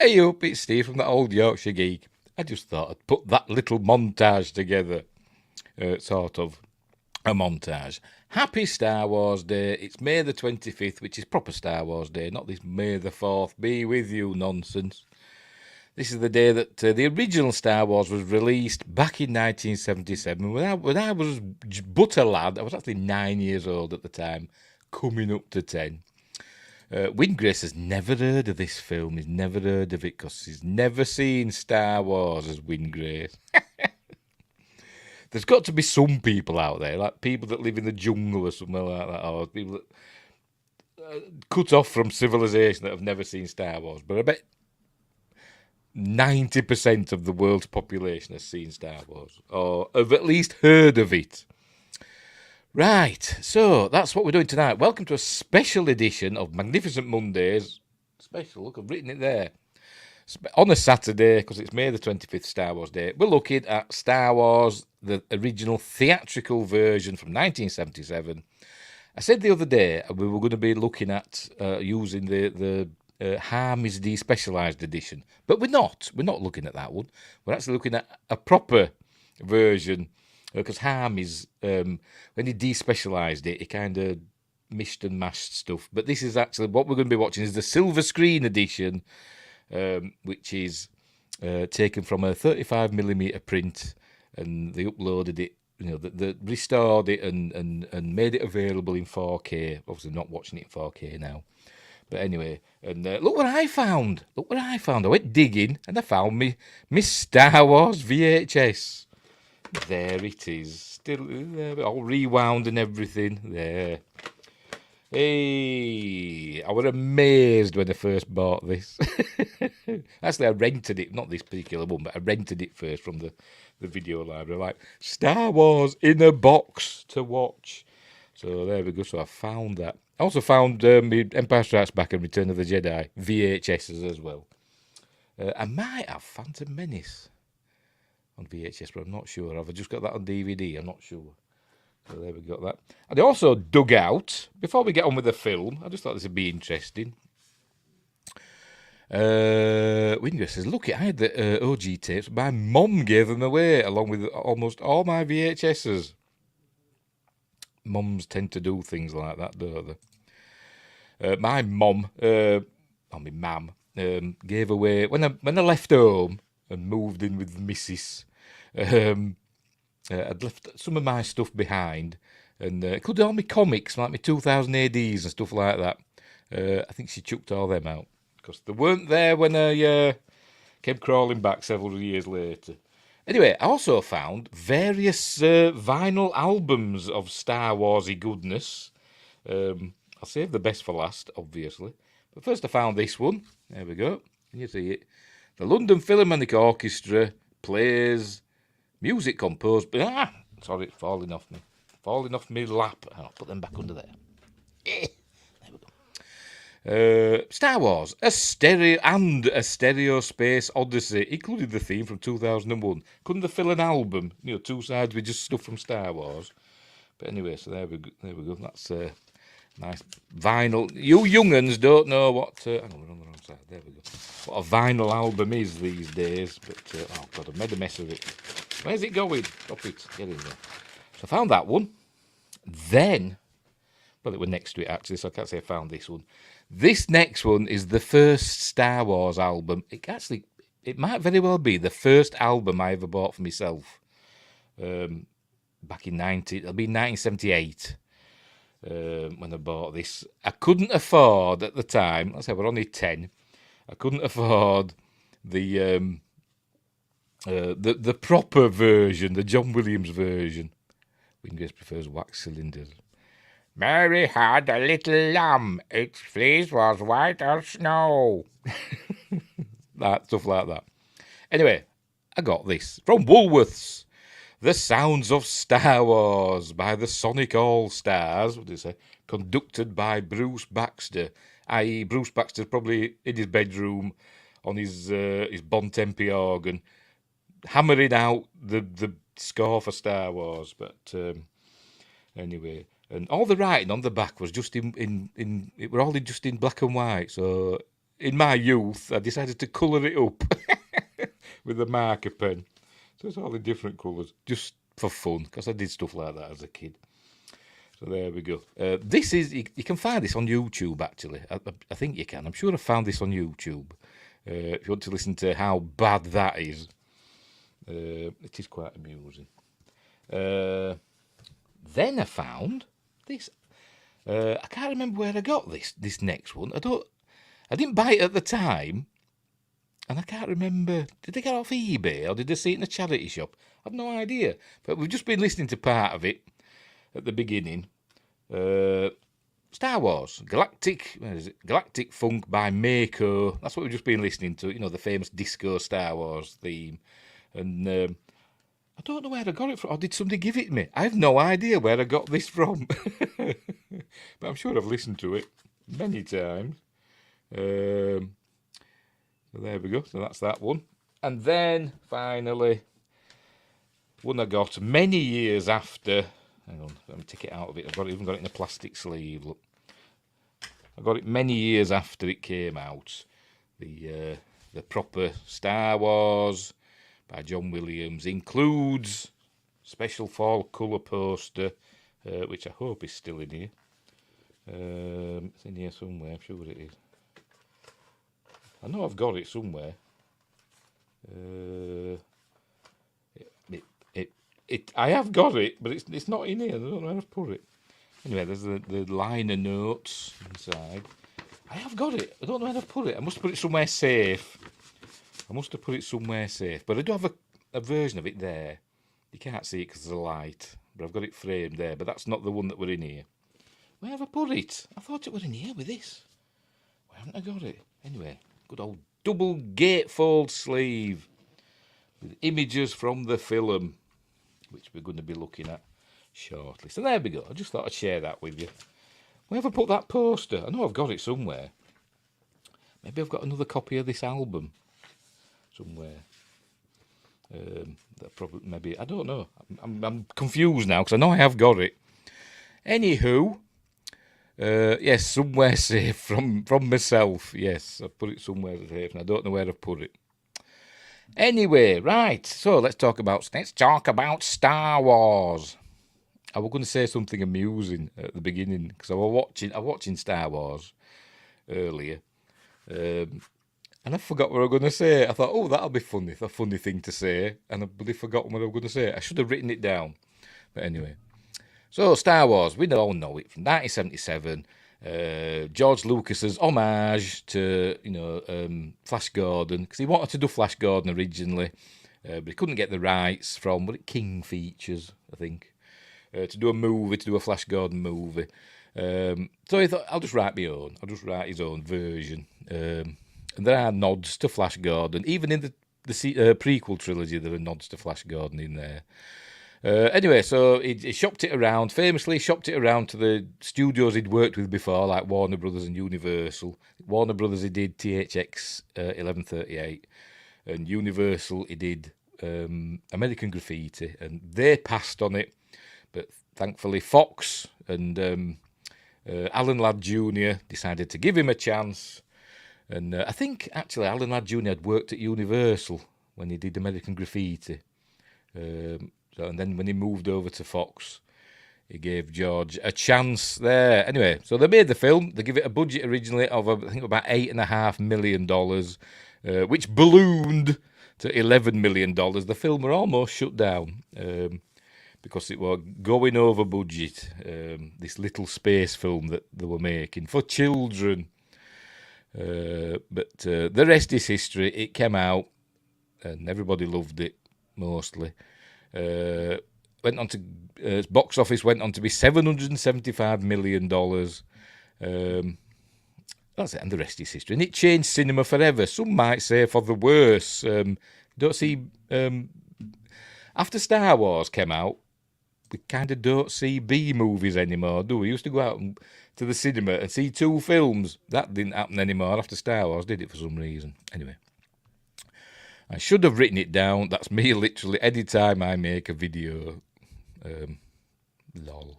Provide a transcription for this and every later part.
Hey up, it's Steve from the Old Yorkshire Geek. I just thought I'd put that little montage together. Sort of a montage. Happy Star Wars Day. It's May the 25th, which is proper Star Wars Day, not this May the 4th be with you nonsense. This is the day that the original Star Wars was released back in 1977. When I was but a lad, I was actually 9 years old at the time, coming up to 10. Windgrace has never heard of this film. He's never heard of it because he's never seen Star Wars as Windgrace. There's got to be some people out there, like people that live in the jungle or something like that, or people that cut off from civilization that have never seen Star Wars. But I bet 90% of the world's population has seen Star Wars, or have at least heard of it. Right, so that's what we're doing tonight. Welcome to a special edition of Magnificent Mondays. Special, look, I've written it there. On a Saturday, because it's May the 25th, Star Wars Day, we're looking at Star Wars, the original theatrical version from 1977. I said the other day we were going to be looking at using the Harmy's Despecialised edition, but we're not. We're not looking at that one. We're actually looking at a proper version, because Harmy's, when he despecialised it, he kind of mished and mashed stuff. But this is actually, what we're going to be watching is the silver screen edition, which is taken from a 35mm print, and they uploaded it, they restored it and made it available in 4K. Obviously not watching it in 4K now. But anyway, and look what I found. Look what I found. I went digging and I found me Star Wars VHS. There it is. Still all rewound and everything. There. Hey, I was amazed when I first bought this. Actually, I rented it, not this particular one, but I rented it first from the video library. Like, Star Wars in a box to watch. So there we go. So I found that. I also found the Empire Strikes Back and Return of the Jedi VHSs as well. I might have Phantom Menace on VHS, but I'm not sure. Have I just got that on DVD? I'm not sure. So there we got that. And I also dug out, before we get on with the film, I just thought this would be interesting. Windgrace says, look, I had the OG tapes. My mum gave them away, along with almost all my VHSs. Mums tend to do things like that, don't they? My mum, my mum, gave away, when I left home and moved in with the missus, I'd left some of my stuff behind, and including all my comics, like my 2000 ADs and stuff like that. I think she chucked all them out, because they weren't there when I came crawling back several years later. Anyway, I also found various vinyl albums of Star Warsy goodness. I'll save the best for last, obviously. But first I found this one. There we go. Can you see it? The London Philharmonic Orchestra plays music composed... sorry, it's falling off me. Falling off my lap. I'll put them back under there. There we go. Star Wars, a stereo space odyssey, including the theme from 2001. Couldn't they fill an album? Two sides with just stuff from Star Wars. But anyway, so there we go. That's nice vinyl. You young'uns don't know what... hang on, we're on the wrong side. There we go. What a vinyl album is these days. But, oh God, I've made a mess of it. Where's it going? Stop it. Get in there. So I found that one. Then... Well, it was next to it, actually, so I can't say I found this one. This next one is the first Star Wars album. It might very well be the first album I ever bought for myself. Back in 1978, when I bought this. I couldn't afford, at the time, let's say we're only 10, I couldn't afford the proper version, the John Williams version. Windgrace prefers wax cylinders. Mary had a little lamb, its fleece was white as snow. Stuff like that. Anyway, I got this from Woolworths. The Sounds of Star Wars by the Sonic All-Stars, what did it say? Conducted by Bruce Baxter, i.e. Bruce Baxter's probably in his bedroom on his Bontempi organ, hammering out the score for Star Wars. But anyway... And all the writing on the back was just it were all just in black and white. So in my youth, I decided to colour it up with a marker pen. So it's all in different colours, just for fun, because I did stuff like that as a kid. So there we go. This is, you can find this on YouTube, actually. I think you can. I'm sure I found this on YouTube. If you want to listen to how bad that is, it is quite amusing. Then I found this. I can't remember where I got this next one. I didn't buy it at the time, and I can't remember. Did I get it off eBay or did I see it in a charity shop? I've no idea. But we've just been listening to part of it at the beginning. Star Wars, Galactic Funk by Mako. That's what we've just been listening to. You know, the famous disco Star Wars theme. And I don't know where I got it from. Or did somebody give it me? I have no idea where I got this from. But I'm sure I've listened to it many times. So there we go. So that's that one. And then, finally, one I got many years after. Hang on, let me take it out of it. I've even got it in a plastic sleeve. Look, I got it many years after it came out. The proper Star Wars by John Williams includes special fall colour poster, which I hope is still in here. It's in here somewhere. I'm sure it is. I know I've got it somewhere. I have got it, but it's not in here. I don't know where I've put it. Anyway, there's the liner notes inside. I have got it. I don't know where I've put it. I must have put it somewhere safe. But I do have a version of it there. You can't see it because there's a light, but I've got it framed there. But that's not the one that were in here. Where have I put it? I thought it were in here with this. Why haven't I got it? Anyway, good old double gatefold sleeve with images from the film, which we're going to be looking at shortly. So there we go. I just thought I'd share that with you. Where have I put that poster? I know I've got it somewhere. Maybe I've got another copy of this album somewhere. That probably, maybe, I don't know. I'm confused now because I know I have got it. Anywho, yes, somewhere safe from myself. Yes, I've put it somewhere safe and I don't know where I've put it. Anyway, right, so let's talk about Star Wars. I was going to say something amusing at the beginning because I was watching Star Wars earlier, and I forgot what I was going to say. I thought, oh, that'll be funny, a funny thing to say, and I bloody forgot what I was going to say. I should have written it down, but anyway. So Star Wars, we all know it from 1977. George Lucas's homage to Flash Gordon, because he wanted to do Flash Gordon originally, but he couldn't get the rights from King Features, I think, to do a Flash Gordon movie. So he thought, I'll just write my own. I'll just write his own version. And there are nods to Flash Gordon, even in the prequel trilogy. There are nods to Flash Gordon in there. Anyway, so he shopped it around, famously shopped it around to the studios he'd worked with before, like Warner Brothers and Universal. Warner Brothers, he did THX 1138, and Universal, he did American Graffiti, and they passed on it. But thankfully, Fox and Alan Ladd Jr. decided to give him a chance. And I think, actually, Alan Ladd Jr. had worked at Universal when he did American Graffiti. And then when he moved over to Fox, he gave George a chance there. Anyway, so they made the film. They give it a budget originally of, I think, about $8.5 million, which ballooned to $11 million. The film were almost shut down because it was going over budget, this little space film that they were making for children. But the rest is history. It came out and everybody loved it, mostly. Went on to box office, went on to be $775 million. That's it, and the rest is history. And it changed cinema forever. Some might say for the worse. Don't see after Star Wars came out, we kind of don't see B movies anymore, do we? We used to go out to the cinema and see two films. That didn't happen anymore after Star Wars, did it, for some reason? Anyway. I should have written it down. That's me literally any time I make a video. Lol.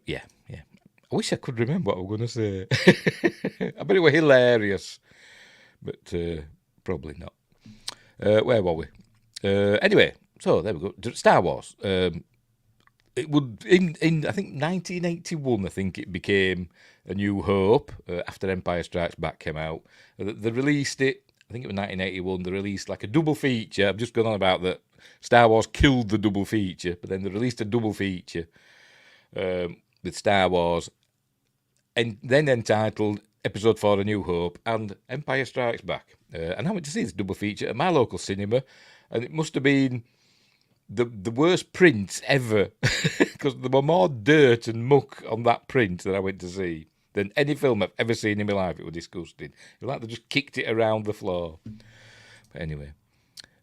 Yeah. I wish I could remember what I was going to say. I bet it were hilarious, but probably not. Where were we? Anyway, so there we go. Star Wars. It would in I think 1981. I think it became A New Hope after Empire Strikes Back came out. They released it. I think it was 1981. They released like a double feature. I've just gone on about that. Star Wars killed the double feature, but then they released a double feature with Star Wars, and then entitled Episode 4: A New Hope and Empire Strikes Back. And I went to see this double feature at my local cinema, and it must have been the worst print ever, because there were more dirt and muck on that print that I went to see than any film I've ever seen in my life. It was disgusting. It was like they just kicked it around the floor. But anyway.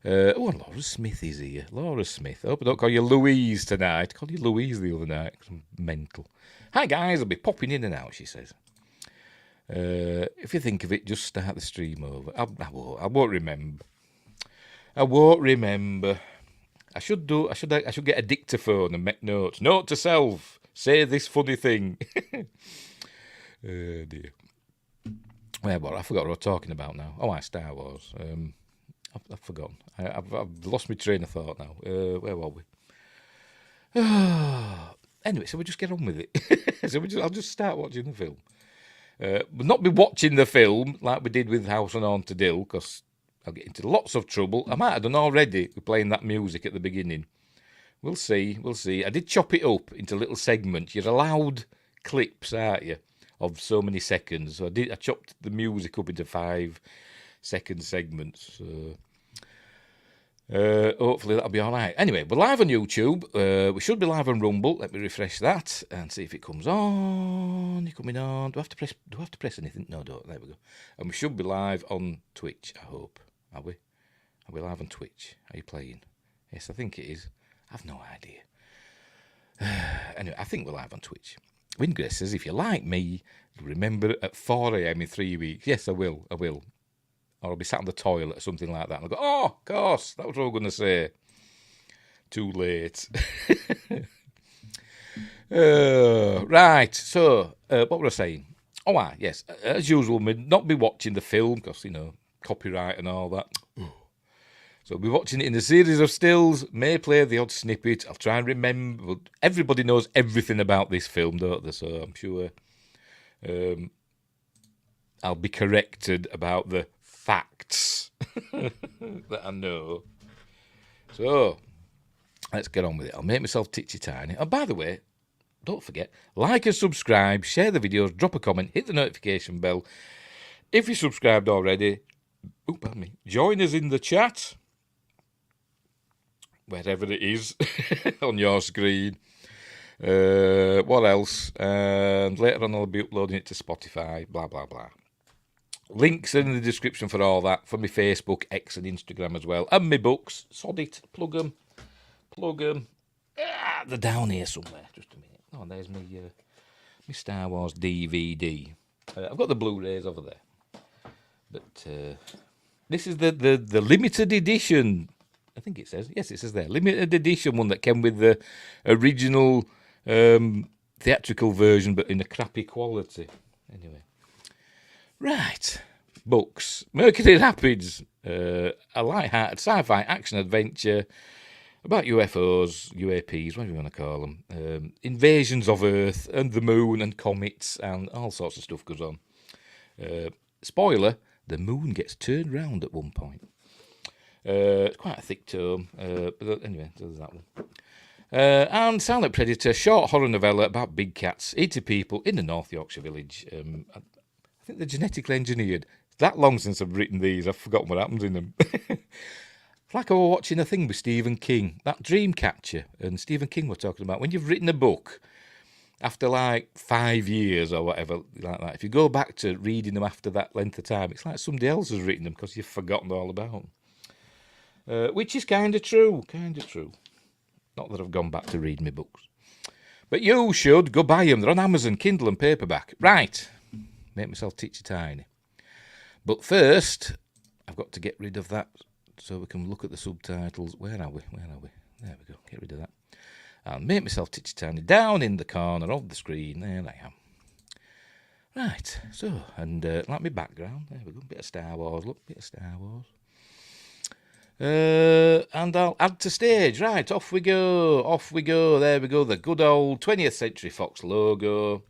Laura Smith is here. Laura Smith. I hope I don't call you Louise tonight. I called you Louise the other night. I'm mental. Hi guys, I'll be popping in and out, she says. If you think of it, just start the stream over. I won't remember. I won't remember. I should get a dictaphone and make notes. Note to self. Say this funny thing. Oh dear. I forgot what I was talking about now. Oh, Star Wars. I've forgotten. I've lost my train of thought now. Where were we? Anyway, so we just get on with it. I'll just start watching the film. We'll not be watching the film like we did with House on Haunted Hill, because I'll get into lots of trouble. I might have done already with playing that music at the beginning. We'll see. I did chop it up into little segments. You're allowed clips, aren't you, of so many seconds. So I chopped the music up into 5-second segments. So hopefully that'll be all right. Anyway, we're live on YouTube. We should be live on Rumble. Let me refresh that and see if it comes on. You're coming on. Do I have to press anything? No, don't. There we go. And we should be live on Twitch, I hope. Are we? Are we live on Twitch? Are you playing? Yes, I think it is. I've no idea. Anyway, I think we're live on Twitch. Windgrace says, if you like me, remember at 4 a.m. in 3 weeks. Yes, I will. Or I'll be sat on the toilet or something like that. And I'll go, oh, of course, that was what I was going to say. Too late. Right, so what were I saying? Oh, yes, as usual, we'll not be watching the film because, copyright and all that. So we'll be watching it in a series of stills, may play the odd snippet. I'll try and remember. Everybody knows everything about this film, don't they? So I'm sure I'll be corrected about the facts that I know. So let's get on with it. I'll make myself titchy tiny. Oh, by the way, don't forget, like and subscribe, share the videos, drop a comment, hit the notification bell. If you're subscribed already, join us in the chat, wherever it is on your screen. What else? And later on I'll be uploading it to Spotify, blah, blah, blah. Links are in the description for all that, for my Facebook, X and Instagram as well. And my books. Sod it. Plug them. They're down here somewhere. Just a minute. Oh, there's my Star Wars DVD. I've got the Blu-rays over there. But this is the limited edition. I think it says. Yes, it says there. Limited edition one that came with the original theatrical version, but in a crappy quality. Anyway. Right, books. Mercury Rapids, a light-hearted sci-fi action-adventure about UFOs, UAPs, whatever you want to call them, invasions of Earth and the moon and comets and all sorts of stuff goes on. Spoiler, the moon gets turned round at one point. It's quite a thick tome, but anyway, there's that one. And Silent Predator, short horror novella about big cats eating people in a North Yorkshire village. I think they're genetically engineered. It's that long since I've written these, I've forgotten what happens in them. It's like I was watching a thing with Stephen King, that Dreamcatcher, and Stephen King was talking about when you've written a book after like 5 years or whatever like that, if you go back to reading them after that length of time, it's like somebody else has written them because you've forgotten all about them. Which is kind of true. Not that I've gone back to read my books. But you should go buy them. They're on Amazon, Kindle and paperback. Right. Make myself titchy tiny. But first, I've got to get rid of that so we can look at the subtitles. Where are we? There we go. Get rid of that. I'll make myself titchy tiny down in the corner of the screen. There I am. Right, so, and like my background, there we go, bit of Star Wars, look, bit of Star Wars. And I'll add to stage. Right, off we go. There we go. The good old 20th Century Fox logo.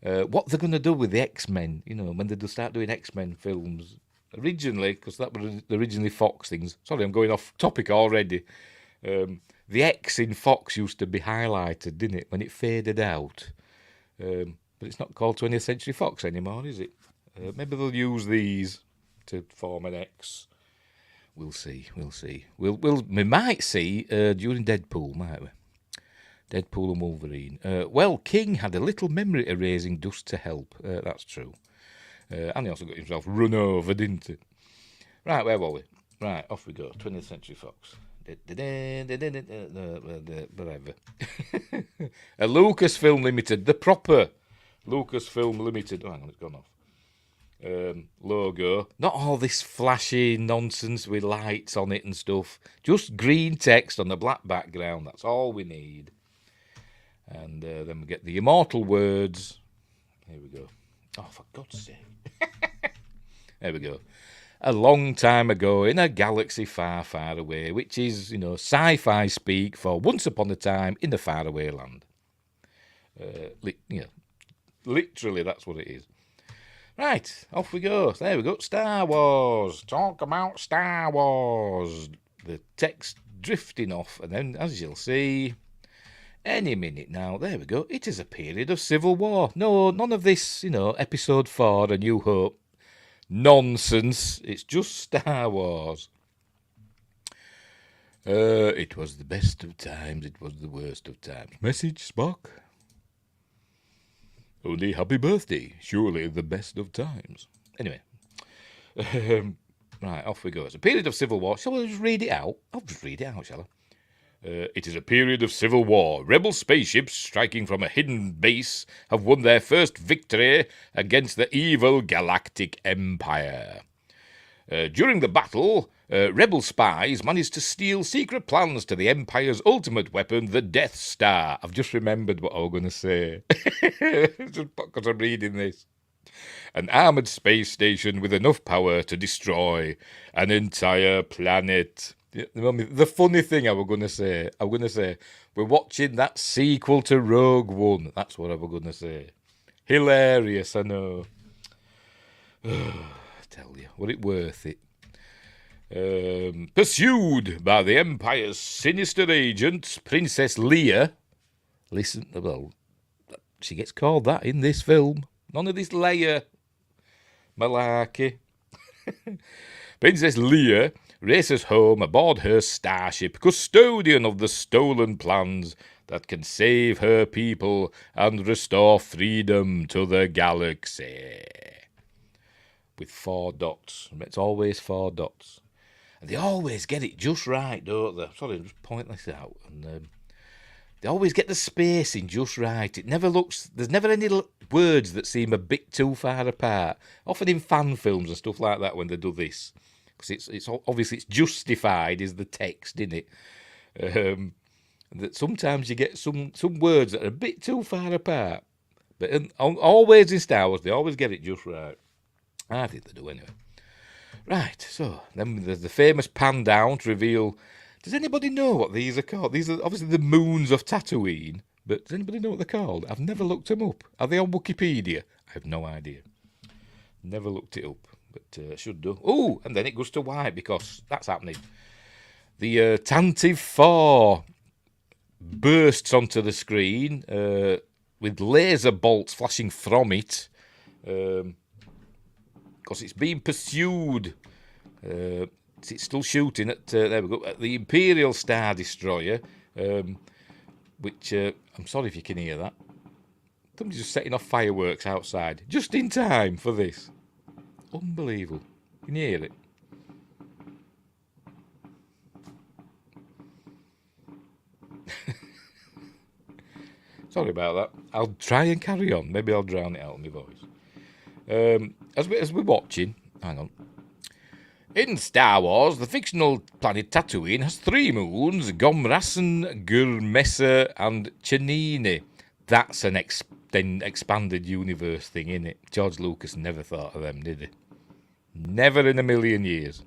What they're going to do with the X-Men, when they start doing X-Men films. Originally, because that was originally Fox things. Sorry, I'm going off topic already. The X in Fox used to be highlighted, didn't it, when it faded out. But it's not called 20th Century Fox anymore, is it? Maybe they'll use these to form an X. We'll see. We might see during Deadpool, might we? Deadpool and Wolverine. King had a little memory erasing dust to help. That's true. And he also got himself run over, didn't he? Right, where were we? Right, off we go. 20th Century Fox. Whatever. A Lucasfilm Limited, the proper Lucasfilm Limited. Oh, hang on, it's gone off. Logo. Not all this flashy nonsense with lights on it and stuff. Just green text on a black background. That's all we need. And then we get the immortal words. Here we go. Oh, for God's sake. There we go. A long time ago in a galaxy far, far away, which is, sci-fi speak for once upon a time in a faraway land. Literally, that's what it is. Right, off we go. There we go. Star Wars. Talk about Star Wars. The text drifting off, and then, as you'll see, any minute now, there we go. It is a period of civil war. No, none of this, episode 4, A New Hope nonsense. It's just Star Wars. It was the best of times. It was the worst of times. Message, Spock. Only happy birthday, surely the best of times. Anyway, right, off we go. It's a period of civil war. Shall I just read it out? I'll just read it out, shall I? It is a period of civil war. Rebel spaceships striking from a hidden base have won their first victory against the evil Galactic Empire. During the battle, rebel spies managed to steal secret plans to the Empire's ultimate weapon, the Death Star. I've just remembered what I was going to say. Just because I'm reading this. An armoured space station with enough power to destroy an entire planet. The funny thing I was going to say, we're watching that sequel to Rogue One. That's what I was going to say. Hilarious, I know. Tell you, was it worth it? Pursued by the Empire's sinister agent, Princess Leia. Listen, well, she gets called that in this film. None of this Leia malarkey. Princess Leia races home aboard her starship, custodian of the stolen plans that can save her people and restore freedom to the galaxy. With 4 dots. It's always 4 dots. And they always get it just right, don't they? Sorry, I'm just pointing this out. And they always get the spacing just right. There's never any words that seem a bit too far apart. Often in fan films and stuff like that when they do this. Because it's obviously it's justified is the text, isn't it? That sometimes you get some words that are a bit too far apart. But always in Star Wars, they always get it just right. I think they do anyway. Right, so then there's the famous pan down to reveal... Does anybody know what these are called? These are obviously the moons of Tatooine, but does anybody know what they're called? I've never looked them up. Are they on Wikipedia? I have no idea. Never looked it up, but should do. Oh, and then it goes to white because that's happening. The Tantive 4 bursts onto the screen with laser bolts flashing from it. Because it's being pursued. It's still shooting at, there we go, at the Imperial Star Destroyer, which, I'm sorry if you can hear that. Somebody's just setting off fireworks outside, just in time for this. Unbelievable. Can you hear it? Sorry about that. I'll try and carry on. Maybe I'll drown it out in my voice. As we're watching, hang on. In Star Wars, the fictional planet Tatooine has 3 moons, Gomrassen, Gurmesa and Chanini. That's an then expanded universe thing, innit? George Lucas never thought of them, did he? Never in a million years.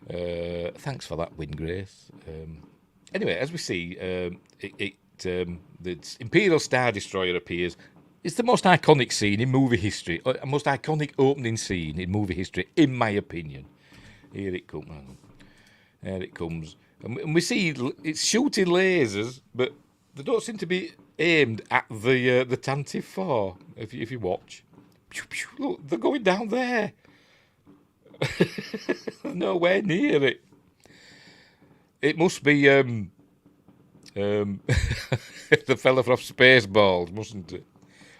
Thanks for that, Windgrace. Anyway, as we see, the Imperial Star Destroyer appears. It's the most iconic scene in movie history, a most iconic opening scene in movie history, in my opinion. Here it comes. There it comes. And we see it's shooting lasers, but they don't seem to be aimed at the Tantive 4, if you watch. Look, they're going down there. Nowhere near it. It must be the fella from Spaceballs, mustn't it?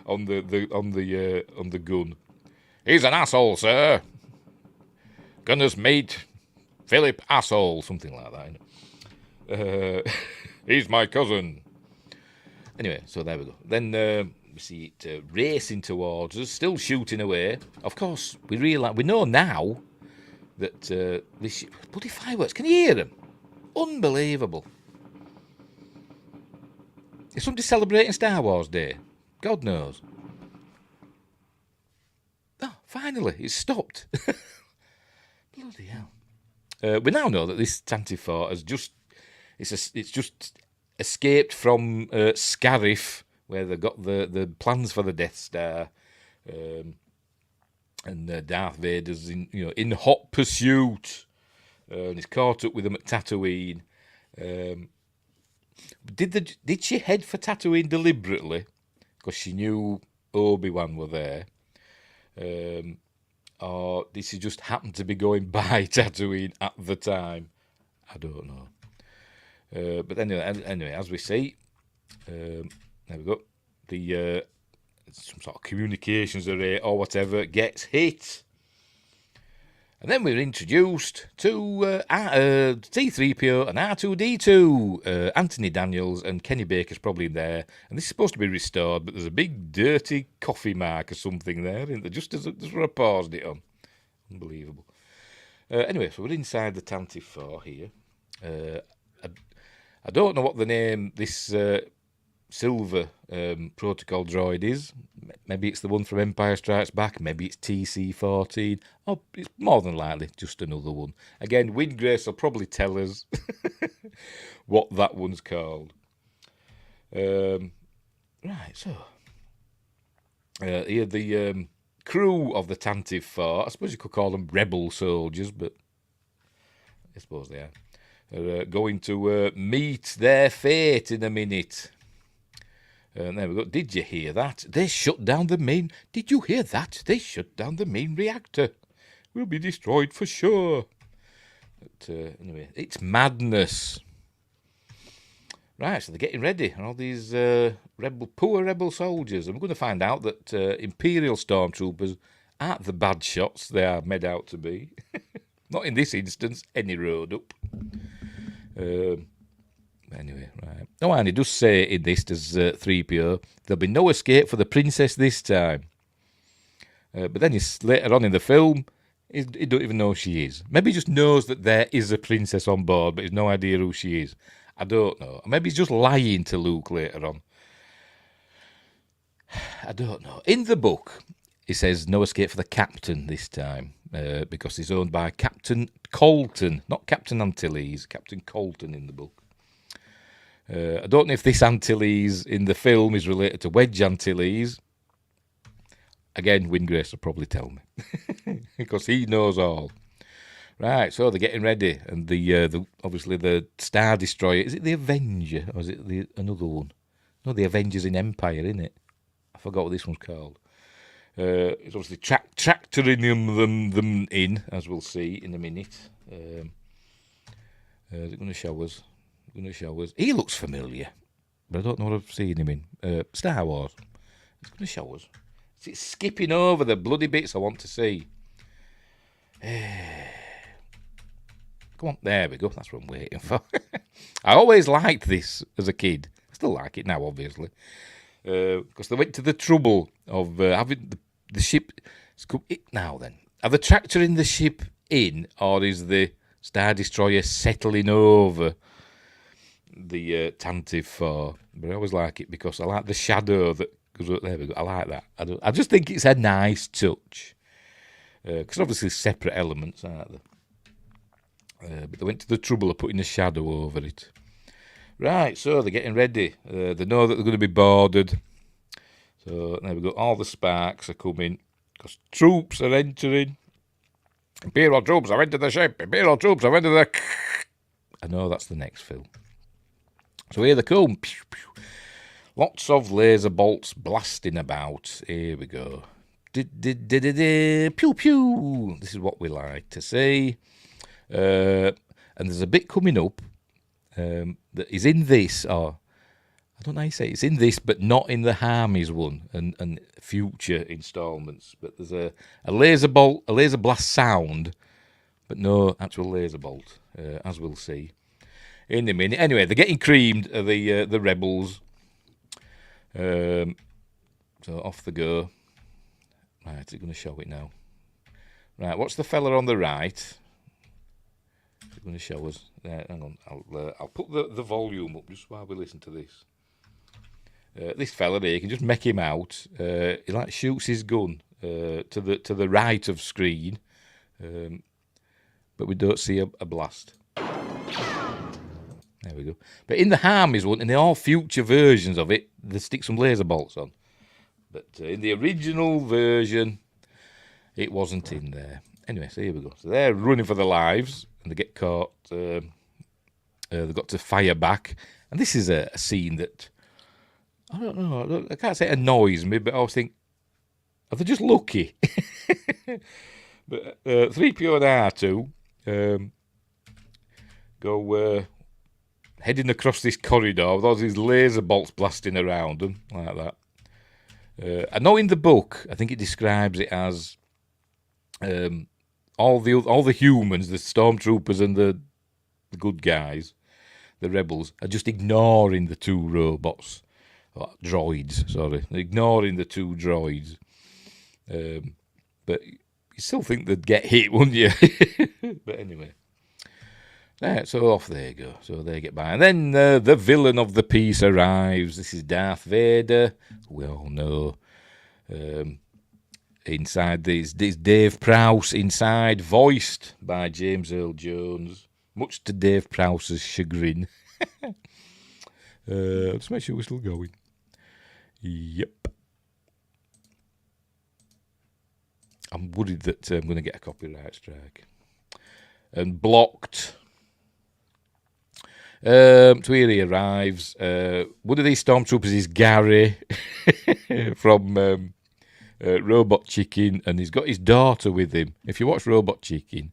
On the gun. He's an asshole, sir. Gunner's mate, Philip Asshole, something like that. He's my cousin. Anyway, so there we go. Then we see it racing towards us, still shooting away. Of course, we know now that this bloody fireworks. Can you hear them? Unbelievable. Is somebody celebrating Star Wars Day? God knows. Oh, finally, it's stopped. Bloody hell. We now know that this Tantive 4 has just escaped from Scarif, where they got the plans for the Death Star, and Darth Vader's in hot pursuit, and he's caught up with them at Tatooine. Did she head for Tatooine deliberately because she knew Obi-Wan were there, or did she just happen to be going by Tatooine at the time? I don't know. But anyway, as we see, there we go. The some sort of communications array or whatever gets hit, and then we're introduced to C-3PO and R2-D2. Anthony Daniels and Kenny Baker's probably there, and this is supposed to be restored, but there's a big dirty coffee mark or something there, isn't there? Just where I paused it on. Unbelievable. Anyway, so we're inside the Tantive 4 here. I don't know what the name this silver protocol droid is. Maybe it's the one from Empire Strikes Back. Maybe it's TC-14. Oh, it's more than likely just another one. Again, Windgrace will probably tell us what that one's called. Right, so here the crew of the Tantive 4. I suppose you could call them rebel soldiers, but I suppose they are going to meet their fate in a minute. And there we go. Did you hear that? They shut down the main... Did you hear that? They shut down the main reactor. We'll be destroyed for sure. But anyway, it's madness. Right, so they're getting ready. And all these poor rebel soldiers. And we're going to find out that Imperial stormtroopers aren't the bad shots they are made out to be. Not in this instance, any road up. Anyway, right. Oh, and he does say in this, as 3PO, there'll be no escape for the princess this time. But then later on in the film, he don't even know who she is. Maybe he just knows that there is a princess on board, but he's no idea who she is. I don't know. Maybe he's just lying to Luke later on. I don't know. In the book, he says no escape for the captain this time, because he's owned by Captain Colton, not Captain Antilles, Captain Colton in the book. I don't know if this Antilles in the film is related to Wedge Antilles. Again, Windgrace will probably tell me because he knows all. Right, so they're getting ready, and the obviously the Star Destroyer. Is it the Avenger or is it another one? No, the Avengers in Empire, isn't it? I forgot what this one's called. It's obviously tractoring them in, as we'll see in a minute. Is it going to show us? He looks familiar, but I don't know what I've seen him in. Star Wars. It's going to show us. It's skipping over the bloody bits I want to see. Come on, there we go. That's what I'm waiting for. I always liked this as a kid. I still like it now, obviously, because they went to the trouble of having the ship. Now then, are they tractoring the ship in, or is the Star Destroyer settling over? the Tantive for, but I always like it because I like the shadow that goes up there. I like that. I just think it's a nice touch. Because obviously separate elements, aren't they? But they went to the trouble of putting a shadow over it. Right, so they're getting ready. They know that they're going to be boarded. So there we go. All the sparks are coming because troops are entering. Imperial troops have entered the ship. Imperial troops have entered the... I know that's the next film. So here they come. Pew, pew. Lots of laser bolts blasting about. Here we go. Pew pew. This is what we like to see. And there's a bit coming up that is in this, or I don't know how you say it. It's in this, but not in the Harmies one and future instalments. But there's a laser bolt, a laser blast sound, but no actual laser bolt, as we'll see in a minute. Anyway, they're getting creamed, the rebels. So off they go. Right, it's going to show it now. Right, what's the fella on the right? It's going to show us. Hang on, I'll put the volume up just while we listen to this. This fella here, you can just make him out. He like shoots his gun to the right of screen, but we don't see a blast. There we go. But in the Harmies one, and in all future versions of it, they stick some laser bolts on. But in the original version, it wasn't in there. Anyway, so here we go. So they're running for their lives, and they get caught. They've got to fire back. And this is a scene that, I don't know, I can't say it annoys me, but I always think, are they just lucky? But 3PO and R2 go heading across this corridor with all these laser bolts blasting around them, like that. I know in the book, I think it describes it as all the humans, the stormtroopers and the good guys, the rebels, are just ignoring the two robots, droids. Sorry, they're ignoring the two droids. But you still think they'd get hit, wouldn't you? But anyway. Right, so off they go. So they get by. And then the villain of the piece arrives. This is Darth Vader. We all know. Inside there's Dave Prowse inside, voiced by James Earl Jones, much to Dave Prowse's chagrin. Let's make sure we're still going. Yep. I'm worried that I'm going to get a copyright strike. And blocked. So here he arrives. One of these stormtroopers is Gary from Robot Chicken, and he's got his daughter with him. If you watch Robot Chicken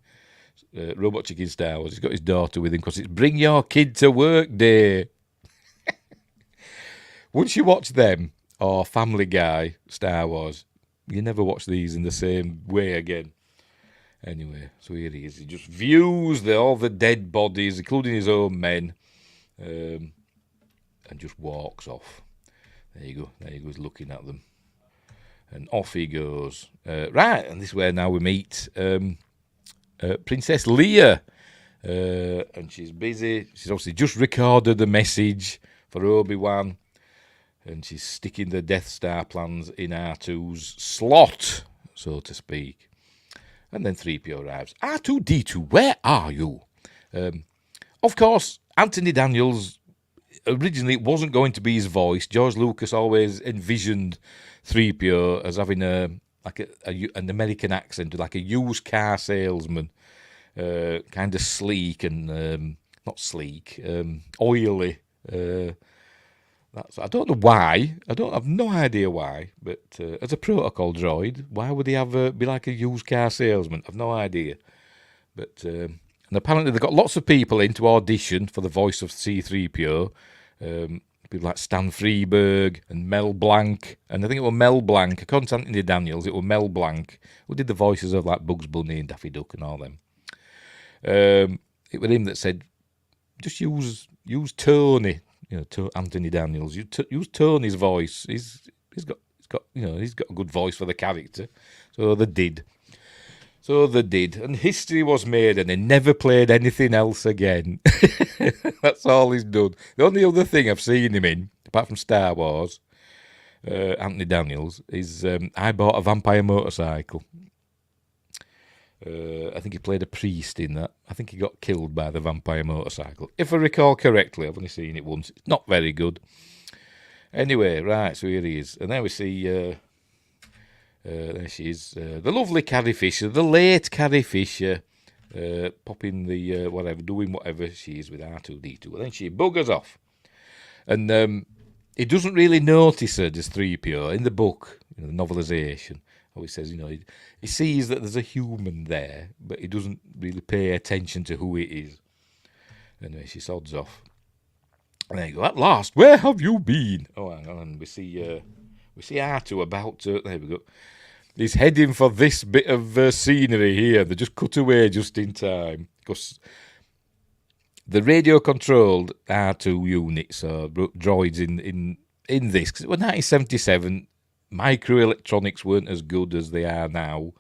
Star Wars, he's got his daughter with him because it's Bring Your Kid to Work Day. Once you watch them, or Family Guy Star Wars, you never watch these in the same way again. Anyway, so here he is. He just views all the dead bodies, including his own men, and just walks off. There you go. There he goes looking at them. And off he goes. Right, and this is where now we meet Princess Leia. And she's busy. She's obviously just recorded a message for Obi-Wan. And she's sticking the Death Star plans in R2's slot, so to speak. And then 3PO arrives. R2-D2, where are you? Of course, Anthony Daniels, originally it wasn't going to be his voice. George Lucas always envisioned 3PO as having an American accent, like a used car salesman, kind of sleek and, not sleek, oily. I don't know why. I have no idea why. But as a protocol droid, why would he be like a used car salesman? I've no idea. But and apparently they've got lots of people in to audition for the voice of C-3PO. People like Stan Freberg and Mel Blanc. And I think it was Mel Blanc. According to Anthony Daniels, it was Mel Blanc who did the voices of like Bugs Bunny and Daffy Duck and all them. It was him that said, just use Tony. You know, Anthony Daniels. Use Tony's voice. He's got a good voice for the character. So they did. So they did, and history was made, and they never played anything else again. That's all he's done. The only other thing I've seen him in, apart from Star Wars, Anthony Daniels, is I Bought a Vampire Motorcycle. I think he played a priest in that. I think he got killed by the vampire motorcycle. If I recall correctly, I've only seen it once. It's not very good. Anyway, right, so here he is. And there we see... there she is, the lovely Carrie Fisher, the late Carrie Fisher, popping the whatever, doing whatever she is with R2D2. And then she buggers off. And he doesn't really notice her as 3PO in the book, the novelisation. Always says, he sees that there's a human there, but he doesn't really pay attention to who it is. Anyway, she sods off. And there you go. At last, where have you been? Oh, hang on, we see R2 about to... There we go. He's heading for this bit of scenery here. They just cut away just in time. Because the radio-controlled R2 units, or droids in this, because it was 1977, microelectronics weren't as good as they are now.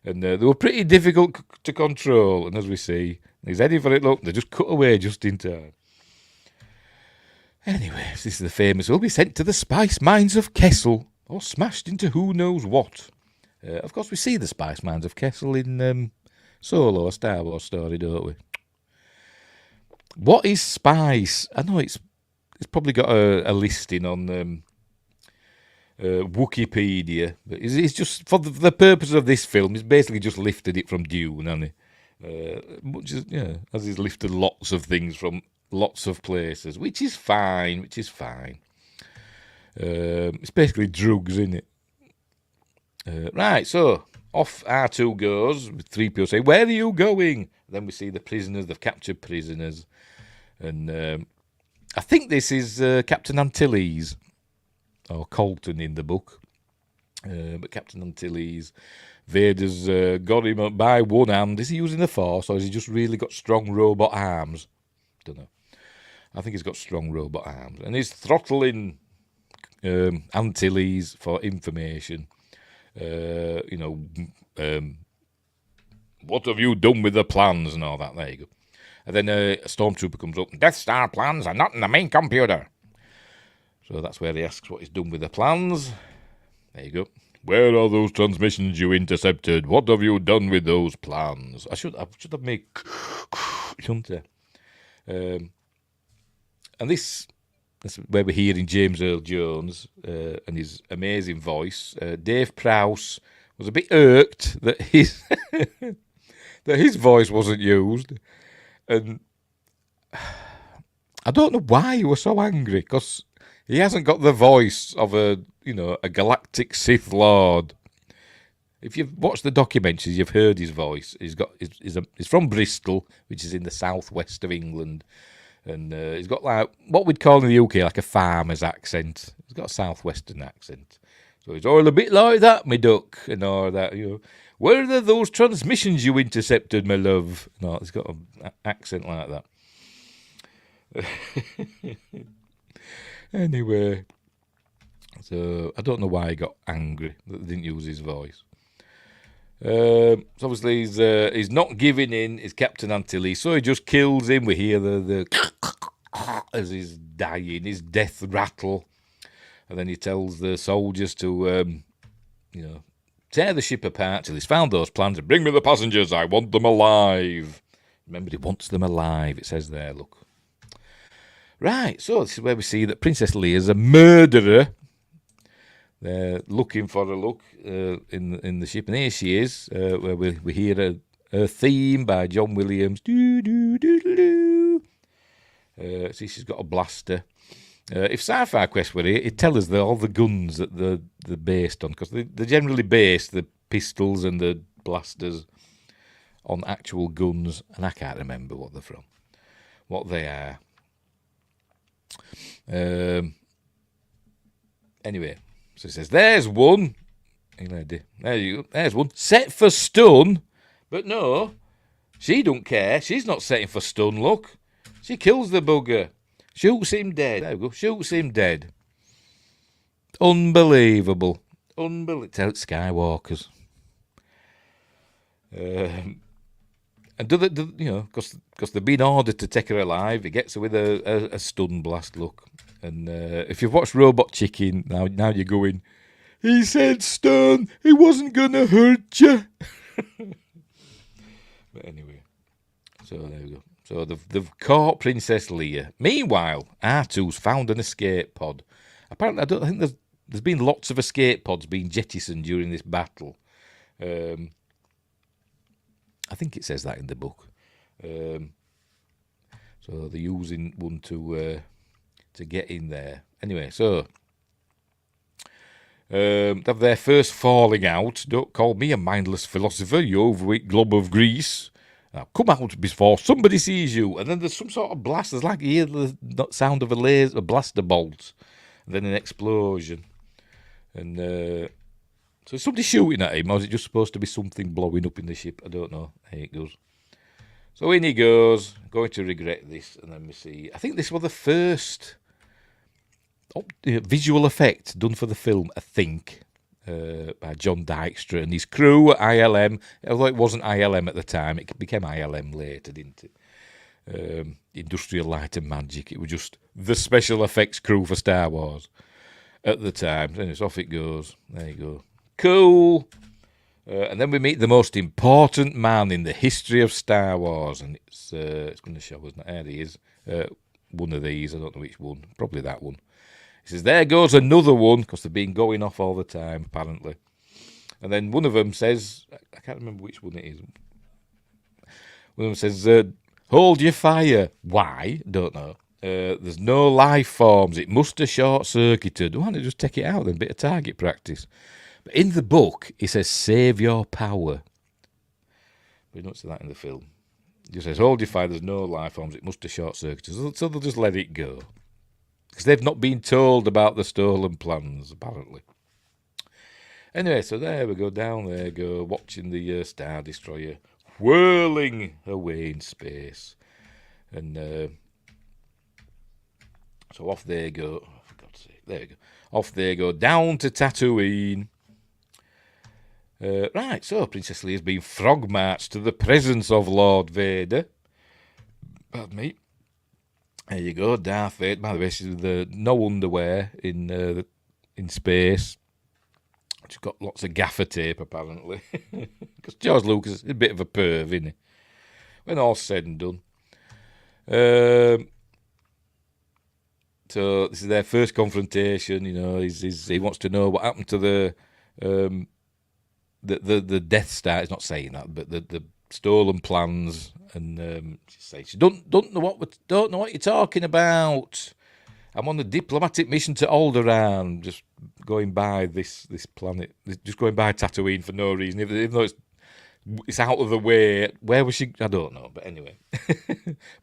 And they were pretty difficult to control. And as we see, he's heading for it. Look, they just cut away just in time. Anyway, this is the famous, will be sent to the spice mines of Kessel, or smashed into who knows what. Of course, we see the spice mines of Kessel in Solo, a Star Wars story, don't we? What is spice? I know it's probably got a listing on Wikipedia, but it's just, for the purpose of this film, he's basically just lifted it from Dune, hasn't he? As he's lifted lots of things from lots of places, which is fine. It's basically drugs, isn't it? Right, so off R2 goes with 3PO saying, where are you going? Then we see the prisoners, they've captured prisoners. And I think this is Captain Antilles, or Colton in the book. But Captain Antilles, Vader's got him by one hand. Is he using the Force, or has he just really got strong robot arms? Don't know. I think he's got strong robot arms. And he's throttling Antilles for information. What have you done with the plans and all that? There you go. And then a stormtrooper comes up. Death Star plans are not in the main computer. So that's where he asks what he's done with the plans. There you go. Where are those transmissions you intercepted? What have you done with those plans? I should have made... shouldn't I? And that's where we're hearing James Earl Jones and his amazing voice. Dave Prowse was a bit irked that his voice wasn't used, and I don't know why he was so angry, because he hasn't got the voice of a galactic Sith Lord. If you've watched the documentaries, you've heard his voice. He's from Bristol, which is in the southwest of England. And he's got like what we'd call in the UK like a farmer's accent. He's got a southwestern accent. So he's all a bit like that, me duck, and all that, Where are those transmissions you intercepted, my love? No, he's got an accent like that. Anyway, so I don't know why he got angry that they didn't use his voice. So obviously he's not giving in. It's Captain Antilles, so he just kills him. We hear the as he's dying, his death rattle, and then he tells the soldiers to tear the ship apart till he's found those plans and bring me the passengers. I want them alive. Remember, he wants them alive. It says there. Look. Right. So this is where we see that Princess Leia's a murderer. They're looking for a look in the ship, and here she is, where we hear a theme by John Williams. Do do do do do. See, she's got a blaster. If Sci-Fi Quest were here, it'd tell us all the guns that they're based on, because they generally base the pistols and the blasters on actual guns, and I can't remember what they're from, what they are. Anyway. So he says, there's one. Hey, lady. There you go. There's one. Set for stun. But no, she don't care. She's not setting for stun, look. She kills the bugger. Shoots him dead. There we go. Shoots him dead. Unbelievable. Tell it Skywalkers. And because they've been ordered to take her alive, he gets her with a stun blast. Look, and if you've watched Robot Chicken, now you're going. He said stun. He wasn't gonna hurt you. But anyway, so there we go. So they've caught Princess Leia. Meanwhile, R2's found an escape pod. Apparently, I don't think there's been lots of escape pods being jettisoned during this battle. I think it says that in the book. So they're using one to get in there. Anyway, so they have their first falling out. Don't call me a mindless philosopher, you overweight glob of grease. Now come out before somebody sees you. And then there's some sort of blast. There's like you hear the sound of a blaster bolt. And then an explosion. And so is somebody shooting at him, or is it just supposed to be something blowing up in the ship? I don't know. There it goes. So in he goes. Going to regret this. And then we see. I think this was the first visual effect done for the film, I think, by John Dykstra and his crew at ILM. Although it wasn't ILM at the time, it became ILM later, didn't it? Industrial Light and Magic. It was just the special effects crew for Star Wars at the time. And it's off it goes. There you go. Cool. And then we meet the most important man in the history of Star Wars, and it's going to show us. There he is. One of these. I don't know which one. Probably that one. He says, "There goes another one," because they've been going off all the time, apparently. And then one of them says, I can't remember which one it is. One of them says, "Hold your fire." Why? Don't know. There's no life forms. It must have short-circuited. Why don't you just take it out then? Bit of target practice. But in the book, it says, "Save your power." But you don't see that in the film. It just says, "Hold your fire. There's no life forms. It must have short-circuited." So they'll just let it go. Because they've not been told about the stolen plans, apparently. Anyway, so there we go, down there go, watching the Star Destroyer whirling away in space. And so off they go. Oh, for God's sake, there you go. Off they go, down to Tatooine. Right, so Princess Leia's been frog marched to the presence of Lord Vader. Pardon me. There you go, Darth Vader. By the way, she's with no underwear in space. She's got lots of gaffer tape, apparently. Because George Lucas is a bit of a perv, isn't he? When all's said and done. So this is their first confrontation. You know, he wants to know what happened to the Death Star. He's not saying that, but the stolen plans. And she says, "Don't know what you're talking about. I'm on a diplomatic mission to Alderaan, just going by this planet, just going by Tatooine for no reason, even though it's out of the way. Where was she? I don't know, but anyway."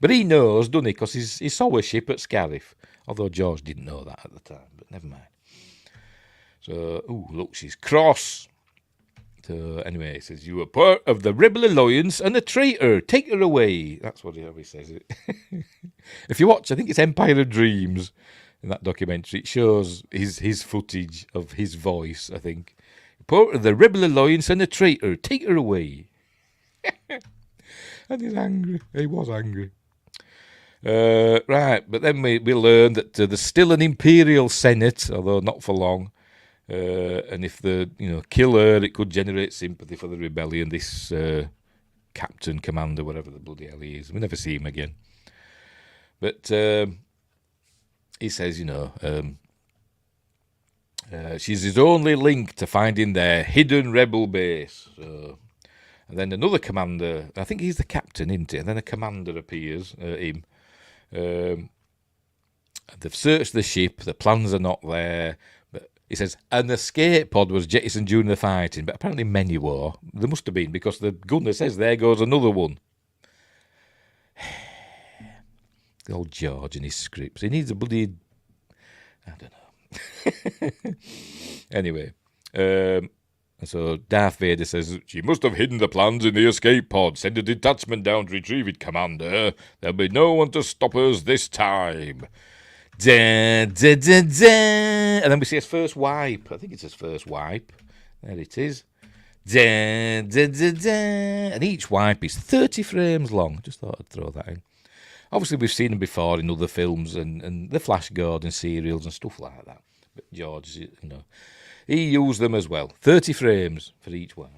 But he knows, doesn't he? Because he saw a ship at Scarif, although George didn't know that at the time. But never mind. So, look, she's cross. So anyway, he says, "You were part of the Rebel Alliance and a traitor. Take her away." That's what he always says. It. If you watch, I think it's Empire of Dreams, in that documentary, it shows his footage of his voice, I think. "Part of the Rebel Alliance and a traitor. Take her away." And he's angry. He was angry. Right, but then we learn that there's still an Imperial Senate, although not for long. And if the kill her, it could generate sympathy for the rebellion. This captain, commander, whatever the bloody hell he is, we never see him again. But he says, she's his only link to finding their hidden rebel base. So, and then another commander, I think he's the captain, isn't he? And then a commander appears, him. They've searched the ship. The plans are not there. He says, an escape pod was jettisoned during the fighting, but apparently many were. There must have been, because the gunner says, there goes another one. The old George and his scripts. He needs a bloody... I don't know. Anyway, so Darth Vader says, she must have hidden the plans in the escape pod. Send a detachment down to retrieve it, Commander. There'll be no one to stop us this time. Da, da, da, da. And then we see his first wipe. I think it's his first wipe. There it is. Dun, dun, dun, dun, and each wipe is 30 frames long. Just thought I'd throw that in. Obviously, we've seen them before in other films and the Flash Gordon serials and stuff like that. But George, he used them as well. 30 frames for each wipe.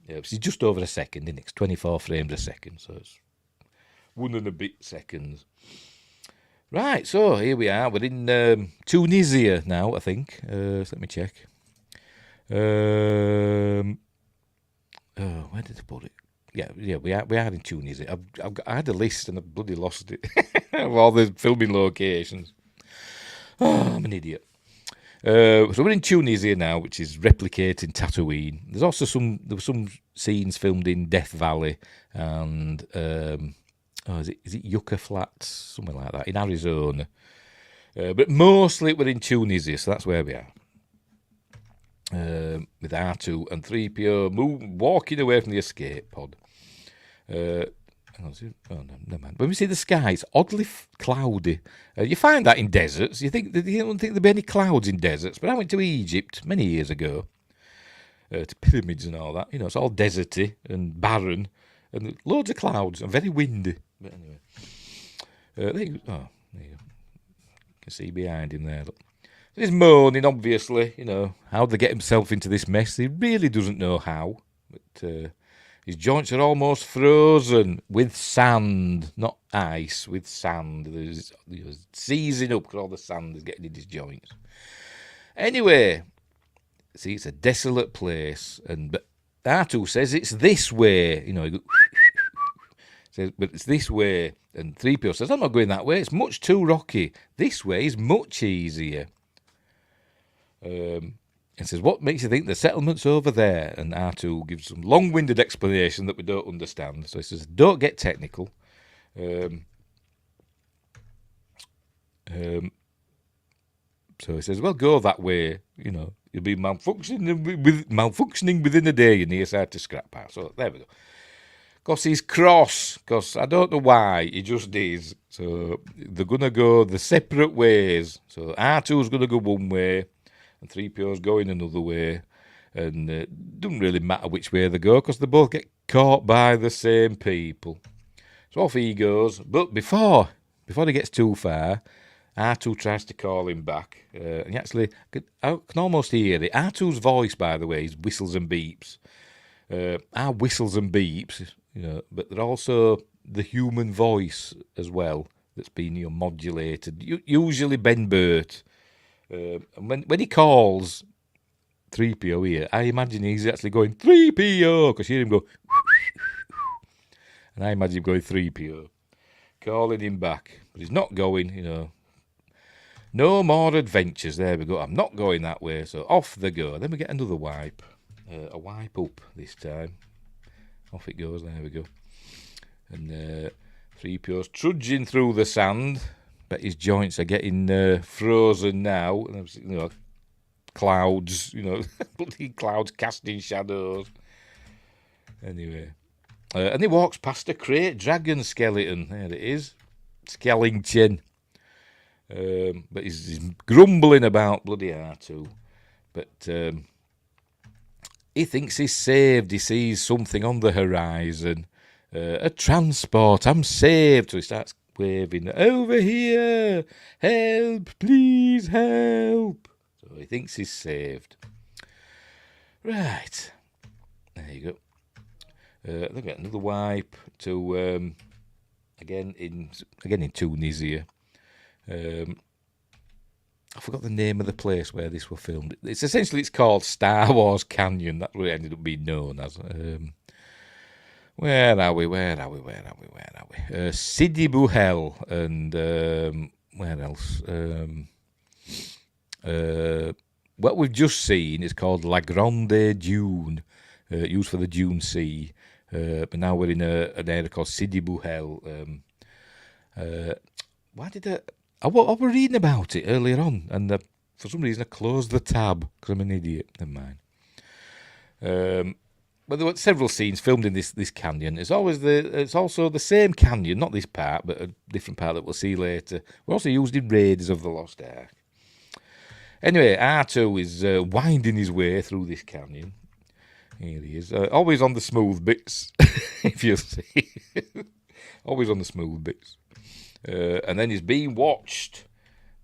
Yeah, it's just over a second, isn't it? It's 24 frames a second, so it's 1 and a bit seconds. Right, so here we are. We're in Tunisia now, I think. So let me check. Where did I put it? Yeah, we are in Tunisia. I had a list and I bloody lost it of all the filming locations. Oh, I'm an idiot. So we're in Tunisia now, which is replicating Tatooine. There's also there were some scenes filmed in Death Valley and is it Yucca Flats, something like that, in Arizona. But mostly we're in Tunisia, so that's where we are. With R2 and 3PO walking away from the escape pod. No, never mind. When we see the sky, it's oddly cloudy. You find that in deserts. You don't think there'd be any clouds in deserts, but I went to Egypt many years ago, to pyramids and all that. It's all deserty and barren, and loads of clouds and very windy. But anyway, there you go. You can see behind him there. Look. He's moaning, obviously. How they get himself into this mess. He really doesn't know how, but. His joints are almost frozen with sand, not ice, with sand. There's seizing up because all the sand is getting in his joints. Anyway, see, it's a desolate place, but R2 says it's this way. He says, but it's this way. And 3PO says, I'm not going that way. It's much too rocky. This way is much easier. And says, what makes you think the settlement's over there? And R2 gives some long-winded explanation that we don't understand. So he says, don't get technical. So he says, well, go that way. You'll be malfunctioning within a day. You're near side to scrap part. So there we go. Because he's cross. Because I don't know why. He just is. So they're going to go the separate ways. So R2's going to go one way. And 3PO's going another way, and it doesn't really matter which way they go because they both get caught by the same people. So off he goes, but before he gets too far, R2 tries to call him back, and I can almost hear it. R2's voice, by the way, is whistles and beeps. Our whistles and beeps, but they're also the human voice as well that's been modulated. Usually Ben Burt. When he calls 3PO here, I imagine he's actually going 3PO because you hear him go, and I imagine him going 3PO, calling him back, but he's not going. No more adventures. There we go. I'm not going that way, so off they go. Then we get another wipe, a wipe up this time. Off it goes. There we go. And 3PO's trudging through the sand. But his joints are getting frozen now. Clouds, bloody clouds casting shadows. Anyway. And he walks past a great dragon skeleton. There it is. Skellington. But he's grumbling about bloody R2. But he thinks he's saved. He sees something on the horizon. A transport. I'm saved. So he starts waving, over here, help, please help. So he thinks he's saved. Right, there you go. They've got another wipe to again in Tunisia. I forgot the name of the place where this was filmed. It's called Star Wars Canyon. That's what it ended up being known as. Where are we? Sidi Bou Hel and where else? What we've just seen is called La Grande Dune, used for the Dune Sea. But now we're in an area called Sidi Bou Hel. Why did I was reading about it earlier on, and for some reason I closed the tab because I'm an idiot. Never mind. But there were several scenes filmed in this canyon. It's also the same canyon, not this part, but a different part that we'll see later. We're also used in Raiders of the Lost Ark. Anyway, R2 is winding his way through this canyon. Here he is. Always on the smooth bits, if you see. Always on the smooth bits. And then he's being watched.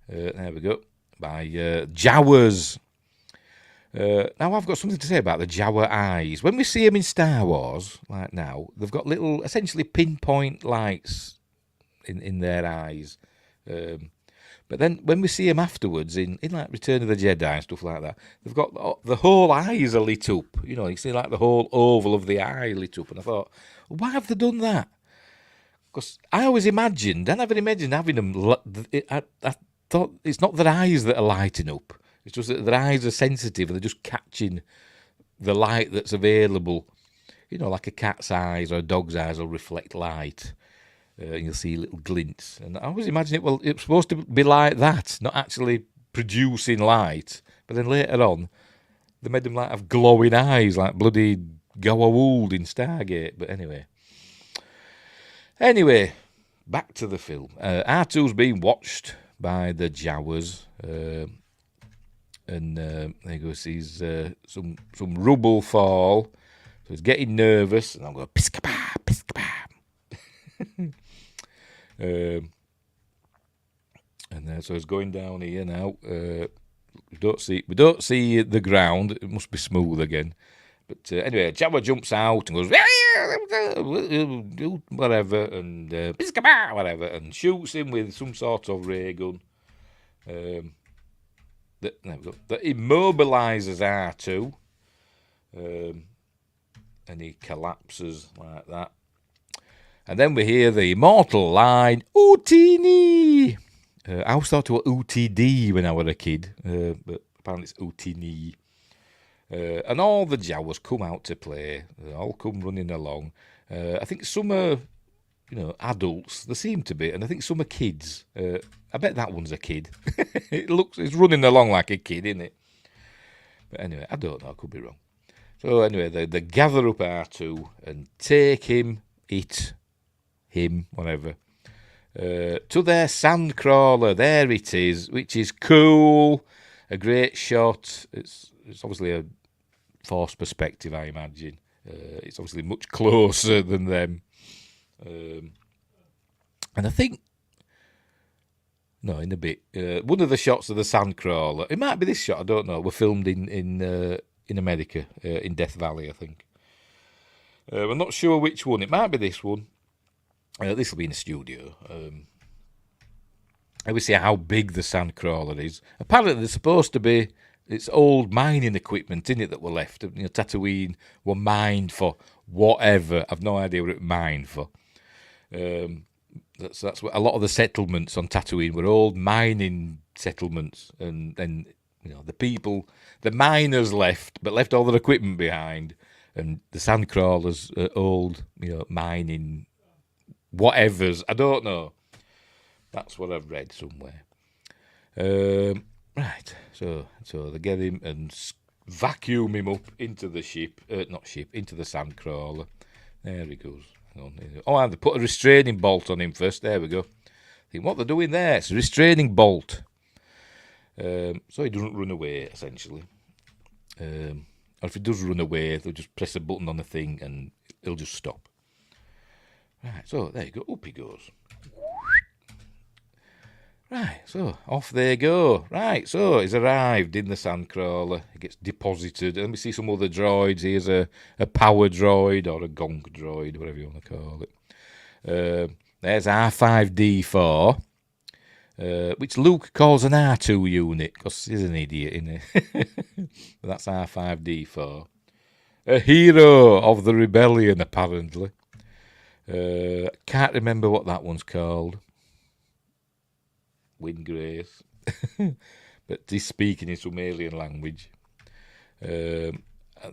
There we go. By Jawas. Now, I've got something to say about the Jawa eyes. When we see them in Star Wars, like now, they've got little, essentially pinpoint lights in their eyes. But then when we see them afterwards in like Return of the Jedi and stuff like that, they've got the whole eyes are lit up. You know, you see like the whole oval of the eye lit up. And I thought, well, why have they done that? Because I always imagined, I never imagined having them. I thought it's not their eyes that are lighting up. It's just that their eyes are sensitive and they're just catching the light that's available. You know, like a cat's eyes or a dog's eyes will reflect light. And you'll see little glints. And I always imagine it's supposed to be like that, not actually producing light. But then later on, they made them like have glowing eyes, like bloody Goa'uld in Stargate. But anyway, back to the film. R2's being watched by the Jawas. And there he goes, sees some rubble fall. So he's getting nervous. And I'm going, piskaba, piskaba. And so it's going down here now. We don't see the ground. It must be smooth again. But anyway, Jawa jumps out and goes whatever and whatever and shoots him with some sort of ray gun. That immobilizes R2. And he collapses like that. And then we hear the immortal line, Utini! I always thought it was UTD when I was a kid, but apparently it's Utini. And all the Jawas come out to play. They all come running along. I think some are, adults. They seem to be. And I think some are kids. I bet that one's a kid. It's running along like a kid, isn't it? But anyway, I don't know. I could be wrong. So anyway, they gather up R2 and take him, whatever, to their sandcrawler. There it is, which is cool. A great shot. It's obviously a forced perspective, I imagine. It's obviously much closer than them. And I think, no, in a bit, one of the shots of the sandcrawler, it might be this shot, I don't know, were filmed in America, in Death Valley, I think. I'm not sure which one. It might be this one. This will be in a studio. I will see how big the sandcrawler is. Apparently, there's supposed to be it's old mining equipment in it that were left. Tatooine were mined for whatever. I've no idea what it mined for. That's what a lot of the settlements on Tatooine were old mining settlements, and the people, the miners left, but left all their equipment behind, and the sandcrawlers old, mining whatevers. I don't know. That's what I've read somewhere. Right, so they get him and vacuum him up into the into the sandcrawler. There he goes. And they put a restraining bolt on him first. There we go. I think what they're doing there, it's a restraining bolt. So he doesn't run away, essentially. Or if he does run away, they'll just press a button on the thing and he'll just stop. Right, so there you go. Up he goes. Right, so off they go. Right, so he's arrived in the sandcrawler. He gets deposited. And we see some other droids. Here's a power droid or a gonk droid, whatever you want to call it. There's R5D4, which Luke calls an R2 unit, because he's an idiot, isn't he? That's R5D4. A hero of the rebellion, apparently. Can't remember what that one's called. Windgrace. But he's speaking in some alien language. And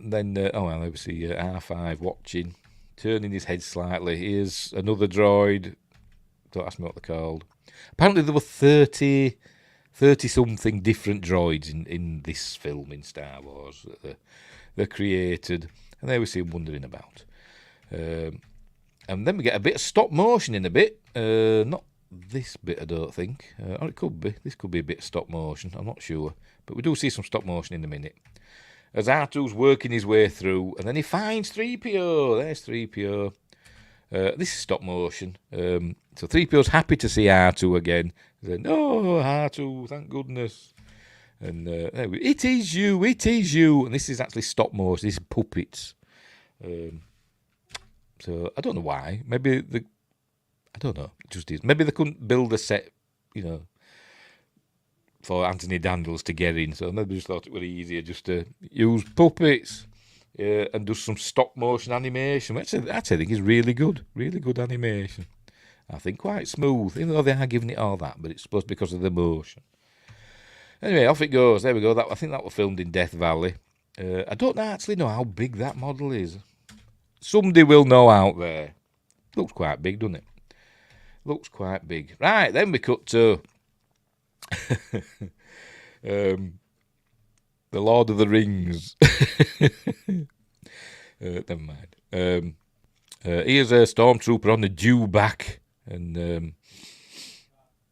then, obviously R5 watching, turning his head slightly. Here's another droid. Don't ask me what they're called. Apparently there were 30-something different droids in this film, in Star Wars, that they created. And there we see him wandering about. And then we get a bit of stop motion in a bit. Not this bit, I don't think. Or it could be. This could be a bit of stop motion. I'm not sure. But we do see some stop motion in a minute. as R2's working his way through, and then he finds 3PO. There's 3PO. This is stop motion. So 3PO's happy to see R2 again. He's like, "No, R2, thank goodness." And it is you. And this is actually stop motion. This is puppets. So I don't know why. Maybe I don't know. It just is. Maybe they couldn't build a set, for Anthony Daniels to get in. So maybe they just thought it would be easier just to use puppets and do some stop motion animation, which I think is really good. Really good animation. I think quite smooth, even though they are giving it all that, but it's supposed to be because of the motion. Anyway, off it goes. There we go. I think that was filmed in Death Valley. I don't actually know how big that model is. Somebody will know out there. Looks quite big, doesn't it? Looks quite big. Right, then we cut to The Lord of the Rings. Never mind. Here's a stormtrooper on the dewback, and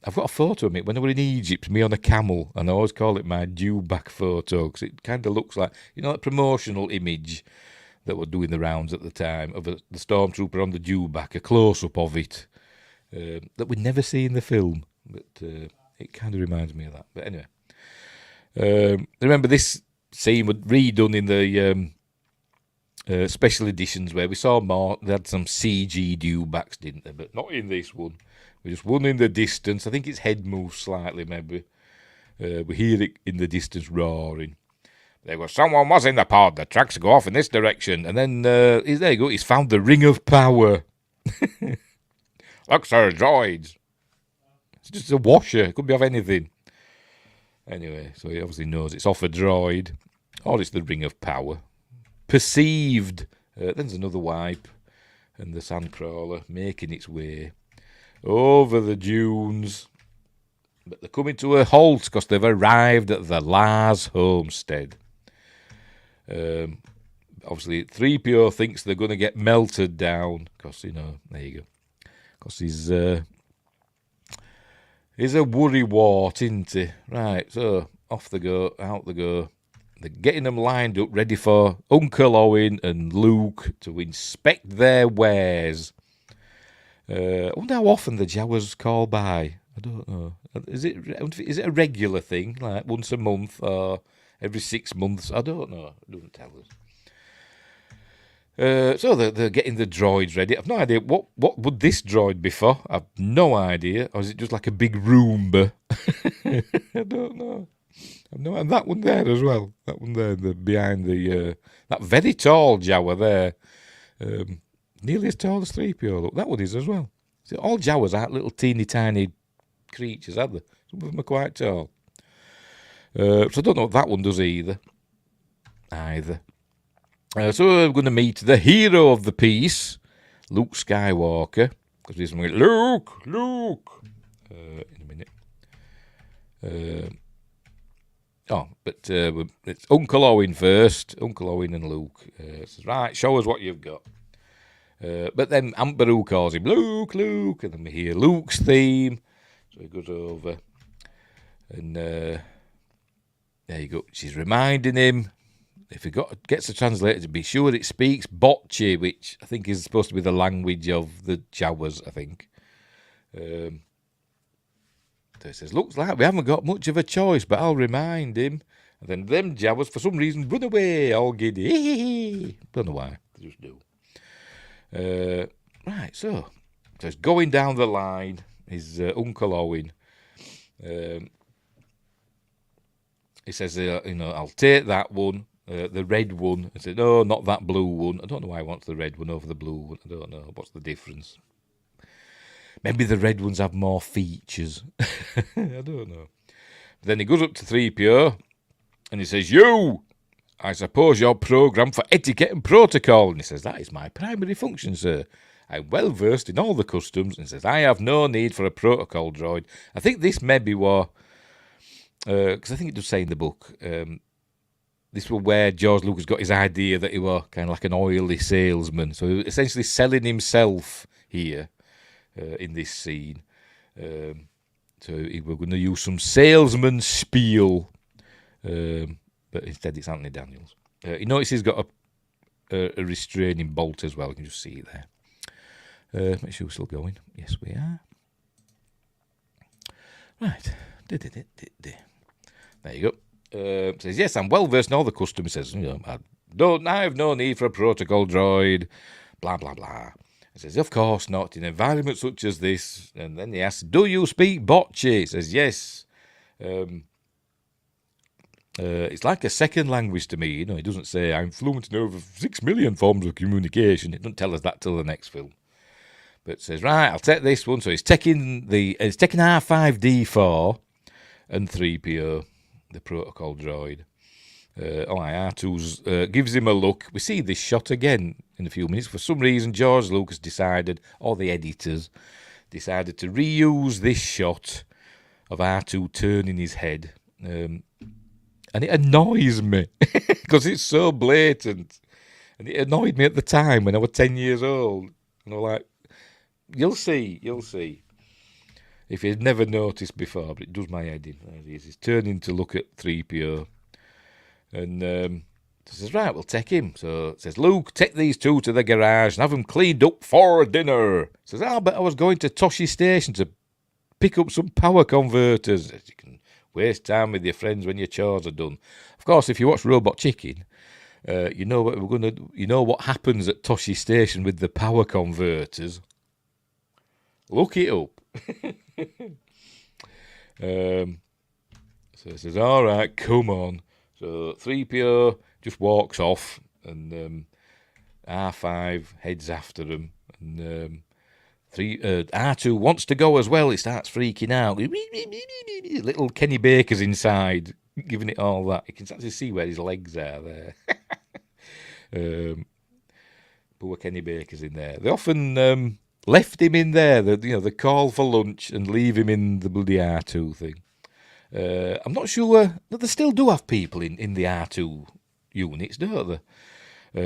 I've got a photo of me when I was in Egypt, me on a camel, and I always call it my dewback photo because it kind of looks like, that promotional image that were doing the rounds at the time of the stormtrooper on the dewback, a close-up of it that we'd never see in the film, but it kind of reminds me of that. But anyway, remember this scene was redone in the special editions where we saw more. They had some CG dewbacks, didn't they? But not in this one. We just one in the distance. I think its head moves slightly, maybe. We hear it in the distance roaring. Someone was in the pod. The tracks go off in this direction. And then, there you go. He's found the Ring of Power. Look, sir, droids. It's just a washer. It could be of anything. Anyway, so he obviously knows it's off a droid. Or it's the Ring of Power. Perceived. There's another wipe. And the sandcrawler making its way over the dunes. But they're coming to a halt because they've arrived at the Lars homestead. Obviously, 3PO thinks they're going to get melted down because, there you go. Because he's a worrywart, isn't he? Right, so off they go, out they go. They're getting them lined up, ready for Uncle Owen and Luke to inspect their wares. I wonder how often the Jawas call by. I don't know. Is it a regular thing, like once a month or every 6 months? I don't know. It doesn't tell us. So they're getting the droids ready. I've no idea. What would this droid be for? I've no idea. Or is it just like a big Roomba? I don't know. And that one there as well. That one there, behind that very tall Jawa there. Nearly as tall as 3PO. Look, that one is as well. See, all Jawas are little teeny tiny creatures, aren't they? Some of them are quite tall. So I don't know what that one does either. So we're going to meet the hero of the piece, Luke Skywalker. Because he's going, Luke! In a minute. But it's Uncle Owen first. Uncle Owen and Luke. Says, right, show us what you've got. But then Aunt Beru calls him Luke, and then we hear Luke's theme. So he goes over, and there you go. She's reminding him, if he gets a translator, to be sure it speaks Bocce, which I think is supposed to be the language of the Jawas, I think. So he says, looks like we haven't got much of a choice, but I'll remind him. And then them Jawas, for some reason, run away, all giddy. Don't know why, they just do. Right, so it's going down the line is Uncle Owen. He says, I'll take that one, the red one. I said, no, not that blue one. I don't know why he wants the red one over the blue one. I don't know. What's the difference? Maybe the red ones have more features. I don't know. But then he goes up to 3PO and he says, you! I suppose you're programmed for etiquette and protocol. And he says, that is my primary function, sir. I'm well versed in all the customs. And he says, I have no need for a protocol droid. I think this maybe was, because I think it does say in the book, this was where George Lucas got his idea that he was kind of like an oily salesman. So he was essentially selling himself here in this scene. So we're going to use some salesman spiel. But instead it's Anthony Daniels. You notice he's got a restraining bolt as well. You can just see it there. Make sure we're still going. Yes, we are. Right. There you go. Says, yes, I'm well versed in all the customs. Says, I have no need for a protocol droid. Blah, blah, blah. He says, of course not, in an environment such as this. And then he asks, do you speak bocce? He says, yes. It's like a second language to me. He doesn't say, I'm fluent in over 6 million forms of communication. It doesn't tell us that till the next film. But says, right, I'll take this one. So he's taking R5D4 and 3PO, the protocol droid. R2's gives him a look. We see this shot again in a few minutes. For some reason, George Lucas decided, or the editors, decided to reuse this shot of R2 turning his head. And it annoys me because it's so blatant. And it annoyed me at the time when I was 10 years old. And I was like, You'll see. If you'd never noticed before, but it does my head in. There he is. He's turning to look at 3PO. And says, right, we'll take him. So it says, Luke, take these two to the garage and have them cleaned up for dinner. Says, but I was going to Toshi Station to pick up some power converters. You can waste time with your friends when your chores are done. Of course, if you watch Robot Chicken, you know what happens at Toshi Station with the power converters. Look it up. So it says, all right, come on. So 3PO just walks off, and R5 heads after him. And R2 wants to go as well. He starts freaking out. Little Kenny Baker's inside, giving it all that. You can actually see where his legs are there. Poor Kenny Baker's in there. They often left him in there. The call for lunch and leave him in the bloody R2 thing. I'm not sure that they still do have people in the R2 units, don't they?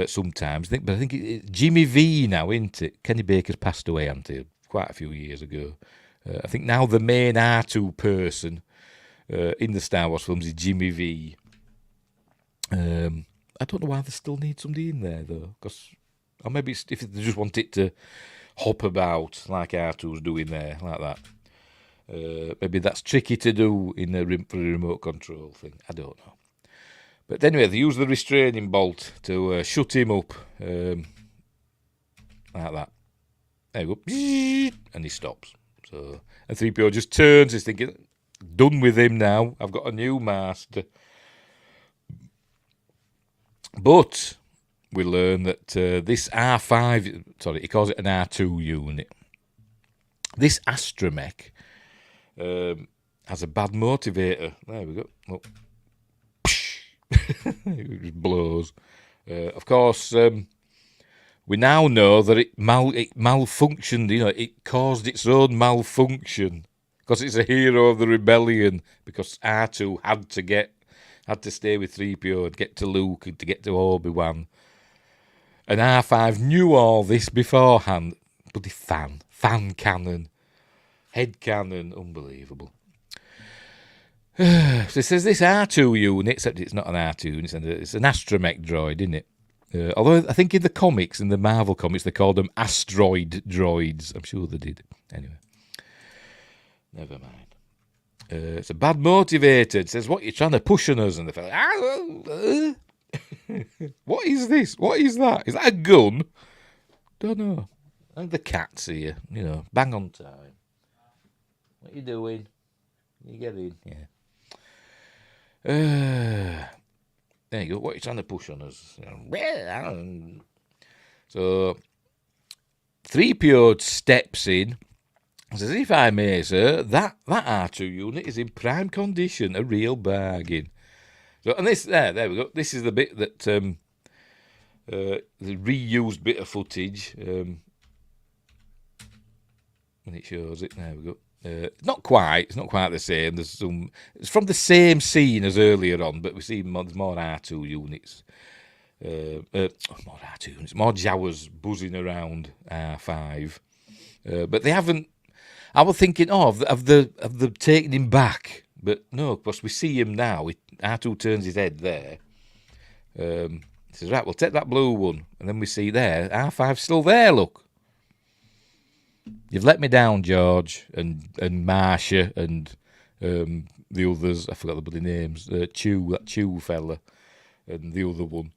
Sometimes, but I think it's Jimmy V now, isn't it? Kenny Baker's passed away, hasn't he? Quite a few years ago. I think now the main R2 person in the Star Wars films is Jimmy V. I don't know why they still need somebody in there though, or maybe if they just want it to hop about like R2's doing there, like that. Maybe that's tricky to do for a remote control thing. I don't know. But anyway, they use the restraining bolt to shut him up. Like that. There you go. And he stops. So, and 3PO just turns. He's thinking, done with him now. I've got a new master. But we learn that this R5... he calls it an R2 unit. This astromech... has a bad motivator. There we go. Oh. It just blows. Of course, we now know that it malfunctioned. It caused its own malfunction because it's a hero of the rebellion. Because R2 had to stay with 3PO and get to Luke and to get to Obi-Wan. And R5 knew all this beforehand. Bloody fan cannon. Head cannon, unbelievable. So it says this R2 unit, except it's not an R2 unit, it's an astromech droid, isn't it? Although I think in the comics, in the Marvel comics, they called them asteroid droids. I'm sure they did. Anyway, never mind. It's a bad motivator. It says, what, you're trying to push on us? And the fella, what is this? What is that? Is that a gun? Don't know. And the cat's here, bang on time. What you doing? You get in, yeah. There you go. What are you trying to push on us? So 3PO steps in and says, if I may, sir, that R2 unit is in prime condition, a real bargain. So, and this, there we go. This is the bit that the reused bit of footage. And it shows it. There we go. It's not quite the same. It's from the same scene as earlier on, but we see there's more R2 units. More R2 units, more Jawas buzzing around R5. But they haven't. I was thinking, have they taken him back? But no, of course we see him now. R2 turns his head there. He says, right, we'll take that blue one. And then we see there, R5's still there, look. You've let me down, George, and Marcia, and the others. I forgot the bloody names. That Chew fella, and the other one.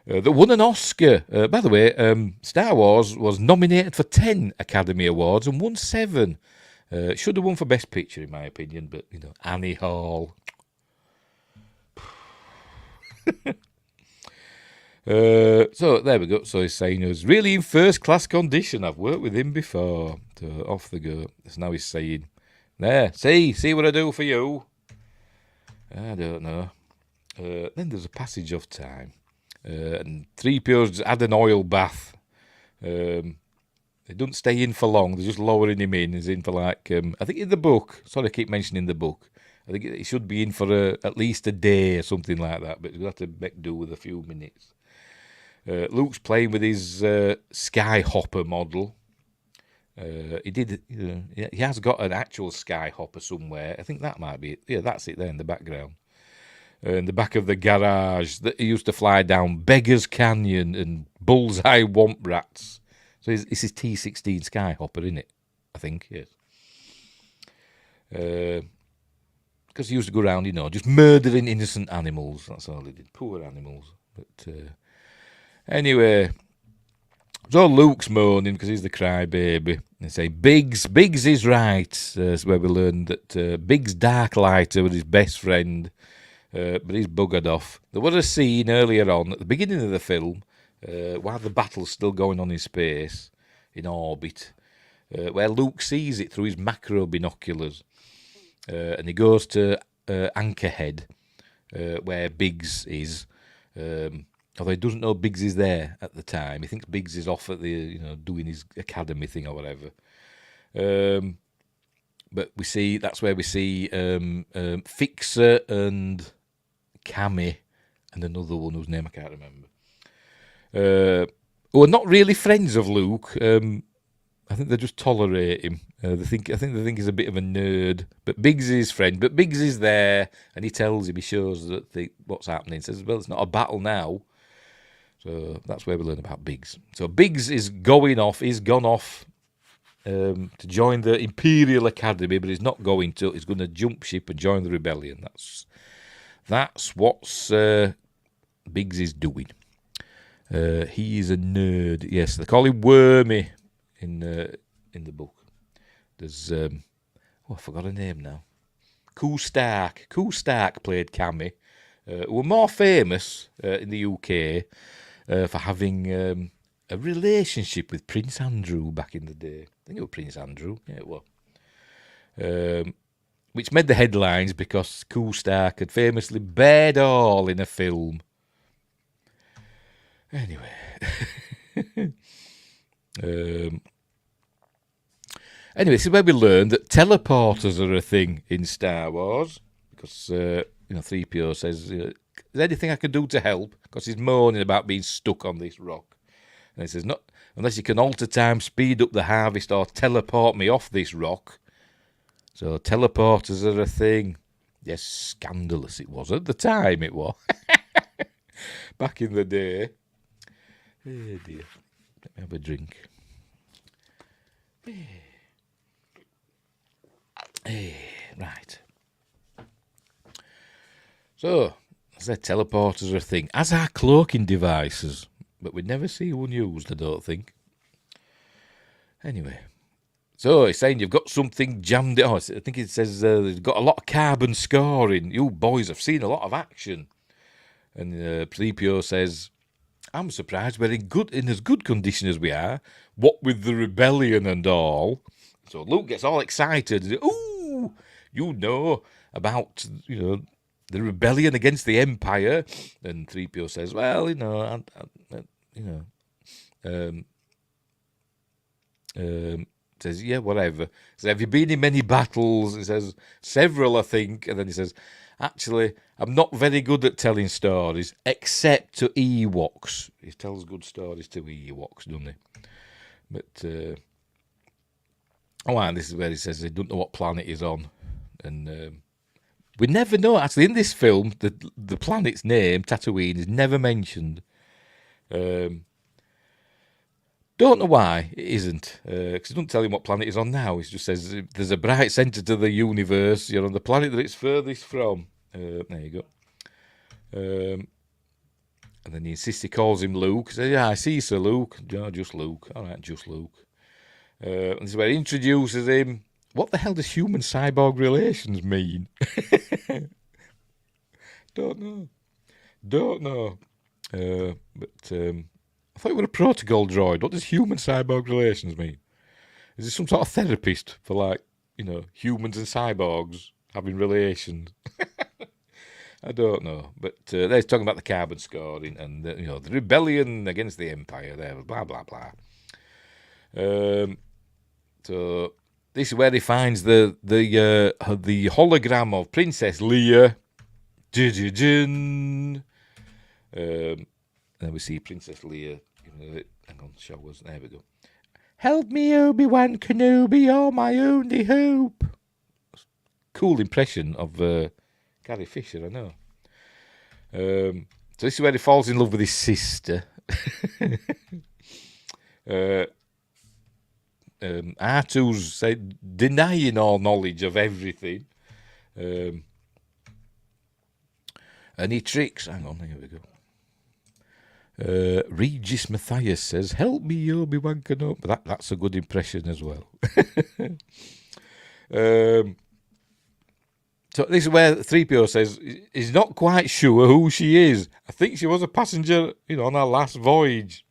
That won an Oscar. By the way, Star Wars was nominated for 10 Academy Awards and won 7. Should have won for Best Picture, in my opinion, but, Annie Hall. So there we go. So he's saying he was really in first class condition. I've worked with him before. So off they go. So now he's saying, there, see what I do for you. I don't know. Then there's a passage of time. And 3PO's had an oil bath. They don't stay in for long. They're just lowering him in. He's in for like, I think in the book, sorry I keep mentioning the book, I think he should be in for at least a day or something like that, but we'll have to make do with a few minutes. Luke's playing with his Skyhopper model. He has got an actual Skyhopper somewhere. I think that might be it. Yeah, that's it there in the background. In the back of the garage that he used to fly down Beggar's Canyon and Bullseye Womp Rats. So it's his T-16 Skyhopper, isn't it? I think, yes. Because he used to go around, just murdering innocent animals. That's all he did. Poor animals. But anyway, so Luke's moaning because he's the crybaby. They say, Biggs is right. That's where we learned that Biggs Darklighter was his best friend. But he's buggered off. There was a scene earlier on at the beginning of the film while the battle's still going on in space, in orbit, where Luke sees it through his macro binoculars. And he goes to Anchorhead, where Biggs is. Although he doesn't know Biggs is there at the time. He thinks Biggs is off at the, doing his academy thing or whatever. But that's where we see Fixer and Cammy and another one whose name I can't remember. Who are not really friends of Luke. I think they just tolerate him. I think they think he's a bit of a nerd. But Biggs is his friend. But Biggs is there, and he tells him, he shows what's happening. He says, well, it's not a battle now. So that's where we learn about Biggs. So Biggs is going off. He's gone off to join the Imperial Academy, but he's not going to. He's going to jump ship and join the rebellion. That's what Biggs is doing. He is a nerd. Yes, they call him Wormy in the book. There's I forgot her name now. Koo Stark. Koo Stark played Cammy, who were more famous in the UK for having a relationship with Prince Andrew back in the day. I think it was Prince Andrew. Yeah, it was. Which made the headlines because Koo Stark had famously bared all in a film. Anyway. Anyway, this is where we learned that teleporters are a thing in Star Wars. Because, 3PO says, is there anything I can do to help? Because he's moaning about being stuck on this rock. And he says, not unless you can alter time, speed up the harvest, or teleport me off this rock. So teleporters are a thing. Yes, scandalous it was. At the time it was. Back in the day. Oh dear. Let me have a drink. Right. So, as I said, teleporters are a thing. As are cloaking devices. But we'd never see one used, I don't think. Anyway. So, he's saying you've got something jammed. I think it says they've got a lot of carbon scoring. You boys have seen a lot of action. And 3PO says, I'm surprised we're in as good condition as we are. What with the rebellion and all. So Luke gets all excited. And says, ooh, about, the rebellion against the Empire. And 3PO says, well, says, yeah, whatever. Says, have you been in many battles? He says, several, I think. And then he says, actually, I'm not very good at telling stories, except to Ewoks. He tells good stories to Ewoks, doesn't he? But, and this is where he says he don't know what planet he's on. And we never know. Actually, in this film, the planet's name, Tatooine, is never mentioned. Don't know why it isn't, because it doesn't tell him what planet he's on now. It just says there's a bright centre to the universe. You're on the planet that it's furthest from. There you go. And then he insists he calls him Luke. He says, yeah, I see, Sir Luke. No, just Luke. All right, just Luke. And this is where he introduces him. What the hell does human-cyborg relations mean? Don't know. But I thought you were a protocol droid. What does human-cyborg relations mean? Is this some sort of therapist for, like, humans and cyborgs having relations? I don't know. But they're talking about the carbon scoring and, the rebellion against the Empire there, blah, blah, blah. So this is where he finds the hologram of Princess Leia. Then we see Princess Leia. Hang on, show us. There we go. Help me, Obi-Wan Kenobi, you're my only hope. Cool impression of Carrie Fisher, I know. So this is where he falls in love with his sister. R2's denying all knowledge of everything. And he tricks. Hang on, here we go. Regis Matthias says, help me, Obi-Wan Kenobi. That's a good impression as well. So this is where 3PO says he's not quite sure who she is. I think she was a passenger, on our last voyage.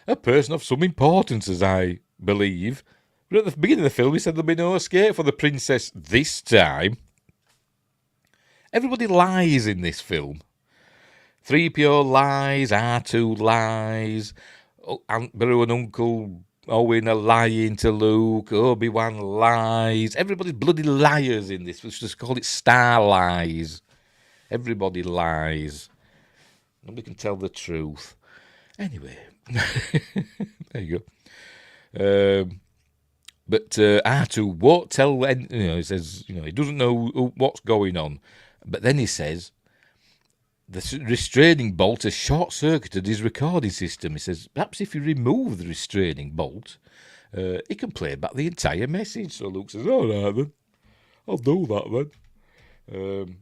A person of some importance, as I believe. But at the beginning of the film, he said there'll be no escape for the princess this time. Everybody lies in this film. 3PO lies, R2 lies, Aunt Beru and Uncle Owen are lying to Luke, Obi-Wan lies. Everybody's bloody liars in this. Let's just call it star lies. Everybody lies. Nobody can tell the truth. Anyway, there you go. But R2 won't tell, he says, he doesn't know what's going on. But then he says, the restraining bolt has short-circuited his recording system. He says, perhaps if you remove the restraining bolt, he can play back the entire message. So Luke says, all right then, I'll do that then.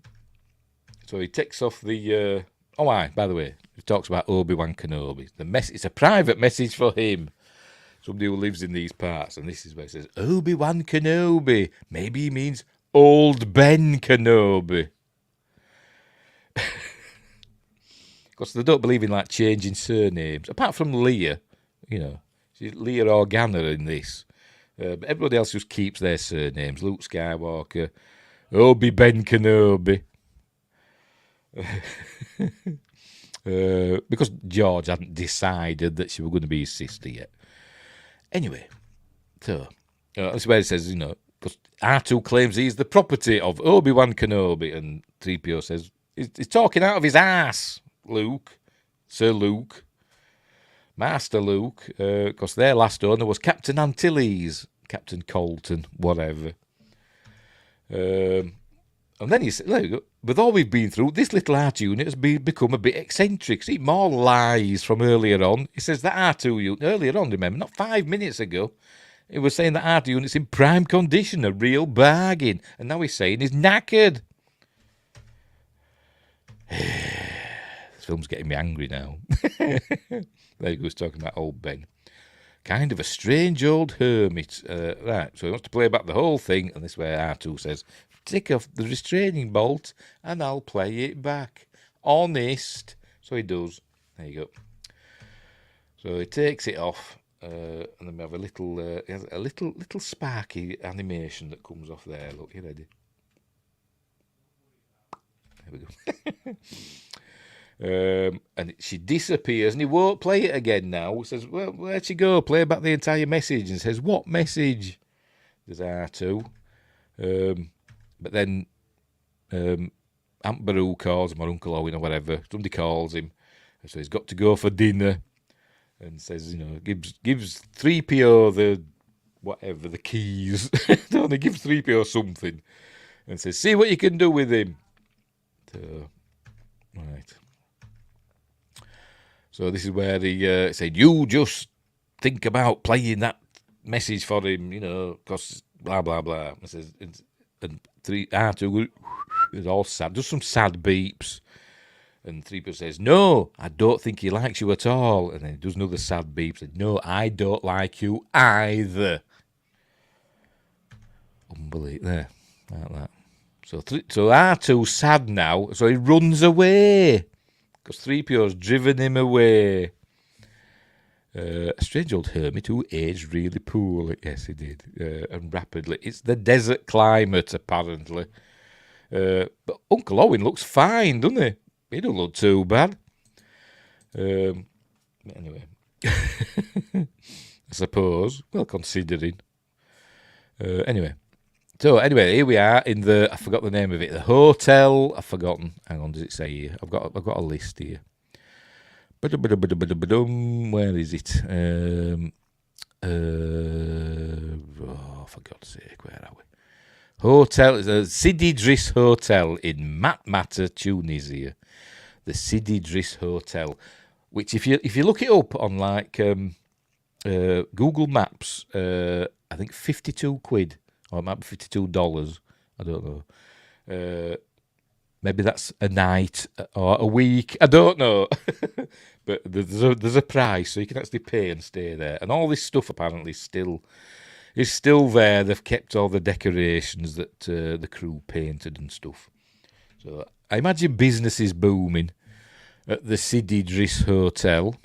So he takes off the... by the way, he talks about Obi-Wan Kenobi. It's a private message for him. Somebody who lives in these parts. And this is where it says, Obi-Wan Kenobi. Maybe he means Old Ben Kenobi. Because they don't believe in, like, changing surnames. Apart from Leia, she's Leia Organa in this. But everybody else just keeps their surnames. Luke Skywalker, Obi-Ben Kenobi. Because George hadn't decided that she was going to be his sister yet. Anyway, so that's where it says, because R2 claims he's the property of Obi-Wan Kenobi, and 3PO says, he's talking out of his ass, Luke, Sir Luke, Master Luke, because their last owner was Captain Antilles, Captain Colton, whatever. And then he said, look, with all we've been through, this little R2 unit has become a bit eccentric. See, more lies from earlier on. He says that R2 unit, earlier on, remember, not 5 minutes ago, he was saying that R2 unit's in prime condition, a real bargain. And now he's saying he's knackered. This film's getting me angry now. There he goes, talking about old Ben. Kind of a strange old hermit. Right, so he wants to play back the whole thing, and this is where R2 says, take off the restraining bolt, and I'll play it back. Honest. So he does. There you go. So he takes it off, and then we have a little sparky animation that comes off there. Look, you ready? There we go. And she disappears, and he won't play it again now. He says, well, where'd she go? Play back the entire message. And says, what message? There's R2. But then Aunt Beru calls him, or Uncle Owen, or whatever. Somebody calls him. So he's got to go for dinner. And says, gives 3PO the keys. No, he gives 3PO something. And says, see what you can do with him. Right. So this is where he said, "You just think about playing that message for him, because blah blah blah." It says, and R2 is all sad, does some sad beeps, and 3PO says, "No, I don't think he likes you at all." And then he does another sad beep, said, "No, I don't like you either." Unbelievable, there, like that. So R2's sad now, so he runs away because 3PO's driven him away. A strange old hermit who aged really poorly. Yes, he did, and rapidly. It's the desert climate, apparently. But Uncle Owen looks fine, doesn't he? He don't look too bad. Anyway, I suppose. Well, considering. Anyway, here we are in the. I forgot the name of it. The hotel. I've forgotten. Hang on, does it say here? I've got a list here. Where is it? For God's sake, where are we? Hotel is a Sidi Driss Hotel in Matmata, Tunisia. The Sidi Driss Hotel, which if you look it up on like Google Maps, I think £52, or it might be $52. I don't know. Maybe that's a night or a week. I don't know. But there's a price, so you can actually pay and stay there. And all this stuff apparently is still there. They've kept all the decorations that the crew painted and stuff. So I imagine business is booming at the Sidi Driss Hotel.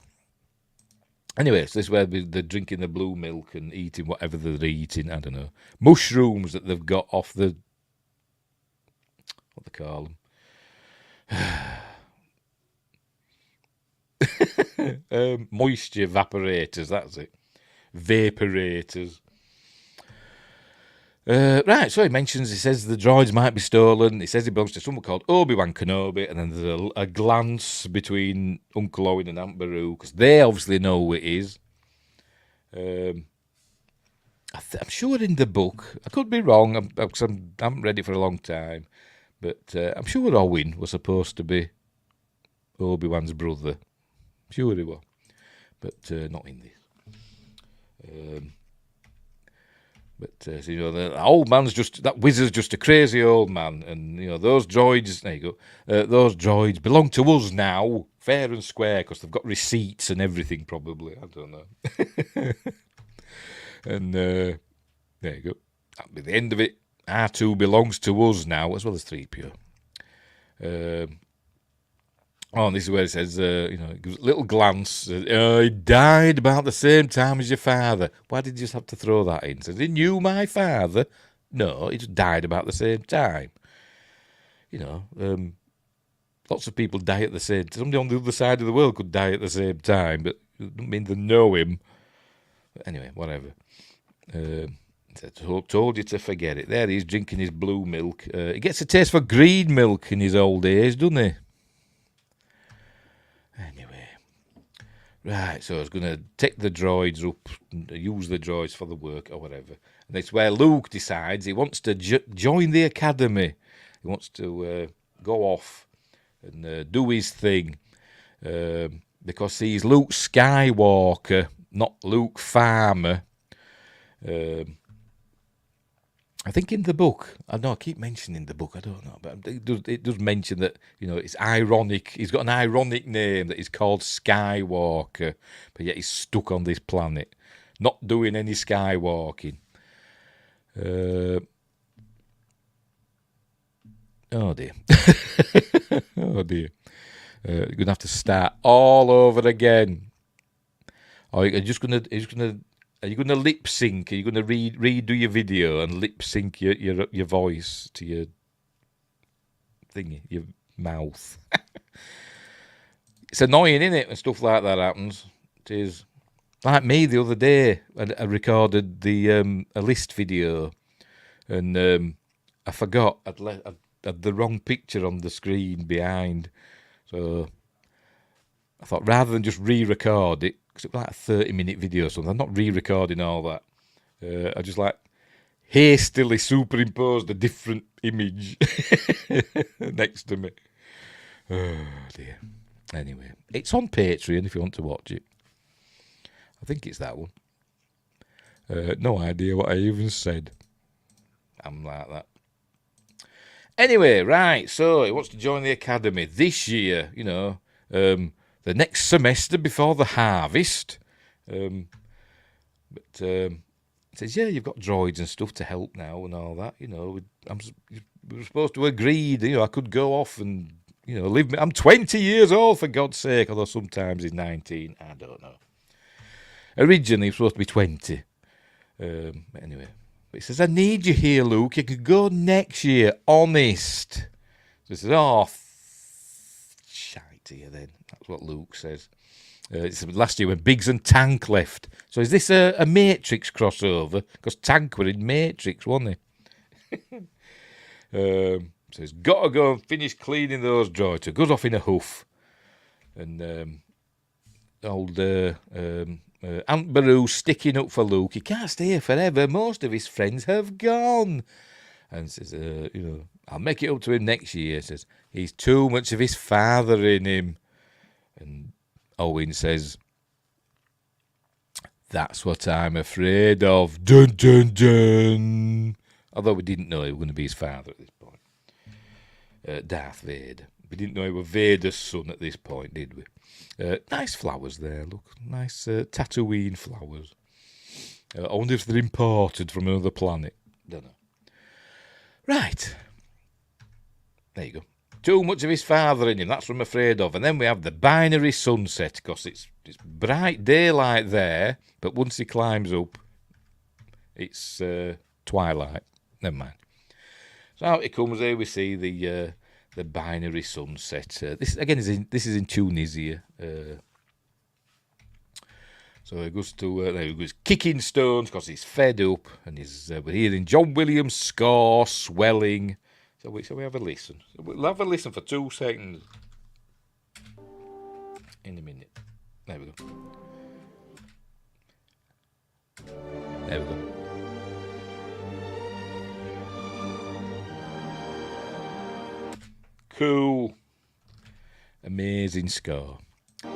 Anyway, so this is where they're drinking the blue milk and eating whatever they're eating. I don't know. Mushrooms that they've got off the... what they call them? Moisture evaporators, that's it. Vaporators. Right, so he says the droids might be stolen. He says he belongs to someone called Obi-Wan Kenobi, and then there's a glance between Uncle Owen and Aunt Beru, because they obviously know who it is. I'm sure in the book, I could be wrong, because I haven't read it for a long time, but I'm sure Owen was supposed to be Obi-Wan's brother. I'm sure he was, but not in this. But the old man's that wizard's just a crazy old man, and those droids. There you go. Those droids belong to us now, fair and square, because they've got receipts and everything. Probably, I don't know. And there you go. That'll be the end of it. R2 belongs to us now, as well as 3PO. And this is where it says, it gives a little glance. He died about the same time as your father. Why did you just have to throw that in? Says, he knew my father. No, he just died about the same time. Lots of people die at the same time. Somebody on the other side of the world could die at the same time, but it doesn't mean they know him. But anyway, whatever. Told you to forget it. There he is, drinking his blue milk. He gets a taste for green milk in his old age, doesn't he? Anyway, right, so I was going to take the droids up and use the droids for the work or whatever. And that's where Luke decides he wants to join the academy. He wants to go off and do his thing because he's Luke Skywalker, not Luke Farmer. I think in the book, I keep mentioning the book, I don't know, but it does mention that, it's ironic. He's got an ironic name that he's called Skywalker, but yet he's stuck on this planet, not doing any skywalking. Oh dear. Oh dear. You're going to have to start all over again. Or you're just going to... Are you going to lip sync? Are you going to redo your video and lip sync your voice to your thingy, your mouth? It's annoying, isn't it, when stuff like that happens? It is. Like me the other day, I recorded a list video, and I forgot I'd had the wrong picture on the screen behind, so I thought rather than just re-record it, because it was like a 30-minute video or something, I'm not re-recording all that. I just hastily superimposed a different image next to me. Oh dear. Anyway, it's on Patreon if you want to watch it. I think it's that one. No idea what I even said. I'm like that. Anyway, right, so he wants to join the academy this year, the next semester before the harvest. But he says, yeah, you've got droids and stuff to help now and all that, we were supposed to agree, I could go off and, live. I'm 20 years old, for God's sake, although sometimes he's 19, I don't know. Originally, he was supposed to be 20. Anyway. But he says, I need you here, Luke. You could go next year, honest. So he says, shite here then. That's what Luke says. It's last year when Biggs and Tank left. So is this a Matrix crossover? Because Tank were in Matrix, wasn't he? So he's got to go and finish cleaning those droids. So he goes off in a huff. And old Aunt Beru sticking up for Luke. He can't stay here forever. Most of his friends have gone. And says, I'll make it up to him next year. Says, he's too much of his father in him. And Owen says, that's what I'm afraid of. Dun, dun, dun. Although we didn't know he was going to be his father at this point. Darth Vader. We didn't know he was Vader's son at this point, did we? Nice flowers there, look. Nice Tatooine flowers. I wonder if they're imported from another planet. Don't know. Right. There you go. Too much of his father in him, that's what I'm afraid of. And then we have the binary sunset, because it's bright daylight there, but once he climbs up, it's twilight. Never mind. So out it comes here, we see the binary sunset. This again is in Tunisia. So he goes to he goes kicking stones because he's fed up, and we're hearing John Williams' score swelling. So we have a listen. We'll have a listen for 2 seconds. In a minute. There we go. There we go. Cool. Amazing score. There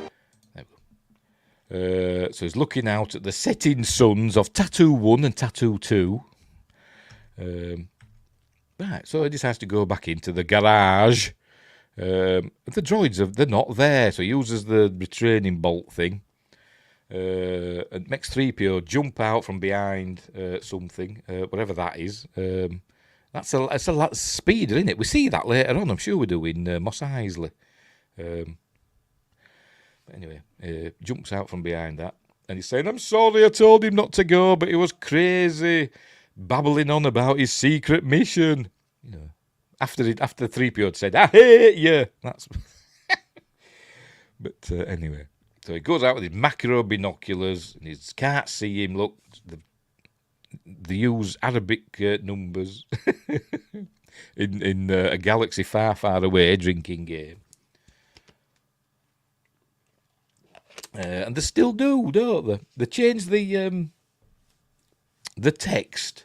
we go. So he's looking out at the setting suns of Tattoo 1 and Tattoo 2. Right, so he decides to go back into the garage. The droids, they're not there, so he uses the retraining bolt thing. And makes 3PO jump out from behind something, whatever that is. That's a lot of speed, isn't it? We see that later on, I'm sure we do, in Mos Eisley. But anyway, jumps out from behind that. And he's saying, I'm sorry, I told him not to go, but he was crazy, babbling on about his secret mission. After 3PO had said, I hate you. That's. But anyway, so he goes out with his macro binoculars, and he can't see him. Look, they use Arabic numbers in a galaxy far, far away, drinking game. And they still do, don't they? They change the text.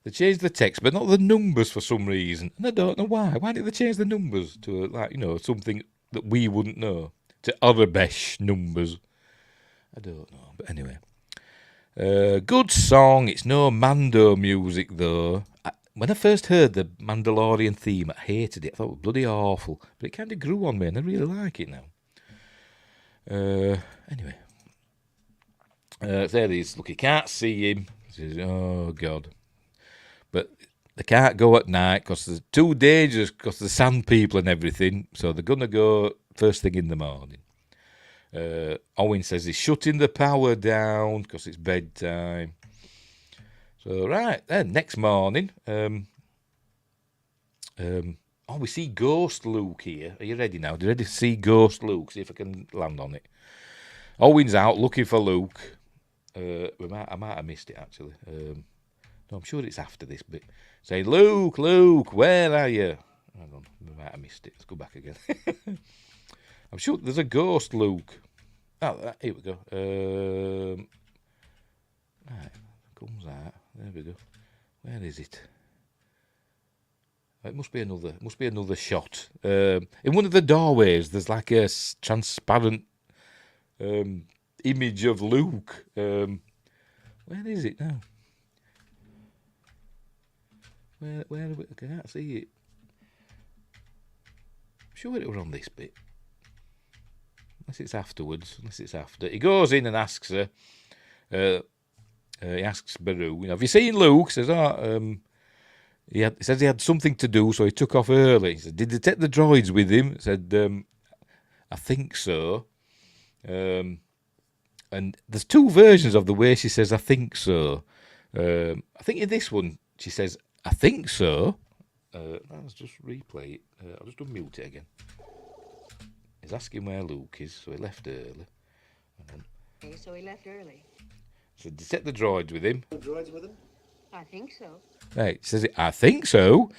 They changed the text, but not the numbers for some reason. And I don't know why. Why did they change the numbers to, something that we wouldn't know? To Arabesh numbers. I don't know. But anyway. Good song. It's no Mando music, though. When I first heard the Mandalorian theme, I hated it. I thought it was bloody awful. But it kind of grew on me, and I really like it now. Anyway. There he is. Look, you can't see him. He says, oh, God. But they can't go at night because it's too dangerous because the sand people and everything. So they're going to go first thing in the morning. Owen says he's shutting the power down because it's bedtime. So, right, then, next morning. We see Ghost Luke here. Are you ready now? Are you ready to see Ghost Luke? See if I can land on it. Owen's out looking for Luke. I might have missed it, actually. No, I'm sure it's after this bit. Say, Luke, where are you? Hang on, we might have missed it. Let's go back again. I'm sure there's a ghost Luke. Oh, here we go. Right, comes out. There we go. Where is it? It must be another shot. In one of the doorways, there's like a transparent image of Luke. Where is it now? Where I can't see it. I'm sure it was on this bit. Unless it's afterwards. He goes in and asks her. He asks Beru, have you seen Luke? He says, he says he had something to do, so he took off early. He said, did he take the droids with him? He said, I think so. And there's two versions of the way she says, I think so. I think in this one, she says, I think so. Let's just replay it. I'll just unmute it again. He's asking where Luke is, so he left early. So he left early. So did he take the droids with him? Droids with him? I think so. Right, she says, I think so.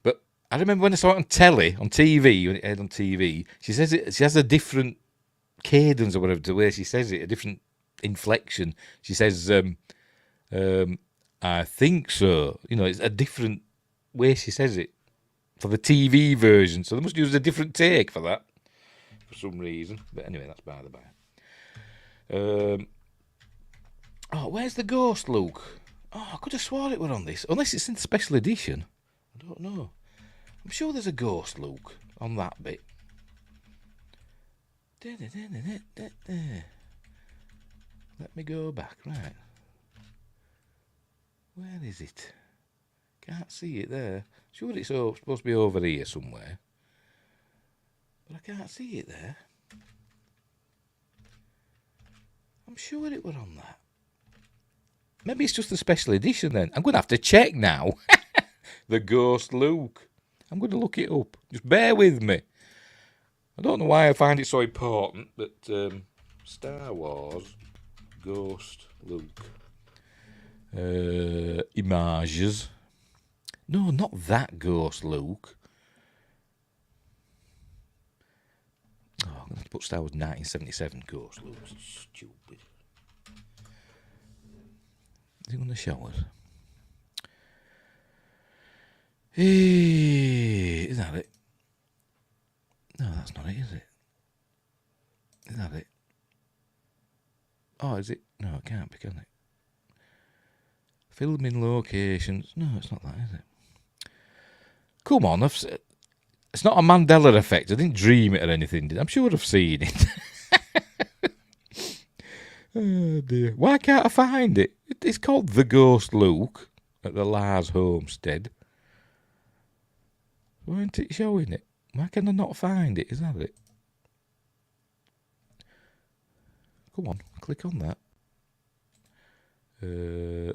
But I remember when I saw it on TV, when it aired on TV, she says she has a different cadence or whatever, the way she says it, a different inflection. She says, I think so. It's a different way she says it for the TV version. So they must use a different take for that for some reason. But anyway, that's by the by. Where's the ghost, Luke? I could have swore it were on this. Unless it's in the special edition. I don't know. I'm sure there's a ghost, Luke, on that bit. Let me go back, right. Where is it? Can't see it there. Sure it's supposed to be over here somewhere. But I can't see it there. I'm sure it were on that. Maybe it's just the special edition then. I'm going to have to check now. The Ghost Luke. I'm going to look it up. Just bear with me. I don't know why I find it so important, but Star Wars Ghost Luke. Images. No, not that Ghost Luke. I'm going to have to put Star Wars 1977 Ghost Luke. Stupid. Is it on the showers? Hey, is that it? No, that's not it, is it? Is that it? Oh, is it? No, it can't be, can it? Filming locations. No, it's not that, is it? Come on, it's not a Mandela effect. I didn't dream it or anything, did I? I'm sure I've seen it. Oh dear. Why can't I find it? It's called The Ghost Luke at the Lars homestead. Why isn't it showing it? Why can I not find it? Is that it? Come on, click on that.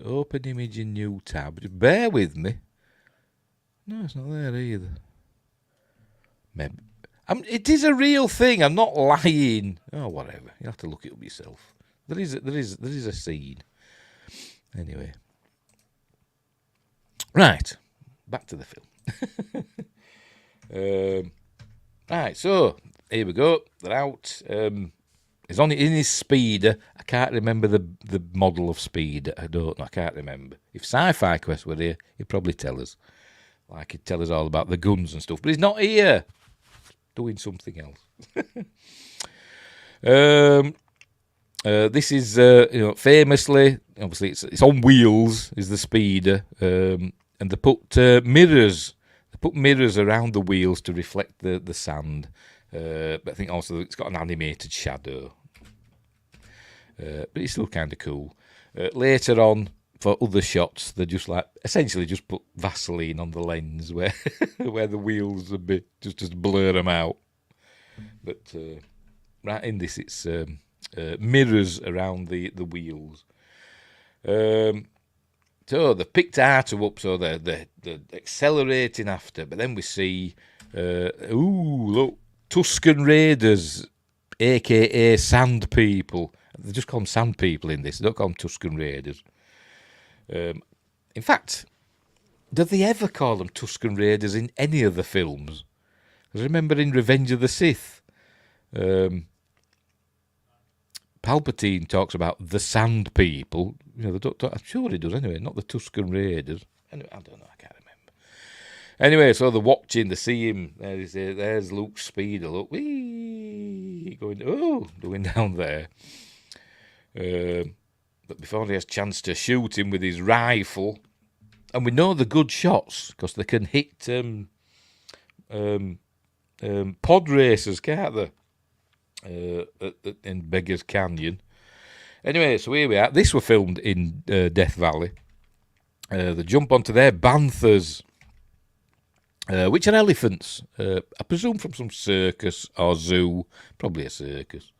Open image in new tab. Just bear with me. No, it's not there either. Maybe. It is a real thing. I'm not lying. Oh, whatever. You have to look it up yourself. There is a scene. Anyway. Right. Back to the film. Right, so here we go. They're out. He's on in his speeder. I can't remember the model of speeder. I don't know. I can't remember. If Sci-Fi Quest were here, he'd probably tell us. Like he'd tell us all about the guns and stuff. But he's not here. Doing something else. This is, famously, obviously it's on wheels, is the speeder, and they put mirrors. They put mirrors around the wheels to reflect the sand. But I think also it's got an animated shadow. But it's still kind of cool. Later on, for other shots, they just essentially just put Vaseline on the lens where where the wheels a bit just blur them out. But right in this, it's mirrors around the wheels. So they picked Arthur up, so they're accelerating after. But then we see, look, Tusken Raiders, aka Sand People. They just call them Sand People in this. They don't call them Tusken Raiders. In fact, do they ever call them Tusken Raiders in any of the films? Because I remember in Revenge of the Sith, Palpatine talks about the Sand People. I'm sure he does anyway, not the Tusken Raiders. Anyway, I don't know, I can't Anyway, so they're watching, they see him. There's Luke's speeder. Look, wee, going down there. But before he has a chance to shoot him with his rifle, and we know the good shots because they can hit pod racers, can't they? In Beggar's Canyon. Anyway, so here we are. This were filmed in Death Valley. They jump onto their banthas, which are elephants. I presume from some circus or zoo, probably a circus.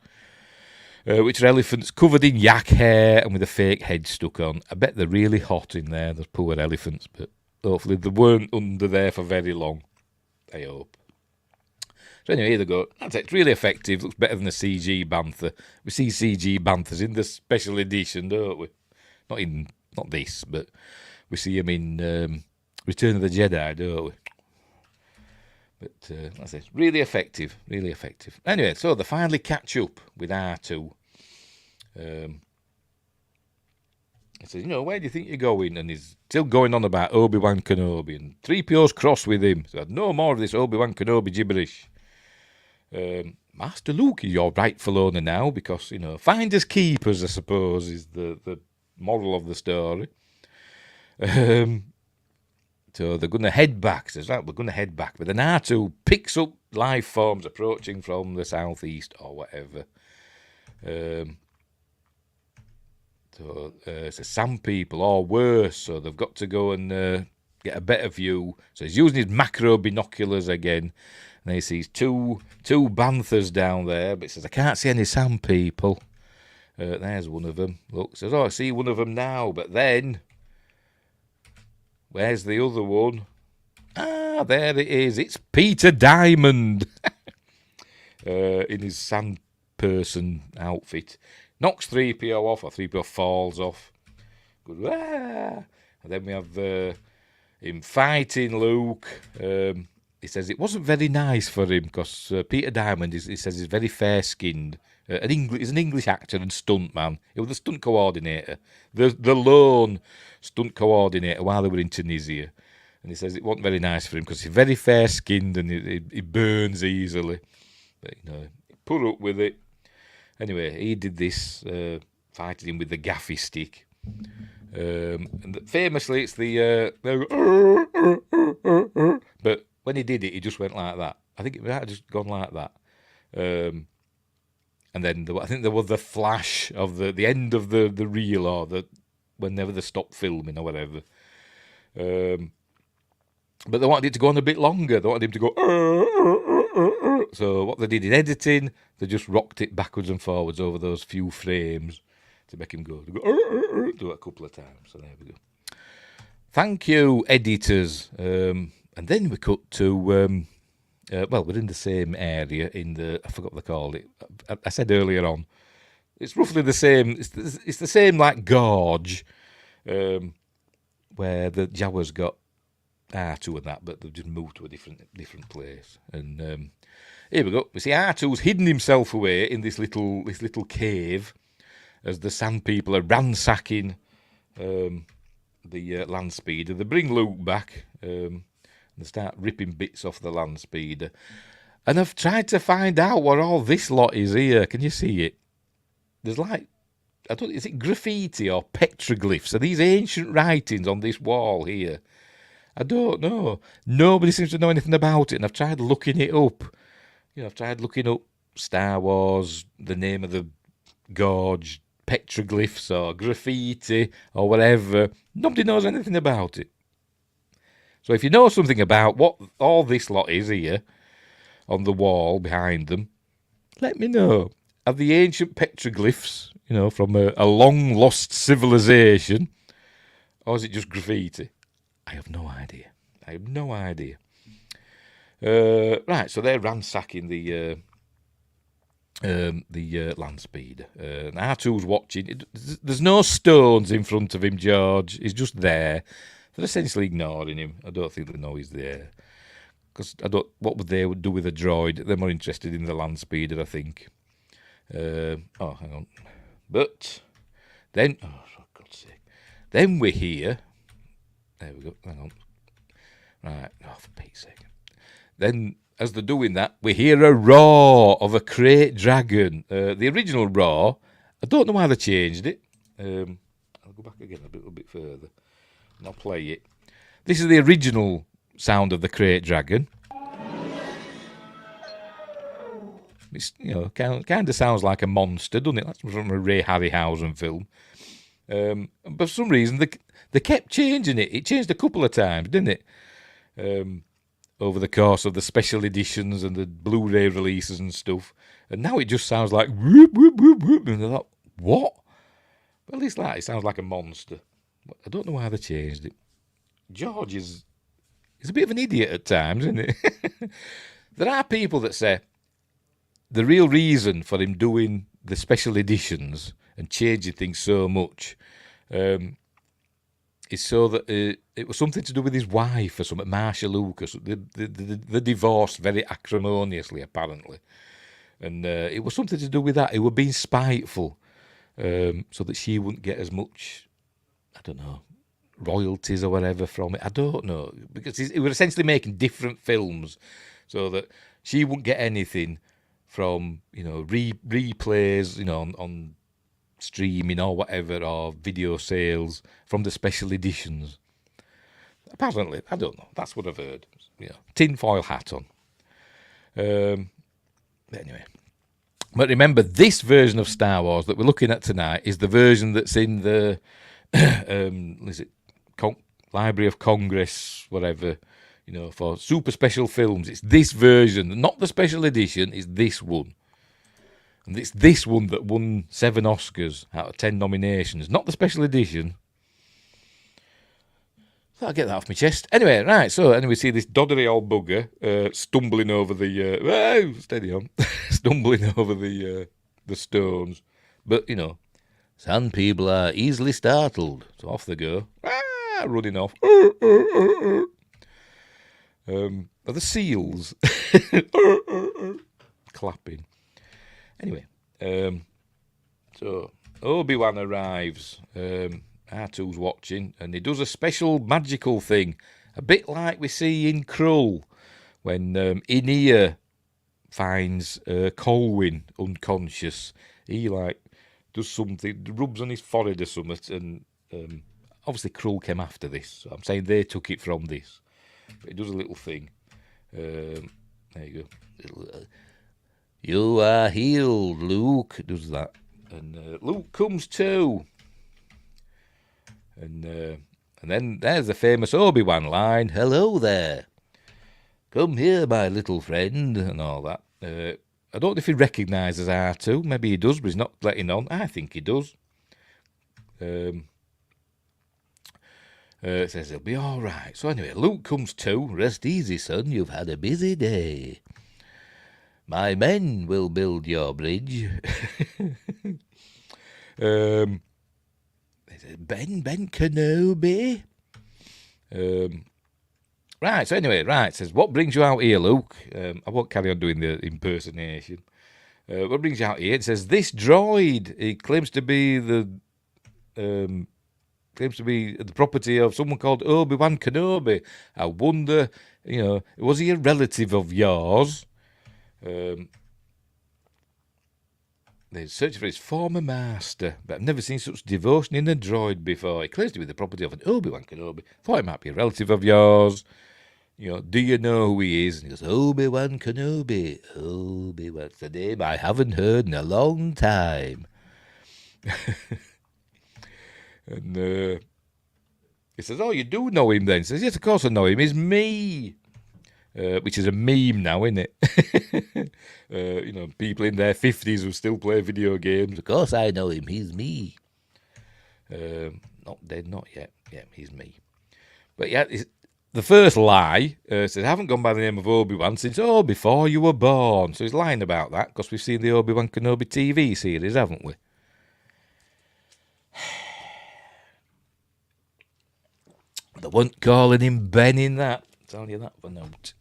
Which are elephants covered in yak hair and with a fake head stuck on. I bet they're really hot in there, those poor elephants, but hopefully they weren't under there for very long. I hope. So anyway, here they go. That's it. It's really effective. Looks better than a CG bantha. We see CG banthas in the special edition, don't we? Not this, but we see them in Return of the Jedi, don't we? But that's it. Really effective. Really effective. Anyway, so they finally catch up with R2. He says, where do you think you're going? And he's still going on about Obi-Wan Kenobi. And 3PO's cross with him. So no more of this Obi-Wan Kenobi gibberish. Master Luke is your rightful owner now because, finders keepers, I suppose, is the moral of the story. So they're going to head back. Says, right, we're going to head back. But then R2 picks up life forms approaching from the southeast or whatever. So it's some people or worse. So they've got to go and get a better view. So he's using his macro binoculars again. And he sees two banthas down there. But he says, I can't see any sand people. There's one of them. Look, says, I see one of them now. But then... where's the other one? There it is. It's Peter Diamond in his sand person outfit. Knocks 3PO off, or 3PO falls off. Good. And then we have him fighting Luke. He says it wasn't very nice for him because Peter Diamond, he says, he's very fair-skinned. He's an English actor and stuntman. He was the stunt coordinator, the lone stunt coordinator while they were in Tunisia. And he says it wasn't very nice for him because he's very fair-skinned and he burns easily. But, he put up with it. Anyway, he did this, fighting him with the gaffy stick. And famously, it's the... but when he did it, he just went like that. I think it might have just gone like that. And then I think there was the flash of the end of the reel or whenever they stopped filming or whatever. But they wanted it to go on a bit longer. They wanted him to go... So what they did in editing, they just rocked it backwards and forwards over those few frames to make him go... do it a couple of times. So there we go. Thank you, editors. And then we cut to... we're in the same area I forgot what they called it. I said earlier on, it's roughly the same. It's the same like gorge, where the Jawas got R2 and that, but they've just moved to a different place. And here we go. We see R2's hidden himself away in this little cave as the Sand People are ransacking the land speeder. They bring Luke back. They start ripping bits off the land speeder. And I've tried to find out what all this lot is here. Can you see it? There's is it graffiti or petroglyphs? Are these ancient writings on this wall here? I don't know. Nobody seems to know anything about it. And I've tried looking it up. I've tried looking up Star Wars, the name of the gorge, petroglyphs or graffiti or whatever. Nobody knows anything about it. So if you know something about what all this lot is here on the wall behind them, let me know. Are the ancient petroglyphs, from a long-lost civilization, or is it just graffiti? I have no idea. Right, so they're ransacking the land speed. R2's watching. There's no stones in front of him, George. He's just there. They're essentially ignoring him. I don't think they know he's there. Because what would they do with a droid? They're more interested in the land speeder, I think. Hang on. But then, for God's sake. Then we're here. There we go. Hang on. Right. Oh, for Pete's sake. Then, as they're doing that, we hear a roar of a great dragon. The original roar, I don't know why they changed it. I'll go back again a little bit further and I'll play it. This is the original sound of the great dragon. It's, kind of sounds like a monster, doesn't it? That's from a Ray Harryhausen film. But for some reason, they kept changing it. It changed a couple of times, didn't it? Over the course of the special editions and the Blu-ray releases and stuff. And now it just sounds like whoop, whoop, whoop, whoop. And I thought, what? Well, it's like, it sounds like a monster. I don't know why they changed it. George is a bit of an idiot at times, isn't it? There are people that say the real reason for him doing the special editions and changing things so much is so that it was something to do with his wife or something, Marsha Lucas. They divorced very acrimoniously, apparently. And it was something to do with that. He was being spiteful so that she wouldn't get as much, I don't know, royalties or whatever from it. I don't know. Because he was essentially making different films so that she wouldn't get anything from, replays, on streaming or whatever, or video sales from the special editions. Apparently, I don't know. That's what I've heard. Tinfoil hat on. Anyway. But remember, this version of Star Wars that we're looking at tonight is the version that's in the Library of Congress, whatever, for super special films. It's this version, not the special edition, it's this one. And it's this one that won 7 Oscars out of 10 nominations, not the special edition. So I'll get that off my chest. Anyway, right, so we see this doddery old bugger stumbling over the... steady on. Stumbling over the stones. But, some people are easily startled. So off they go. Running off. Are the seals clapping. Anyway, so Obi-Wan arrives. R2's watching, and he does a special magical thing, a bit like we see in Krull, when In-Ear finds Colwyn unconscious. He does something, rubs on his forehead or something, and obviously Krull came after this, so I'm saying they took it from this. But he does a little thing. There you go. You are healed, Luke. Does that, and Luke comes too. And then there's the famous Obi-Wan line, "Hello there. Come here, my little friend," and all that. I don't know if he recognises R2. Maybe he does, but he's not letting on. I think he does. It says he'll be all right. So anyway, Luke comes too. "Rest easy, son. You've had a busy day. My men will build your bridge." Ben Kenobi. Right, so anyway, says, "What brings you out here, Luke?" I won't carry on doing the impersonation. What brings you out here? It says, "This droid, he claims to be the property of someone called Obi-Wan Kenobi. I wonder, was he a relative of yours?" They're searching for his former master, but I've never seen such devotion in a droid before. He claims to be the property of an Obi-Wan Kenobi. Thought he might be a relative of yours. Do you know who he is? And he goes, "Obi-Wan Kenobi. Obi-Wan. It's a name I haven't heard in a long time." And he says, "Oh, you do know him then?" He says, "Yes, of course I know him. He's me." Which is a meme now, isn't it? People in their 50s who still play video games. "Of course I know him. He's me." Not dead, not yet. Yeah, he's me. But yeah, the first lie says, "I haven't gone by the name of Obi-Wan since before you were born." So he's lying about that because we've seen the Obi-Wan Kenobi TV series, haven't we? They weren't calling him Ben in that. I'll tell you that for note.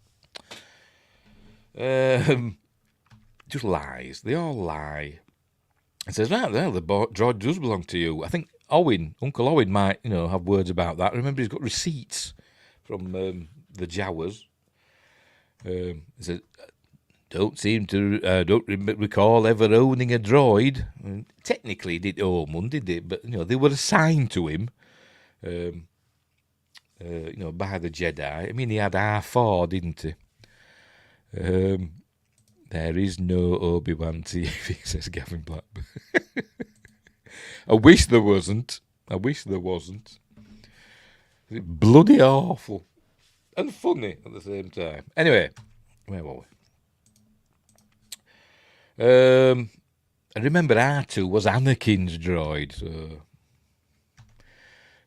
Just lies. They all lie. It says, "Right, well, the droid does belong to you." I think Uncle Owen might, have words about that. Remember, he's got receipts from the Jawas. He says, don't recall ever owning a droid. And technically, he did own one, did it? But they were assigned to him, by the Jedi. I mean, he had R4, didn't he? There is no Obi-Wan TV, says Gavin Blackburn. I wish there wasn't. Bloody awful. And funny at the same time. Anyway, where were we? I remember R2 was Anakin's droid, so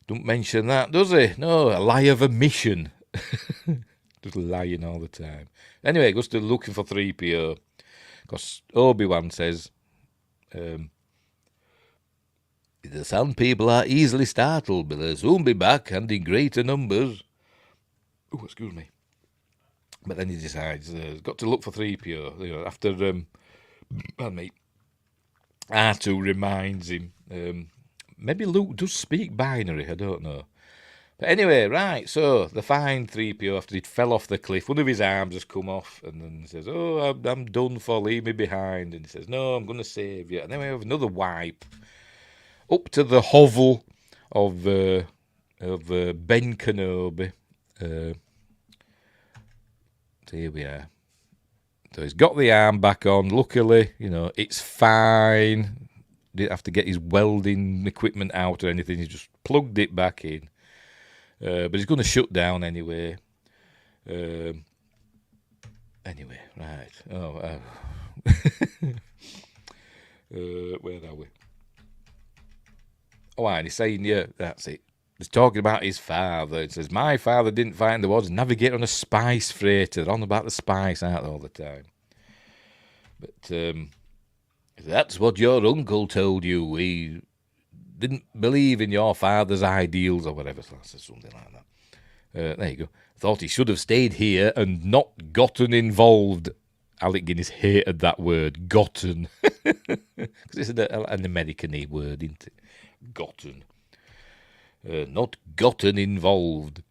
don't mention that, does he? No, a lie of omission. Just lying all the time. Anyway, goes to looking for 3PO. Because Obi-Wan says, the Sand people are easily startled, but they'll soon be back and in greater numbers. Oh, excuse me. But then he decides he's got to look for 3PO. After R2 reminds him. Maybe Luke does speak binary, I don't know. But anyway, right, so they find 3PO after he fell off the cliff. One of his arms has come off, and then he says, oh, I'm done for, leave me behind. And he says, no, I'm going to save you. And then we have another wipe up to the hovel of Ben Kenobi. So here we are. So he's got the arm back on. Luckily, it's fine. Didn't have to get his welding equipment out or anything. He just plugged it back in. But he's going to shut down anyway. Anyway, right. Where are we? Oh, and he's saying, yeah, that's it. He's talking about his father. It says, my father didn't fight in the wars, navigate on a spice freighter. They're on about the spice out all the time. But that's what your uncle told you. He didn't believe in your father's ideals or whatever. So something like that. There you go. Thought he should have stayed here and not gotten involved. Alec Guinness hated that word, gotten. Because it's an American-y word, isn't it? Gotten. Not gotten involved.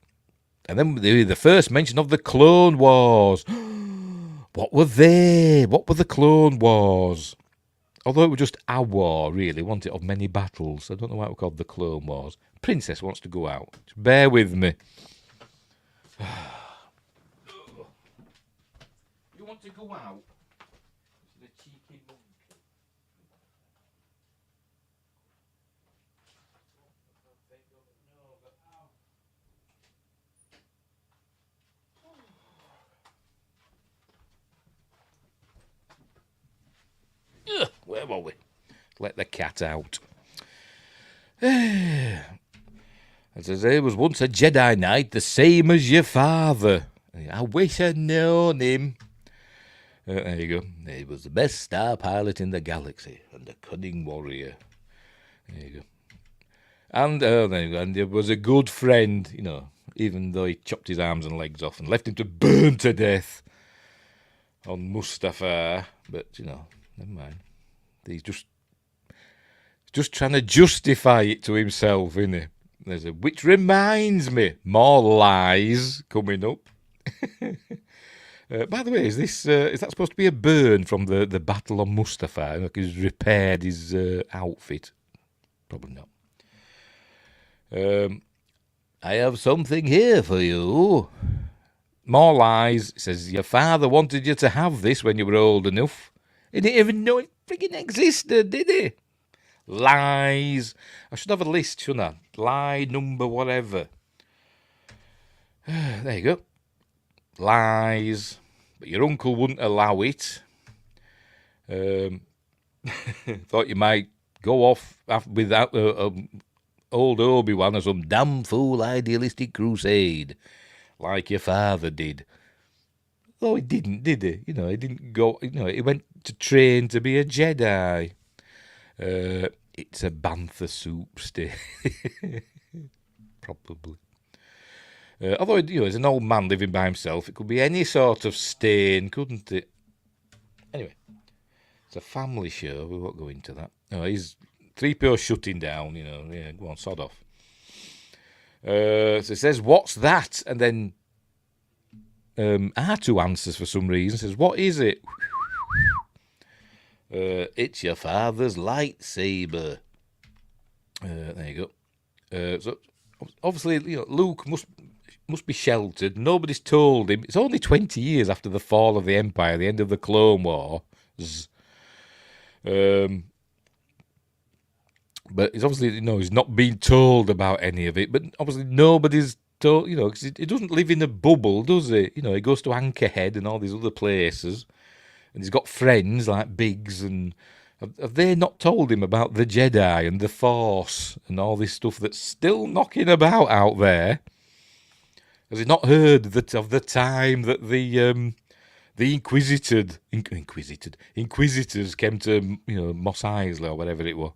And then the first mention of the Clone Wars. What were they? What were the Clone Wars? Although it was just a war, really, wasn't it, of many battles. I don't know why it was called the Clone Wars. Princess wants to go out. Just bear with me. You want to go out? The cheeky monkey. Where were we? Let the cat out. As I say, was once a Jedi Knight, the same as your father. I wish I'd known him. There you go. He was the best star pilot in the galaxy and a cunning warrior. There you go. And he was a good friend, even though he chopped his arms and legs off and left him to burn to death on Mustafar. But, never mind. He's just trying to justify it to himself, isn't he? Which reminds me, more lies coming up. By the way, is that supposed to be a burn from the battle on Mustafar? Like he's repaired his outfit? Probably not. I have something here for you. More lies. It says, your father wanted you to have this when you were old enough. He didn't even know it friggin' existed, did he? Lies. I should have a list, shouldn't I? Lie number whatever. There you go. Lies. But your uncle wouldn't allow it. Thought you might go off without old Obi-Wan or some damn fool idealistic crusade, like your father did. Though he didn't, did he? He didn't go. He went to train to be a Jedi. It's a bantha soup stay. Probably. Although, as an old man living by himself, it could be any sort of stain, couldn't it? Anyway, it's a family show. We won't go into that. No, he's 3PO shutting down, yeah, go on, sod off. So it says, "What's that?" And then R2 answers for some reason. Says, "What is it?" It's your father's lightsaber. There you go. So obviously, Luke must be sheltered. Nobody's told him. It's only 20 years after the fall of the Empire, the end of the Clone Wars. But it's obviously, he's not been told about any of it. But obviously, nobody's told, because he doesn't live in a bubble, does he? He goes to Anchorhead and all these other places. And he's got friends like Biggs. And have they not told him about the Jedi and the Force and all this stuff that's still knocking about out there? Has he not heard that of the time that the Inquisitors came to Mos Eisley or whatever it was?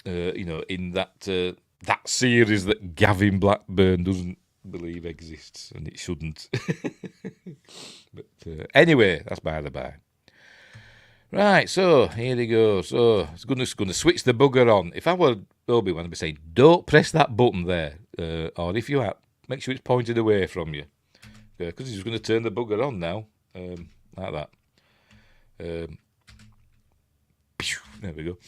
In that series that Gavin Blackburn doesn't believe exists, and it shouldn't. But anyway, that's by the by. Right, so here we go. So it's going to switch the bugger on. If I were Obi-Wan, I'd be saying, don't press that button there. Or if you are, make sure it's pointed away from you. Because he's going to turn the bugger on now. Like that. There we go.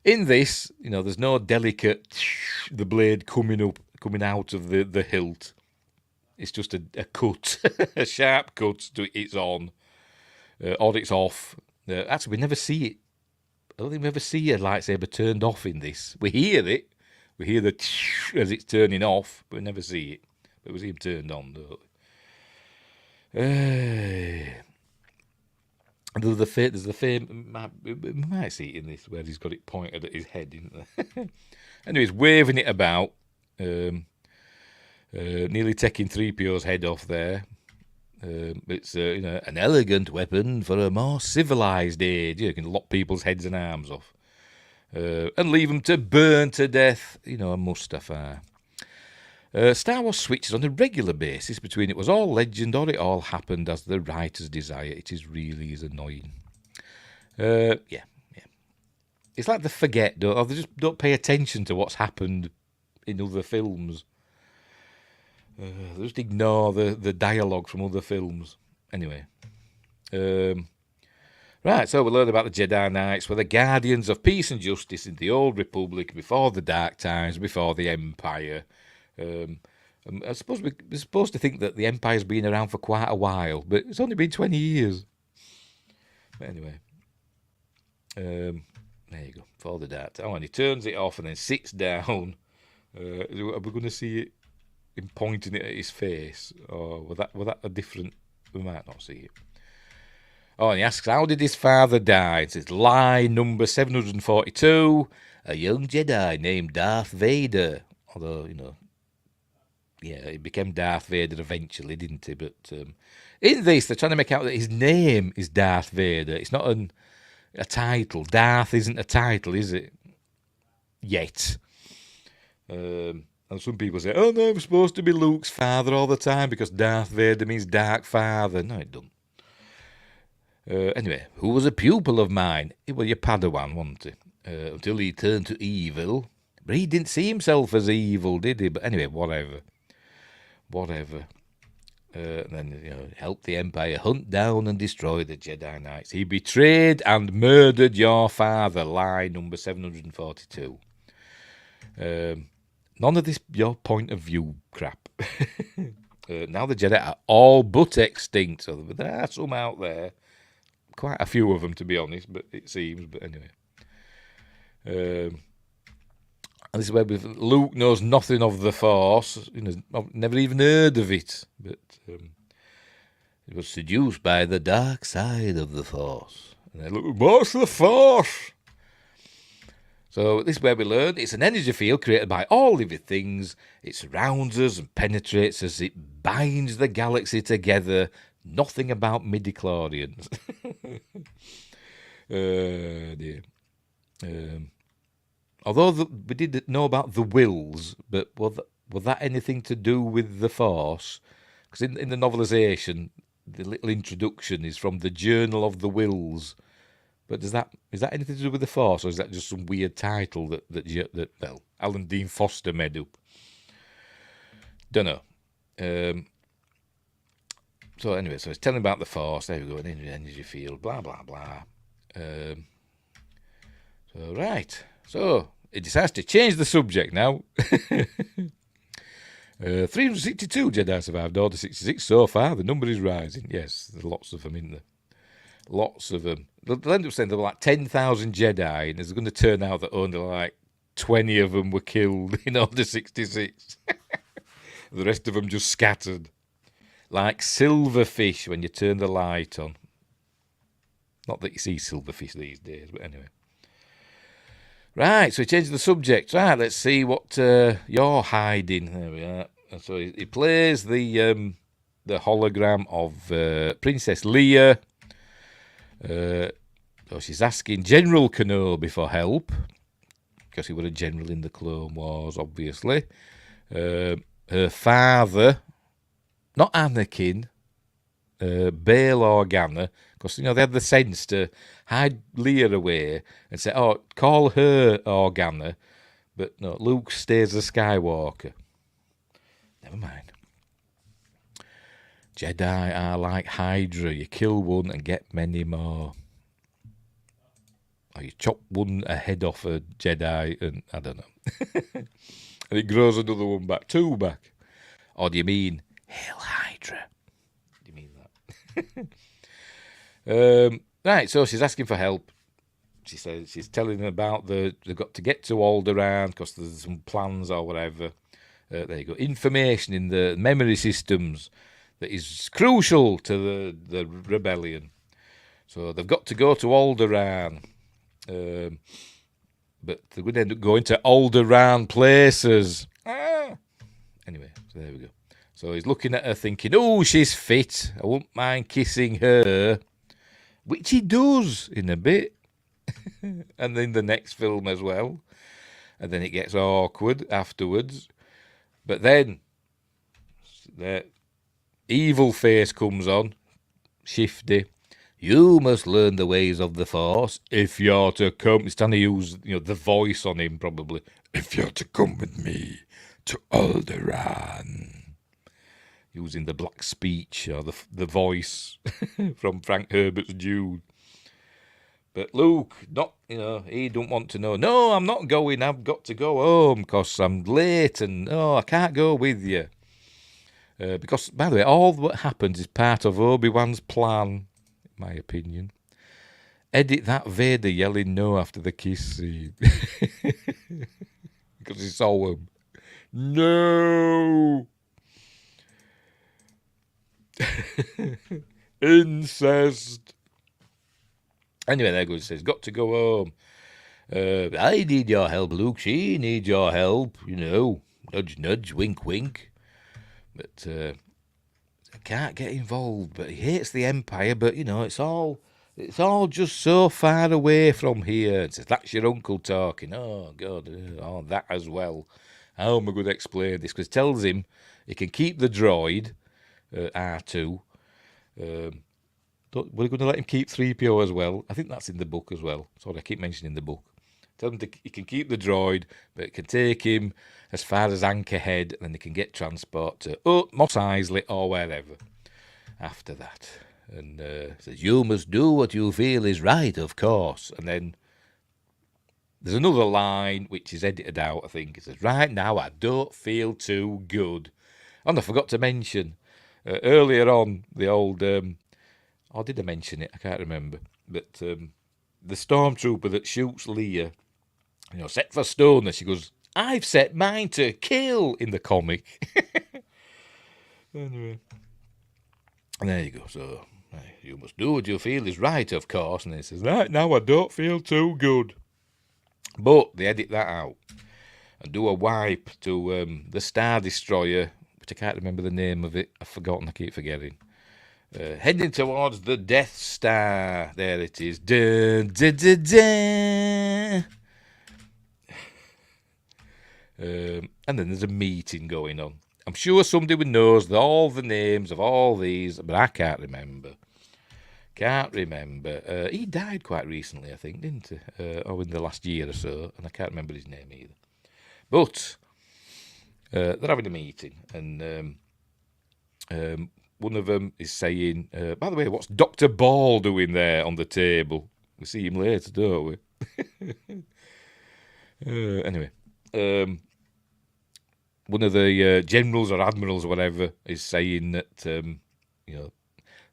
In this, there's no delicate, the blade coming out of the hilt. It's just a cut, a sharp cut to it's on, or it's off. Actually, we never see it. I don't think we ever see a lightsaber turned off in this. We hear it. We hear the as it's turning off, but we never see it. But we see him turned on, don't we? There's the fame. We might see it in this where he's got it pointed at his head, isn't there? Anyway, he's waving it about, nearly taking 3PO's head off there. It's an elegant weapon for a more civilized age. You can lop people's heads and arms off, and leave them to burn to death. A Mustafar. Star Wars switches on a regular basis between it was all legend or it all happened as the writers desire. It is annoying. Yeah. It's like they forget, or they just don't pay attention to what's happened in other films. They just ignore the dialogue from other films. Anyway. Right, so we learn about the Jedi Knights were the guardians of peace and justice in the Old Republic before the Dark Times, before the Empire. I suppose we're supposed to think that the Empire's been around for quite a while, but it's only been 20 years. But anyway, there you go, for the Dark Time. Oh, and he turns it off and then sits down. Are we going to see it, him pointing it at his face? Or was that a different... We might not see it. Oh, and he asks, how did his father die? It says, lie number 742, a young Jedi named Darth Vader. Although, yeah, he became Darth Vader eventually, didn't he? But in this, they're trying to make out that his name is Darth Vader. It's not a title. Darth isn't a title, is it? Yet. And some people say, oh no, I'm supposed to be Luke's father all the time because Darth Vader means dark father. No, it doesn't. Anyway, who was a pupil of mine? Well, your Padawan, wasn't he? Until he turned to evil. But he didn't see himself as evil, did he? But anyway, whatever. And then, helped the Empire hunt down and destroy the Jedi Knights. He betrayed and murdered your father. Lie number 742. None of this your point of view crap. Now the Jedi are all but extinct. So there are some out there. Quite a few of them, to be honest, but it seems. But anyway. And this is where Luke knows nothing of the Force. I've never even heard of it. But he was seduced by the dark side of the Force. And they look, what's the Force? So this is where we learn it's an energy field created by all living things. It surrounds us and penetrates us. It binds the galaxy together. Nothing about midichlorians. Dear. Although we did know about the wills, but was that anything to do with the Force? Because in the novelisation, the little introduction is from the Journal of the Wills. But is that anything to do with the Force, or is that just some weird title that Alan Dean Foster made up. Dunno. So anyway, so it's telling about the Force. There we go, an energy field, blah, blah, blah. So, right. So, it decides to change the subject now. 362 Jedi survived Order 66 so far. The number is rising. Yes, there's lots of them in there. Lots of them. They'll end up saying there were like 10,000 Jedi, and it's going to turn out that only like 20 of them were killed in Order 66. The rest of them just scattered. Like silverfish when you turn the light on. Not that you see silverfish these days, but anyway. Right, so he changed the subject. Right, let's see what you're hiding. There we are. And so he plays the hologram of Princess Leia. So she's asking General Kenobi for help, because he was a general in the Clone Wars, obviously. Her father, not Anakin, Bail Organa, because, they had the sense to hide Leia away and say, oh, call her Organa, but no, Luke stays a Skywalker. Never mind. Jedi are like Hydra. You kill one and get many more. Or you chop one a head off a Jedi and, I don't know. And it grows another one back. 2 back. Or do you mean, Hail Hydra? Do you mean that? Right, so she's asking for help. She says she's telling them about they've got to get to Alderaan because there's some plans or whatever. There you go. Information in the memory systems that is crucial to the rebellion. So they've got to go to Alderaan. But they're going to end up going to Alderaan places. Anyway, so there we go. So he's looking at her thinking, oh, she's fit. I won't mind kissing her. Which he does in a bit. And then the next film as well. And then it gets awkward afterwards. But then the evil face comes on. Shifty. You must learn the ways of the Force if you're to come. He's trying to use, the voice on him probably. If you're to come with me to Alderaan. Using the black speech or the voice from Frank Herbert's Dune. But Luke, he don't want to know. No, I'm not going. I've got to go home because I'm late and, I can't go with you. Because, by the way, all what happens is part of Obi-Wan's plan, in my opinion. Edit that Vader yelling no after the kiss scene. Because he saw him. No! Incest. Anyway, there goes. Says, got to go home. I need your help, Luke. She needs your help. Nudge, nudge, wink, wink. But I can't get involved. But he hates the Empire. But it's all just so far away from here. It says, that's your uncle talking. Oh God, that as well. How am I going to explain this? Because it tells him he can keep the droid. R2. We're going to let him keep 3PO as well. I think that's in the book as well. Sorry, I keep mentioning the book. Tell him he can keep the droid, but it can take him as far as Anchorhead, and then he can get transport to Mos Eisley or wherever after that. And says, you must do what you feel is right, of course. And then there's another line which is edited out, I think. It says, right now I don't feel too good. And I forgot to mention... earlier on, the old, or did I mention it? I can't remember. But the stormtrooper that shoots Leia, set for stoner, she goes, I've set mine to kill in the comic. Anyway. And there you go. So, you must do what you feel is right, of course. And he says, right now I don't feel too good. But they edit that out and do a wipe to the Star Destroyer, I can't remember the name of it. I've forgotten. I keep forgetting. Heading towards the Death Star. There it is. Dun, dun, dun, dun. And then there's a meeting going on. I'm sure somebody knows all the names of all these, but I can't remember. He died quite recently, I think, didn't he? Or in the last year or so, and I can't remember his name either. But they're having a meeting, and one of them is saying, by the way, what's Dr. Ball doing there on the table? We see him later, don't we? Anyway, one of the generals or admirals or whatever is saying that the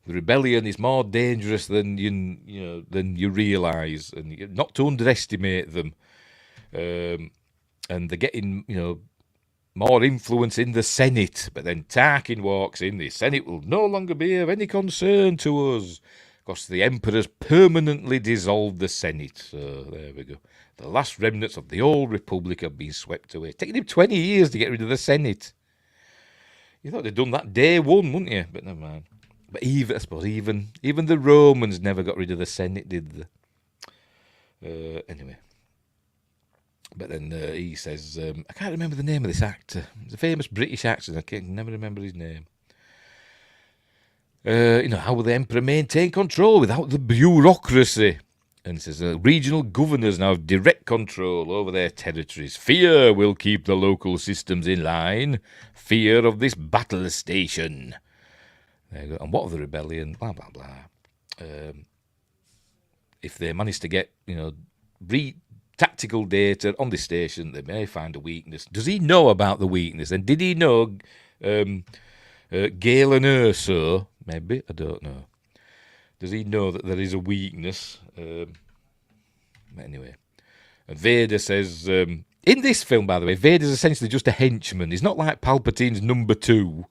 rebellion is more dangerous than you realise, and not to underestimate them. And they're getting more influence in the Senate. But then Tarkin walks in. The Senate will no longer be of any concern to us, because the Emperor's permanently dissolved the Senate. So there we go. The last remnants of the old Republic have been swept away. Taking him 20 years to get rid of the Senate. You thought they'd done that day one, wouldn't you? But never mind. But I suppose even the Romans never got rid of the Senate, did they? Anyway. But then he says, I can't remember the name of this actor. He's a famous British actor. I can never remember his name. How will the Emperor maintain control without the bureaucracy? And says, regional governors now have direct control over their territories. Fear will keep the local systems in line. Fear of this battle station. There you go. And what of the rebellion? Blah, blah, blah. If they manage to get, tactical data on this station, they may find a weakness. Does he know about the weakness? And did he know Galen Erso? Maybe, I don't know. Does he know that there is a weakness? Anyway. And Vader says, in this film, by the way, Vader's essentially just a henchman. He's not like Palpatine's number 2.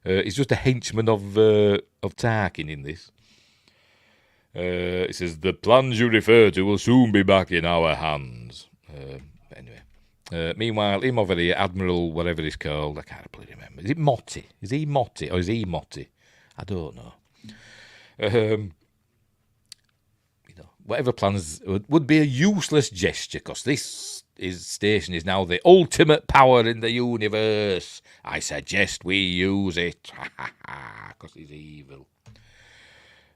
He's just a henchman of Tarkin in this. It says, the plans you refer to will soon be back in our hands. Anyway. Meanwhile, him over here, Admiral, whatever he's called, I can't really remember. Is it Motti? Is he Motti or is he Motti? I don't know. Whatever plans would be a useless gesture, because this station is now the ultimate power in the universe. I suggest we use it, because he's evil.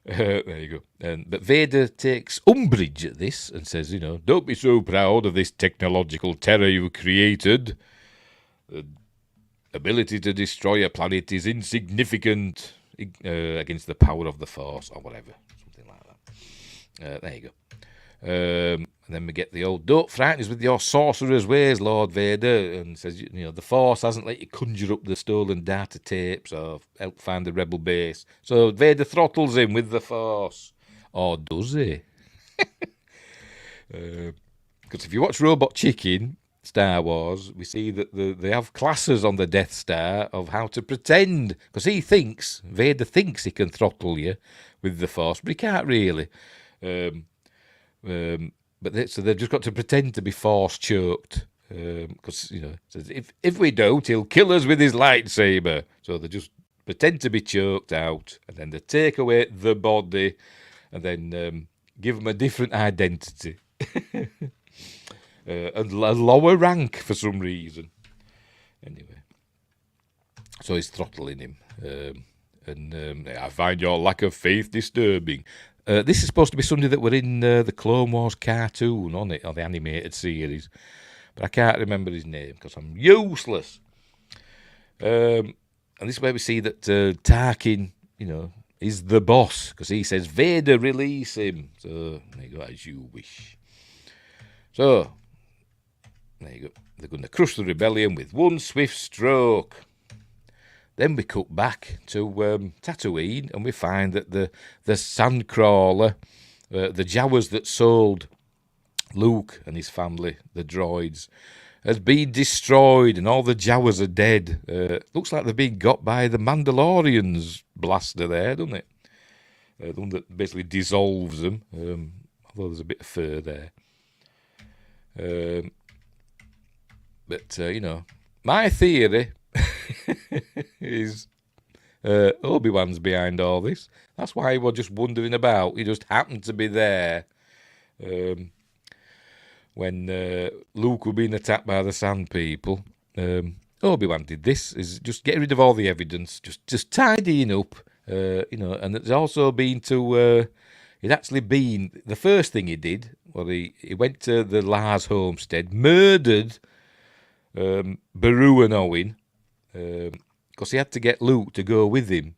There you go. But Vader takes umbrage at this and says, don't be so proud of this technological terror you've created. The ability to destroy a planet is insignificant against the power of the Force, or whatever. Something like that. There you go. And then we get the old, don't frighten us with your sorcerer's ways, Lord Vader, and says, the Force hasn't let you conjure up the stolen data tapes or help find the rebel base. So Vader throttles him with the Force. Or does he? Because if you watch Robot Chicken, Star Wars, we see that they have classes on the Death Star of how to pretend. Because Vader thinks he can throttle you with the Force, but he can't really. So they've just got to pretend to be Force choked, because if we don't, he'll kill us with his lightsaber. So they just pretend to be choked out, and then they take away the body, and then give him a different identity, a lower rank for some reason. Anyway, so he's throttling him, and I find your lack of faith disturbing. This is supposed to be somebody that were in the Clone Wars cartoon, on it, or the animated series. But I can't remember his name, because I'm useless. And this is where we see that Tarkin, is the boss, because he says, Vader, release him. So, there you go, as you wish. So, there you go. They're going to crush the rebellion with one swift stroke. Then we cut back to Tatooine, and we find that the sandcrawler, the Jawas that sold Luke and his family, the droids, has been destroyed, and all the Jawas are dead. Looks like they've been got by the Mandalorian's blaster there, doesn't it? The one that basically dissolves them, although there's a bit of fur there. But my theory is Obi-Wan's behind all this. That's why he was just wandering about. He just happened to be there when Luke was being attacked by the Sand People. Obi-Wan did this, is just get rid of all the evidence, just tidying up, and it's also been to, he'd actually been, the first thing he did, he went to the Lars homestead, murdered Beru and Owen, because he had to get Luke to go with him,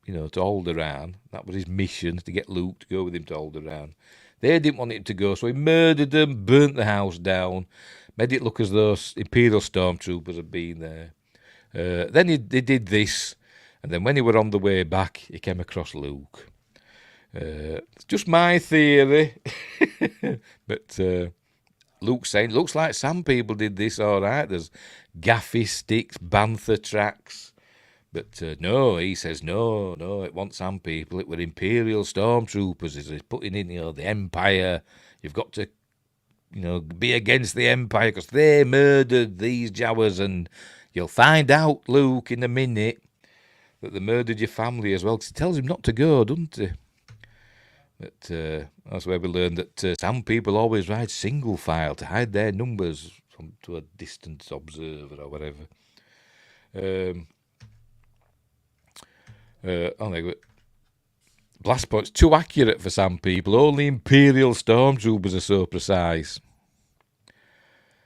to Alderaan. That was his mission, to get Luke to go with him to Alderaan. They didn't want him to go, so he murdered them, burnt the house down, made it look as though Imperial stormtroopers had been there. Then they did this, and then when he were on the way back, he came across Luke. It's just my theory, but Luke's saying, looks like some people did this all right. There's gaffy sticks, bantha tracks. But no, he says, no, it wasn't some people. It were Imperial stormtroopers. He's putting in, the Empire. You've got to, be against the Empire because they murdered these Jawas. And you'll find out, Luke, in a minute, that they murdered your family as well. Because he tells him not to go, doesn't he? But that's where we learned that some people always ride single file to hide their numbers to a distant observer or whatever. Blast point's too accurate for some people. Only Imperial stormtroopers are so precise.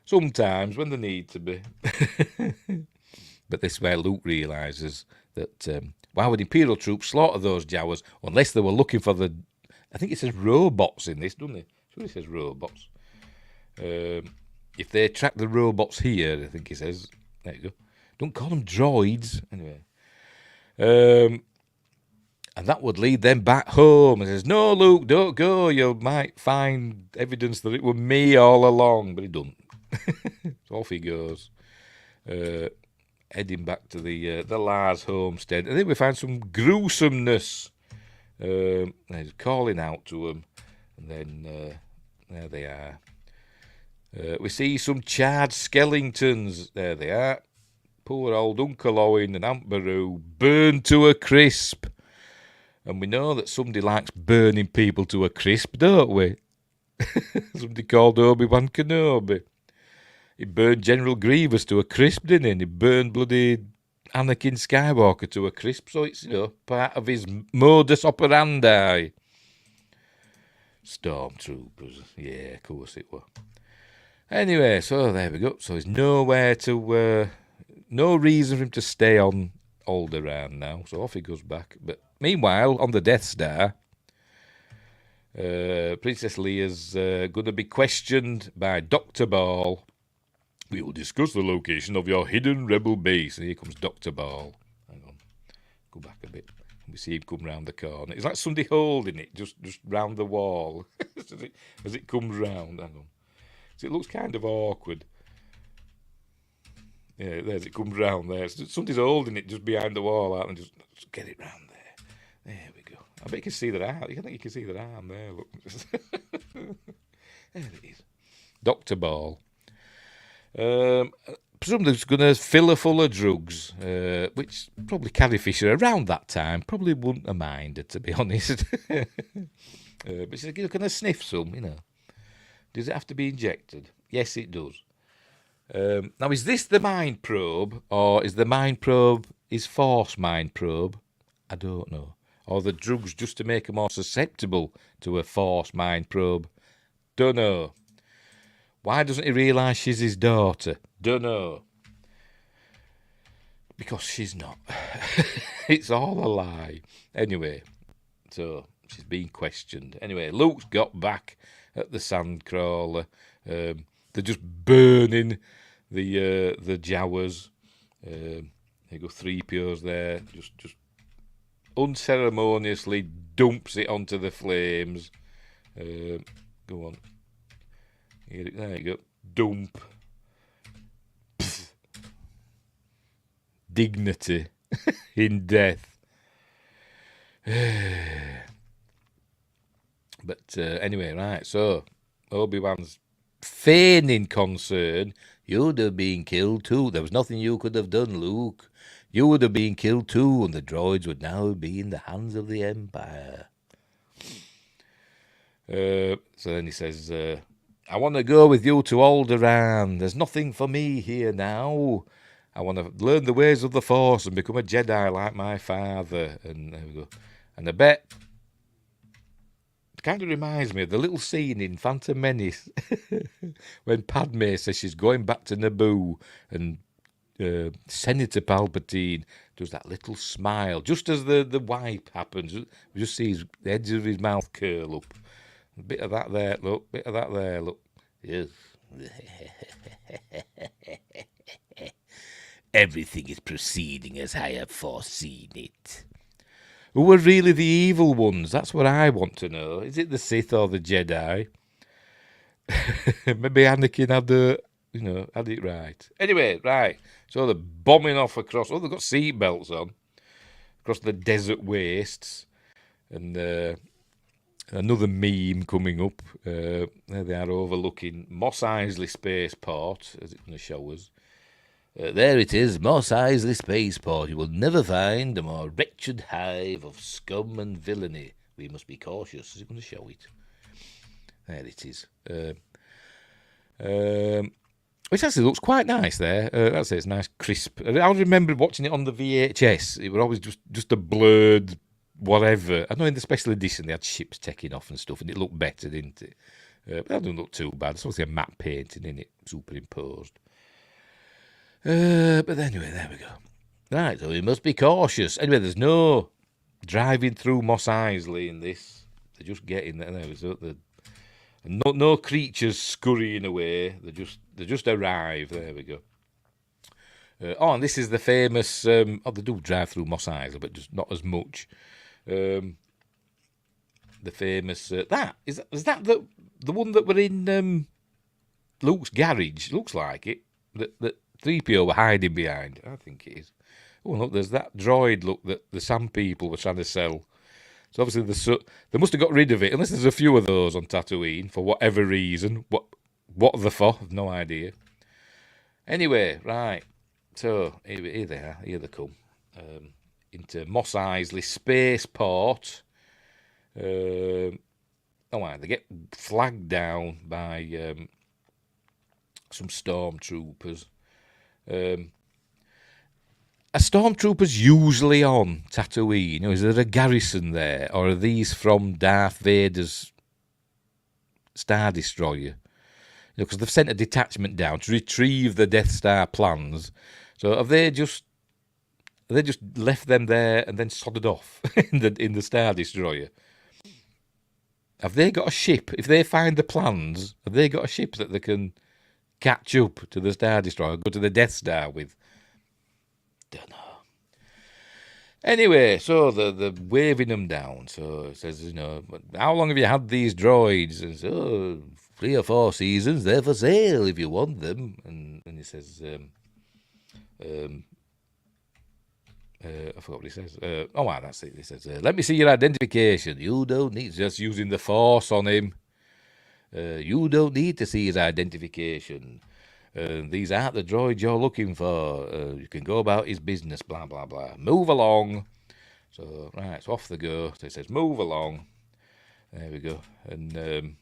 Sometimes when they need to be. But this is where Luke realises that why would Imperial troops slaughter those Jawas unless they were looking for the... I think it says robots in this, doesn't it? Sure, it says robots. If they track the robots here, I think it says. There you go. Don't call them droids. Anyway. And that would lead them back home. And says, no, Luke, don't go. You might find evidence that it was me all along. But he don't. So off he goes. Heading back to the Lars homestead. I think we find some gruesomeness. He's calling out to them, and then there they are. We see some charred skeletons. There they are. Poor old Uncle Owen and Aunt Beru burned to a crisp. And we know that somebody likes burning people to a crisp, don't we? Somebody called Obi-Wan Kenobi. He burned General Grievous to a crisp, didn't he? And he burned bloody Anakin Skywalker to a crisp, so it's, part of his modus operandi. Stormtroopers. Yeah, of course it was. Anyway, so there we go. So there's nowhere to... no reason for him to stay on Alderaan now, so off he goes back. But meanwhile, on the Death Star, Princess Leia's going to be questioned by Dr. Ball. We will discuss the location of your hidden rebel base. And here comes Dr. Ball. Hang on. Go back a bit. We see him come round the corner. It's like somebody holding it just round the wall as it comes round. Hang on. So it looks kind of awkward. Yeah, there's it comes round there. Somebody's holding it just behind the wall out and just get it round there. There we go. I bet you can see their arm. I think you can see their arm there. Look. There it is. Dr. Ball. Presumably it's going to fill her full of drugs, which probably Carrie Fisher around that time probably wouldn't have minded, to be honest. But she's going to sniff some, Does it have to be injected? Yes, it does. Now, is this the mind probe, or is the mind probe his force mind probe? I don't know. Or the drugs just to make her more susceptible to a force mind probe? Don't know. Why doesn't he realise she's his daughter? Don't know. Because she's not. It's all a lie. Anyway, so she's being questioned. Anyway, Luke's got back at the Sandcrawler. They're just burning the Jawas. There you go, 3PO's there. Just unceremoniously dumps it onto the flames. Go on. There you go. Dump. Pfft. Dignity in death. But anyway, right, so Obi-Wan's feigning concern. You'd have been killed too. There was nothing you could have done, Luke. You would have been killed too, and the droids would now be in the hands of the Empire. So then he says, I want to go with you to Alderaan. There's nothing for me here now. I want to learn the ways of the Force and become a Jedi like my father. And there we go. And I bet kind of reminds me of the little scene in Phantom Menace when Padme says she's going back to Naboo and Senator Palpatine does that little smile just as the wipe happens. We just see the edge of his mouth curl up. A bit of that there, look. Bit of that there, look. Yes. Everything is proceeding as I have foreseen it. Who are really the evil ones? That's what I want to know. Is it the Sith or the Jedi? Maybe Anakin had it right. Anyway, right. So they're bombing off across. Oh, they've got seatbelts on across the desert wastes, and another meme coming up. There they are overlooking Mos Eisley Spaceport, as it's going to show us. There it is, Mos Eisley Spaceport. You will never find a more wretched hive of scum and villainy. We must be cautious. Is it going to show it? There it is. Which actually looks quite nice there. That's it, it's nice, crisp. I remember watching it on the VHS. It was always just a blurred whatever. I know in the special edition they had ships taking off and stuff, and it looked better, didn't it? But that doesn't look too bad. It's obviously a matte painting in it, superimposed. But anyway, there we go. Right, so we must be cautious. Anyway, there's no driving through Mos Eisley in this. They're just getting there. There we go. No creatures scurrying away. They just arrive. There we go. And this is the famous. They do drive through Mos Eisley, but just not as much. The famous is that the one that were in Luke's garage? Looks like it. That 3PO were hiding behind. I think it is. Oh look, there's that droid. Look, that the Sam people were trying to sell. So obviously they must have got rid of it, unless there's a few of those on Tatooine for whatever reason. What they're for, I've no idea. Anyway, right. So here they are. Here they come into Mos Eisley Spaceport. They get flagged down by some stormtroopers. Are stormtroopers usually on Tatooine? Is there a garrison there? Or are these from Darth Vader's Star Destroyer? Because they've sent a detachment down to retrieve the Death Star plans. So have they just left them there and then sodded off in the Star Destroyer? Have they got a ship? If they find the plans, have they got a ship that they can catch up to the Star Destroyer, go to the Death Star with? Don't know. Anyway, so they're waving them down. So it says, how long have you had these droids? And so, 3 or 4 seasons. They're for sale if you want them. And he says, I forgot what he says. That's it. He says, let me see your identification. You don't need, just using the Force on him. You don't need to see his identification. These aren't the droids you're looking for. You can go about his business, blah, blah, blah. Move along. So, right, so off they go. So it says, move along. There we go. And I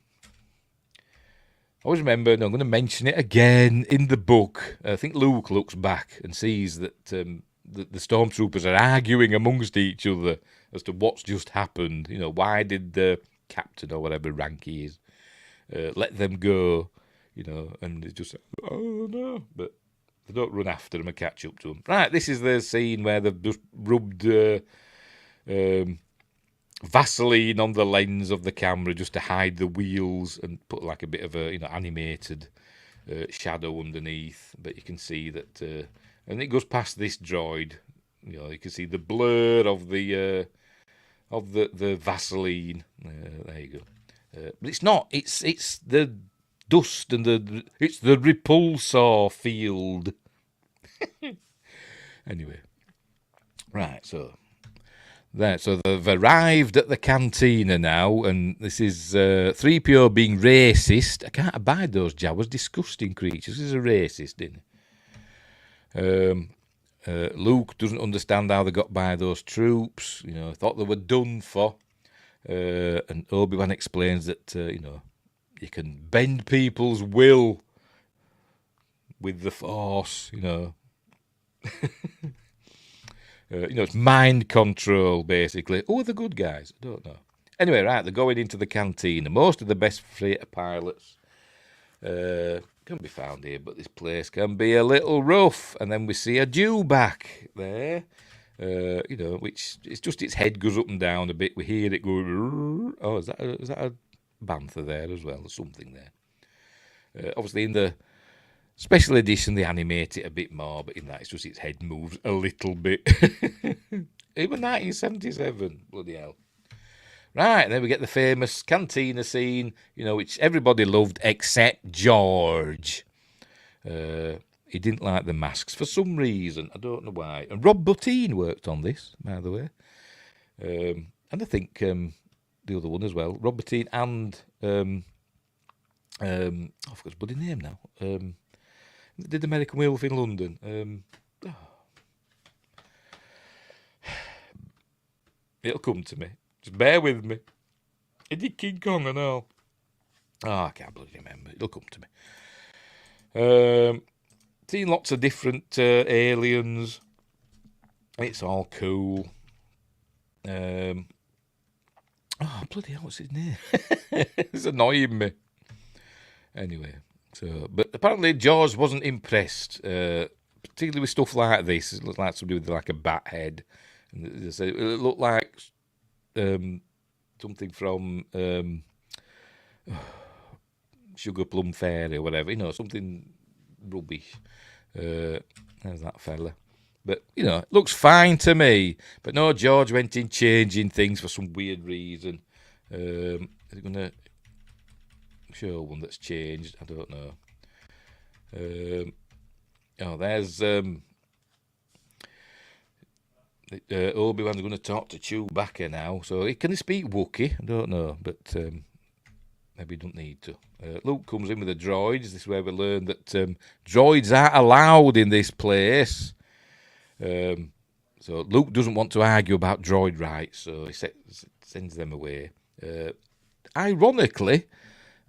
always remember, and I'm going to mention it again in the book. I think Luke looks back and sees that the stormtroopers are arguing amongst each other as to what's just happened. Why did the captain or whatever rank he is let them go? And it's just, oh no, but they don't run after them and catch up to them. Right, this is the scene where they've just rubbed Vaseline on the lens of the camera just to hide the wheels and put like a bit of a animated shadow underneath. But you can see that, and it goes past this droid. You can see the blur of the Vaseline. There you go. But it's not. It's the dust and it's the repulsor field. Anyway, right, so they've arrived at the cantina now, and this is 3PO being racist. I can't abide those Jawas, disgusting creatures. This is a racist, isn't he? Luke doesn't understand how they got by those troops. Thought they were done for. And Obi-Wan explains that you can bend people's will with the Force, it's mind control, basically. Who are the good guys? I don't know. Anyway, right, they're going into the canteen. And most of the best freighter pilots can be found here, but this place can be a little rough. And then we see a Jew back there, which it's just its head goes up and down a bit. We hear it go. Oh, is that a bantha there as well? There's something there. Obviously, in the special edition, they animate it a bit more, but in that, it's just its head moves a little bit. Even 1977, bloody hell. Right, and then we get the famous cantina scene, which everybody loved except George. He didn't like the masks for some reason. I don't know why. And Rob Bottin worked on this, by the way. And I think the other one as well. Rob Bottin and... I forgot his bloody name now. Did American Werewolf in London. It'll come to me. Just bear with me. He did King Kong and all. Oh, I can't bloody remember. It'll come to me. Seen lots of different aliens. It's all cool. Oh, bloody hell, what's his name? It's annoying me. Anyway, but apparently George wasn't impressed, particularly with stuff like this. It looked like somebody with like a bat head. And it looked like something from Sugar Plum Fairy or whatever, something rubbish. There's that fella. But, it looks fine to me. But no, George went in changing things for some weird reason. Is it going to show one that's changed? I don't know. There's... Obi-Wan's going to talk to Chewbacca now. So can he speak Wookiee? I don't know, but maybe he don't need to. Luke comes in with the droids. This is where we learn that droids aren't allowed in this place. So Luke doesn't want to argue about droid rights, so he sends them away. Ironically,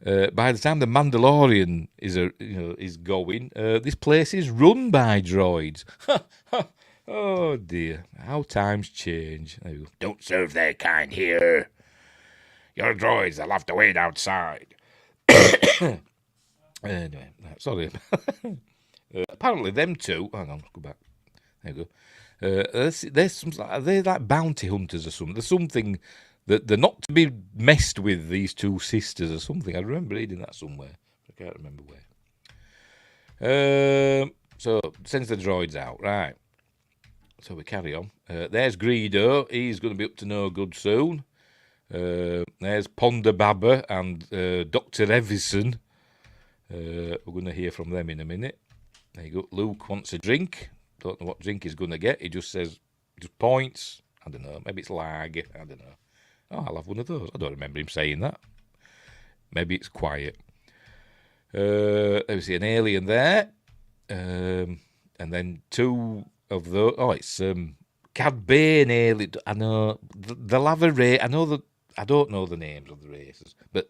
by the time the Mandalorian is going, this place is run by droids. Oh dear, how times change. There you go. Don't serve their kind here. Your droids, they'll have to wait outside. Anyway, sorry. Apparently them two, hang on, let's go back. There you go. They're like bounty hunters or something. There's something that they're not to be messed with, these two sisters or something. I remember reading that somewhere. I can't remember where. So, sends the droids out, right. So we carry on. There's Greedo. He's going to be up to no good soon. There's Ponda Baba and Dr. Evison. We're going to hear from them in a minute. There you go. Luke wants a drink. Don't know what drink he's going to get. He just says, just points. I don't know. Maybe it's lager. I don't know. Oh, I'll have one of those. I don't remember him saying that. Maybe it's quiet. There we see an alien there. And then two of those. Oh, it's Cad Bane alien. I know. They'll have a race. I don't know the names of the races, but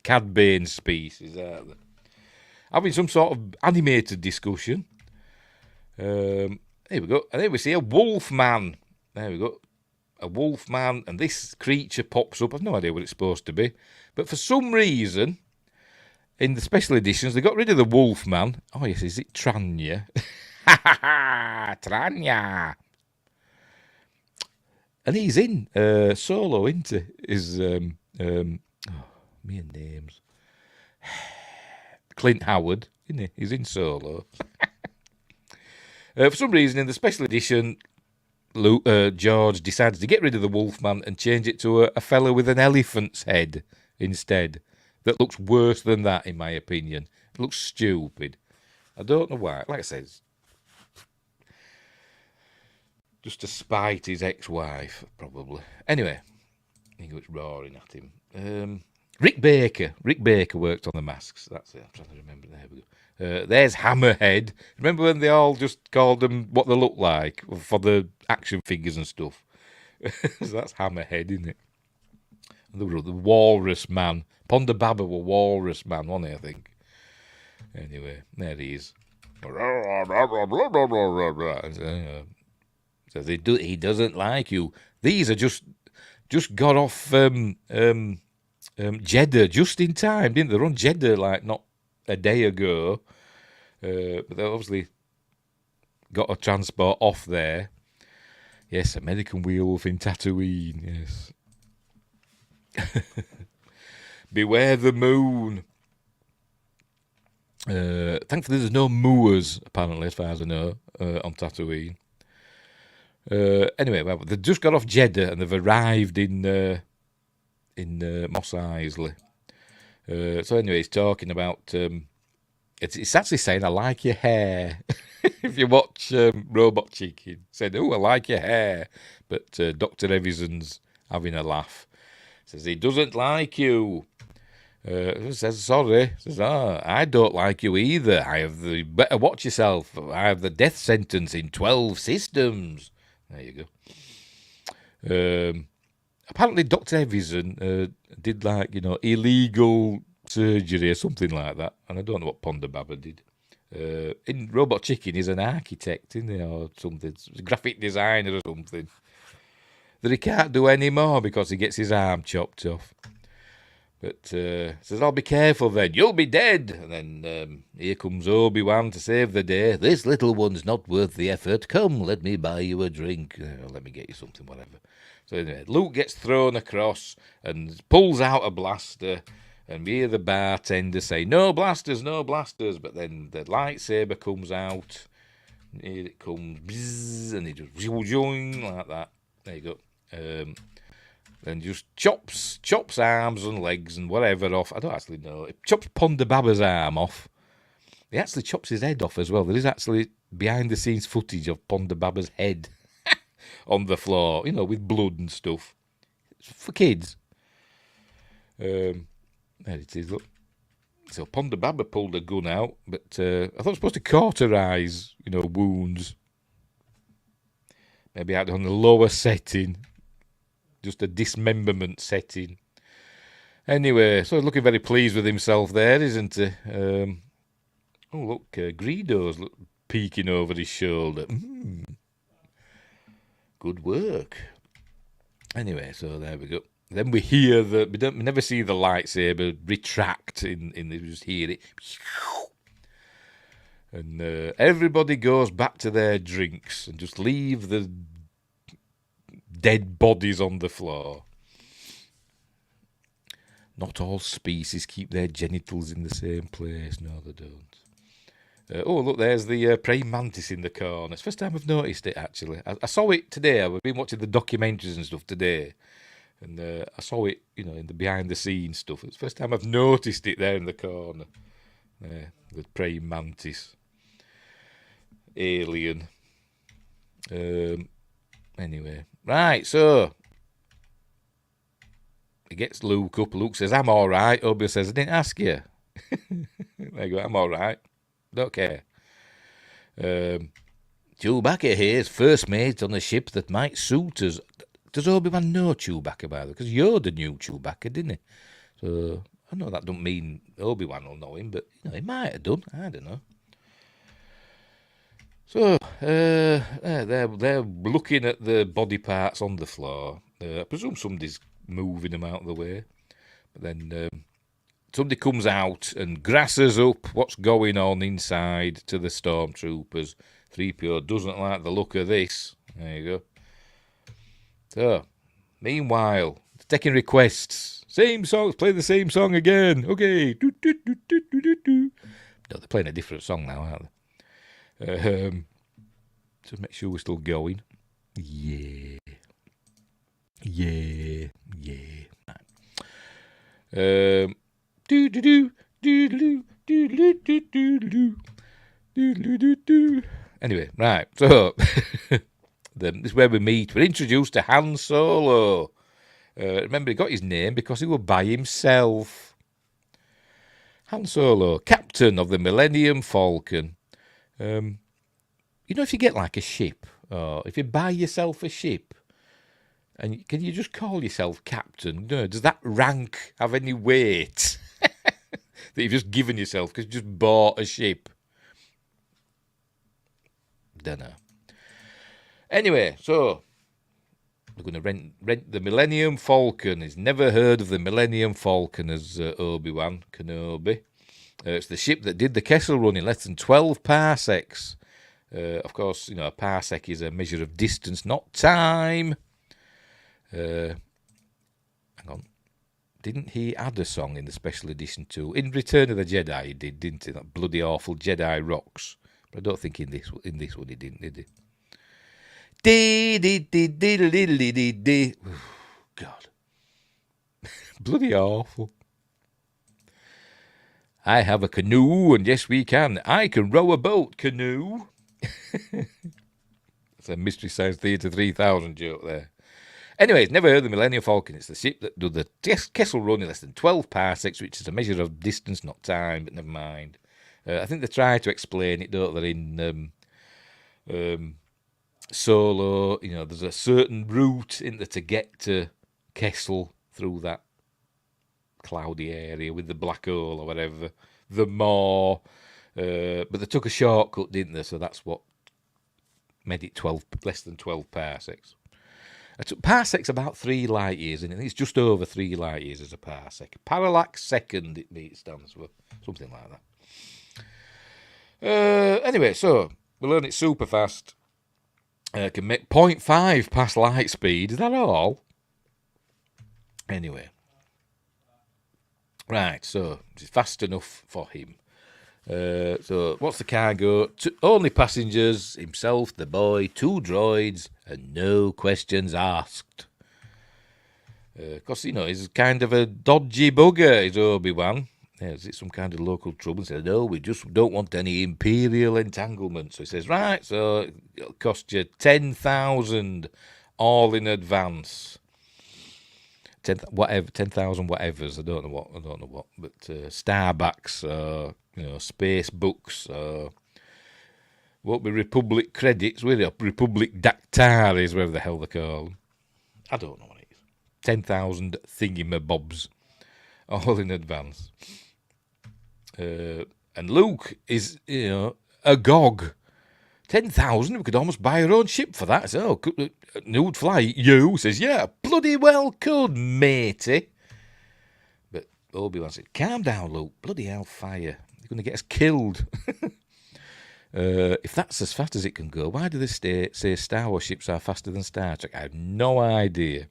Cad Bane species, aren't they? Having some sort of animated discussion. Here we go. And then we see a wolf man. There we go. A wolf man, and this creature pops up. I've no idea what it's supposed to be. But for some reason, in the special editions, they got rid of the wolf man. Oh, yes, is it Tranya? Tranya. And he's in Solo, isn't he? Me and names. Clint Howard, isn't he? He's in Solo. For some reason, in the special edition, George decides to get rid of the Wolfman and change it to a fella with an elephant's head instead. That looks worse than that, in my opinion. It looks stupid. I don't know why. Like I said, just to spite his ex-wife, probably. Anyway, he goes roaring at him. Rick Baker. Rick Baker worked on the masks. That's it. I'm trying to remember. There we go. There's Hammerhead. Remember when they all just called them what they look like for the action figures and stuff? So that's Hammerhead, isn't it? The Walrus Man. Ponda Baba were Walrus Man, wasn't he, I think? Anyway, there he is. Says he doesn't like you. These are just just got off Jeddah just in time, didn't they? They're on Jeddah like not a day ago, but they obviously got a transport off there. Yes, American Werewolf in Tatooine. Yes. Beware the moon. Thankfully, there's no moors, apparently, as far as I know, on Tatooine. Anyway, well, they've just got off Jeddah and they've arrived in Mos Eisley. So anyway, he's talking about... it's actually saying, I like your hair. If you watch Robot Chicken, said, oh, I like your hair. But Dr. Evison's having a laugh. Says, he doesn't like you. Says, sorry. Says, I don't like you either. Better watch yourself. I have the death sentence in 12 systems. There you go. Apparently Dr. Evison did illegal surgery or something like that. And I don't know what Ponda Baba did. In Robot Chicken, he's an architect, isn't he, or something, a graphic designer or something, that he can't do anymore because he gets his arm chopped off. But says, I'll be careful then, you'll be dead. And then here comes Obi-Wan to save the day. This little one's not worth the effort. Come, let me buy you a drink. Let me get you something, whatever. So anyway, Luke gets thrown across and pulls out a blaster. And we hear the bartender say, no blasters, no blasters. But then the lightsaber comes out. And here it comes. Bzzz, and he just like that. There you go. Then just chops arms and legs and whatever off. I don't actually know. It chops Ponda Baba's arm off. He actually chops his head off as well. There is actually behind-the-scenes footage of Ponda Baba's head on the floor, with blood and stuff. It's for kids. There it is, look. So Ponda Baba pulled a gun out, but I thought it was supposed to cauterise, wounds. Maybe out on the lower setting. Just a dismemberment setting. Anyway, so he's looking very pleased with himself there, isn't he? Oh, look, Greedo's peeking over his shoulder. Good work. Anyway, so there we go. Then we hear we never see the lightsaber retract we just hear it. And everybody goes back to their drinks and just leave the dead bodies on the floor. Not all species keep their genitals in the same place. No, they don't. Oh, look, there's the praying mantis in the corner. It's the first time I've noticed it, actually. I saw it today. I've been watching the documentaries and stuff today. And I saw it, in the behind-the-scenes stuff. It's the first time I've noticed it there in the corner. The praying mantis. Alien. Anyway. Right, so. He gets Luke up. Luke says, I'm all right. Obi says, I didn't ask you. There you go, I'm all right. Don't care. Chewbacca here is first mate on a ship that might suit us. Does Obi-Wan know Chewbacca, by the way? Because Yoda knew Chewbacca, didn't he? So, I know that don't mean Obi-Wan will know him, but, he might have done. I don't know. So, they're looking at the body parts on the floor. I presume somebody's moving them out of the way. But then somebody comes out and grasses up what's going on inside to the stormtroopers. 3PO doesn't like the look of this. There you go. So, meanwhile, taking requests. Same songs, play the same song again. Okay. No, they're playing a different song now, aren't they? So make sure we're still going. Yeah. Anyway, right. So this is where we meet. We're introduced to Han Solo. Remember, he got his name because he was by himself. Han Solo, captain of the Millennium Falcon. If you get like a ship, or if you buy yourself a ship, and can you just call yourself captain? No, does that rank have any weight that you've just given yourself because you just bought a ship? Dunno. Anyway, so They're going to rent the Millennium Falcon. He's never heard of the Millennium Falcon as Obi-Wan Kenobi. It's the ship that did the Kessel Run in less than 12 parsecs. Of course, a parsec is a measure of distance, not time. Hang on. Didn't he add a song in the special edition too? In Return of the Jedi he did, didn't he? That bloody awful Jedi Rocks. But I don't think in this one he didn't, did he? God. Bloody awful. I have a canoe, and yes we can. I can row a boat, canoe. It's a Mystery Science Theatre 3000 joke there. Anyways, never heard of the Millennium Falcon. It's the ship that did the Kessel Run in less than 12 parsecs, which is a measure of distance, not time, but never mind. I think they try to explain it, don't they, in Solo. There's a certain route in there to get to Kessel through that cloudy area with the black hole or whatever, the Maw. But they took a shortcut, didn't they? So that's what made it less than 12 parsecs. Parsec's about 3 light years, and it's just over 3 light years as a parsec. Parallax second, it stands for, something like that. Anyway, so we learn it super fast. Can make 0.5 past light speed. Is that all? Anyway. Right, so it's fast enough for him. So what's the cargo? Only passengers, himself, the boy, 2 droids, and no questions asked. Because, he's kind of a dodgy bugger, is Obi-Wan. Is it some kind of local trouble? He said, no, we just don't want any Imperial entanglement. So he says, right, so it'll cost you 10,000 all in advance. 10,000 whatevers. I don't know what. But Starbacks, space books. Won't be Republic credits, will it? Republic Dactaris, whatever the hell they call them. I don't know what it is. 10,000 thingamabobs, all in advance. And Luke is, agog. 10,000, we could almost buy our own ship for that. So, who'd fly? You? Says, yeah, bloody well could, matey. But Obi-Wan said, calm down, Luke. Bloody hellfire. You're going to get us killed. If that's as fast as it can go, why do they say Star Wars ships are faster than Star Trek? I have no idea.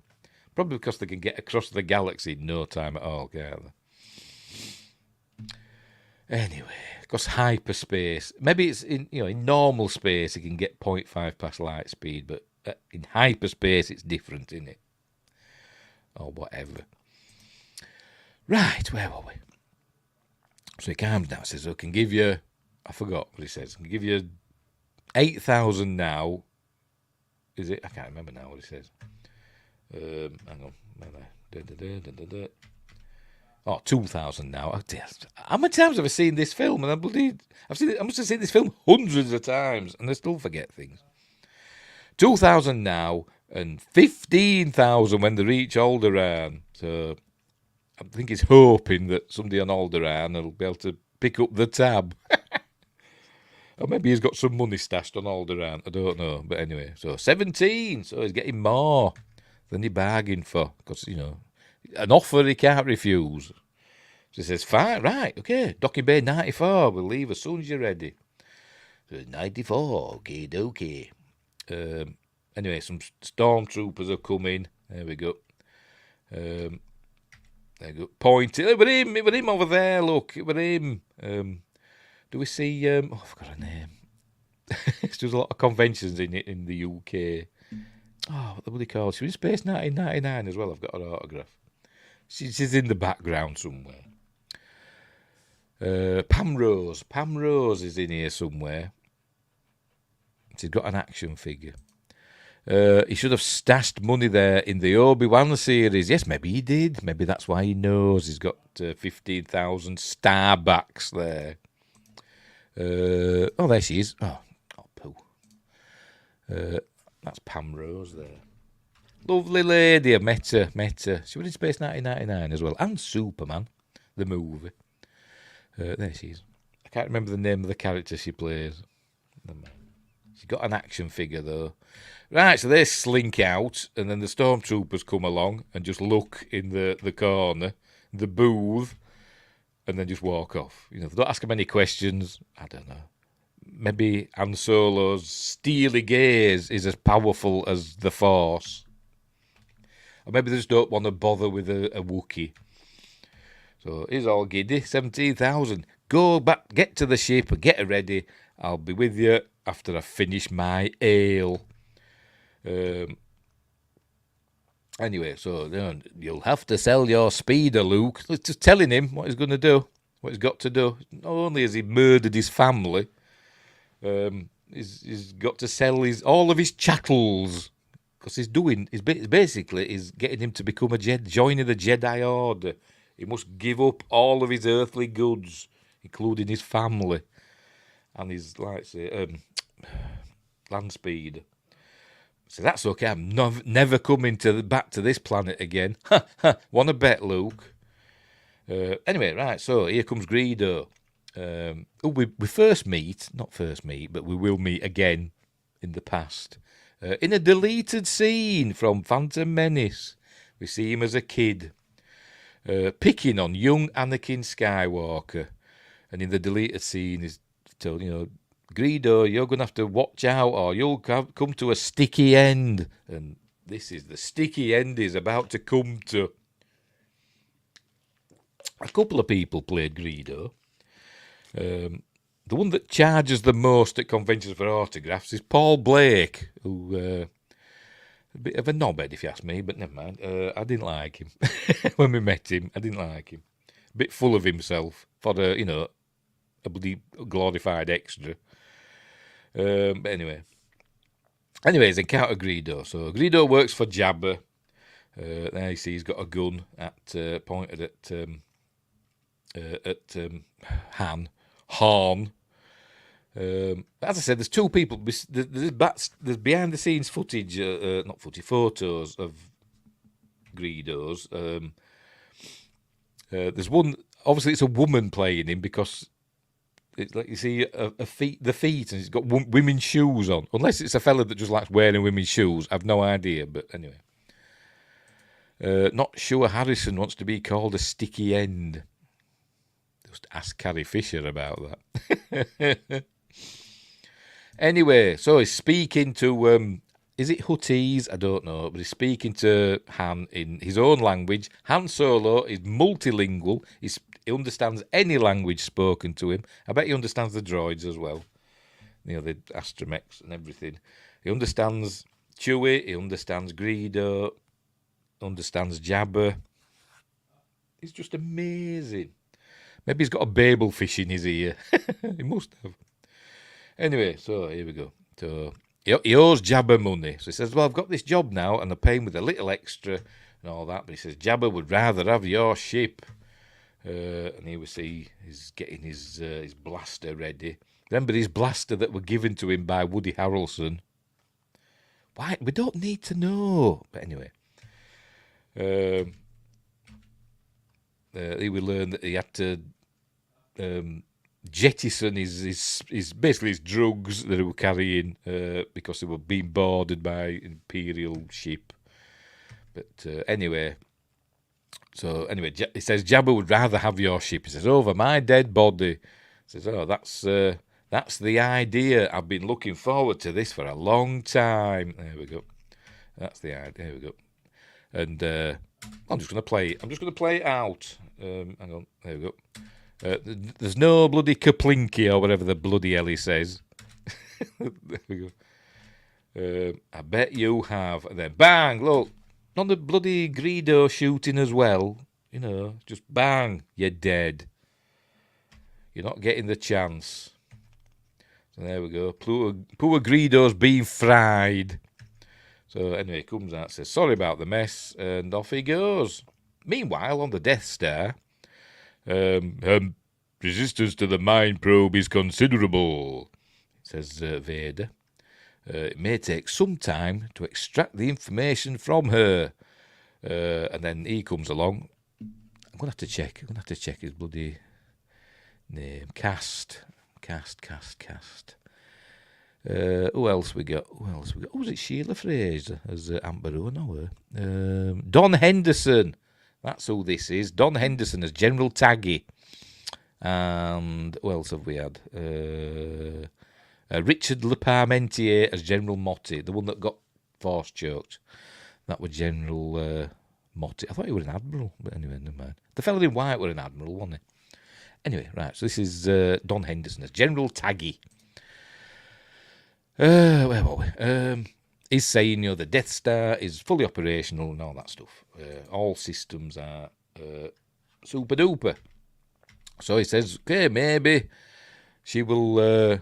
Probably because they can get across the galaxy in no time at all, can't they? Anyway, because hyperspace, maybe it's in normal space it can get 0.5 past light speed, but in hyperspace it's different, isn't it? Or whatever. Right, where were we? So he calms down, says, I can give you, I forgot what he says, I can give you 8,000 now. Is it? I can't remember now what he says. Hang on. 2,000 now. Oh, dear. How many times have I seen this film? And I must have seen this film hundreds of times, and I still forget things. 2,000 now, and 15,000 when they reach Alderaan. So I think he's hoping that somebody on Alderaan will be able to pick up the tab. Or maybe he's got some money stashed on Alderaan. I don't know. But anyway, so 17. So he's getting more than he bargained for. Because, an offer he can't refuse. So he says, fine, right, okay, Docking Bay 94, we'll leave as soon as you're ready. So 94, okay. Anyway, some stormtroopers are coming. There we go. There we go. Pointing. It was him over there, look. It was him. Do we see... I forgot her name. There's a lot of conventions in the UK. Oh, what the bloody called? She was in Space 1999 as well. I've got her autograph. She's in the background somewhere. Pam Rose. Pam Rose is in here somewhere. She's got an action figure. He should have stashed money there in the Obi-Wan series. Yes, maybe he did. Maybe that's why he knows. He's got 15,000 Starbacks there. There she is. Oh poo. That's Pam Rose there. Lovely lady. I met her. She was in Space 1999 as well. And Superman, the movie. There she is. I can't remember the name of the character she plays. She's got an action figure, though. Right, so they slink out, and then the stormtroopers come along and just look in the corner, the booth, and then just walk off. You know, if they don't ask him any questions, I don't know. Maybe Han Solo's steely gaze is as powerful as the Force. Or maybe they just don't want to bother with a Wookiee. So he's all giddy, 17,000. Go back, get to the ship, and get her ready. I'll be with you after I finish my ale. Anyway, so you'll have to sell your speeder, Luke. Just telling him what he's going to do, what he's got to do. Not only has he murdered his family, he's got to sell all of his chattels, because he's getting him to become a Jedi, joining the Jedi Order. He must give up all of his earthly goods, including his family and his land speed. So that's okay. I'm never coming back to this planet again. Want to bet, Luke? Anyway, right. So here comes Greedo. We first meet, not first meet, but we will meet again in the past. In a deleted scene from Phantom Menace, we see him as a kid, picking on young Anakin Skywalker. And in the deleted scene, he's told, Greedo, you're going to have to watch out or you'll come to a sticky end. And this is the sticky end he's about to come to. A couple of people played Greedo. The one that charges the most at conventions for autographs is Paul Blake, who a bit of a knobhead, if you ask me, but never mind. I didn't like him. When we met him, I didn't like him. A bit full of himself for a bloody glorified extra. But anyways, encounter Greedo. So Greedo works for Jabba. There you see he's got a gun pointed at Han. As I said, there's two people. There's behind the scenes footage, photos of Greedo's. There's one. Obviously, it's a woman playing him because it's like you see the feet, and he's got women's shoes on. Unless it's a fella that just likes wearing women's shoes, I've no idea. But anyway, not sure Harrison wants to be called a sticky end. Just ask Carrie Fisher about that. Anyway, so he's speaking to, is it Huttese? I don't know, but he's speaking to Han in his own language. Han Solo is multilingual. He understands any language spoken to him. I bet he understands the droids as well. The astromechs and everything. He understands Chewie, he understands Greedo, understands Jabba. He's just amazing. Maybe he's got a Babel fish in his ear. He must have. Anyway, so here we go. So he owes Jabba money. So he says, well, I've got this job now, and I pay him with a little extra and all that. But he says, Jabba would rather have your ship. And here we see he's getting his blaster ready. Remember his blaster that were given to him by Woody Harrelson? Why? We don't need to know. But anyway. He will learn that he had to jettison his basically his drugs that he were carrying because they were being boarded by Imperial ship. But anyway, he says Jabba would rather have your ship. He says, over my dead body. He says, oh, that's the idea. I've been looking forward to this for a long time. There we go. That's the idea. There we go. And I'm just going to play it out. Hang on. There we go. There's no bloody kaplinky or whatever the bloody hell he says. There we go. I bet you have. And then bang, look. Not the bloody Greedo shooting as well. Just bang, you're dead. You're not getting the chance. So there we go. Poor Greedo's being fried. So anyway, he comes out and says, sorry about the mess, and off he goes. Meanwhile, on the Death Star, resistance to the mind probe is considerable, says Vader. It may take some time to extract the information from her. And then he comes along. I'm going to have to check his bloody name. Cast. Who else we got? Oh, was it Sheila Fraser as Amber? Oh, no, Don Henderson. That's who this is. Don Henderson as General Taggy. And who else have we had? Richard Le Parmentier as General Motti, the one that got force choked. That was General Motti. I thought he was an admiral, but anyway, never mind. The fellow in white was an admiral, wasn't he? Anyway, right, so this is Don Henderson as General Taggy. Where were we? He's saying, the Death Star is fully operational and all that stuff. All systems are super duper. So he says, okay, maybe she will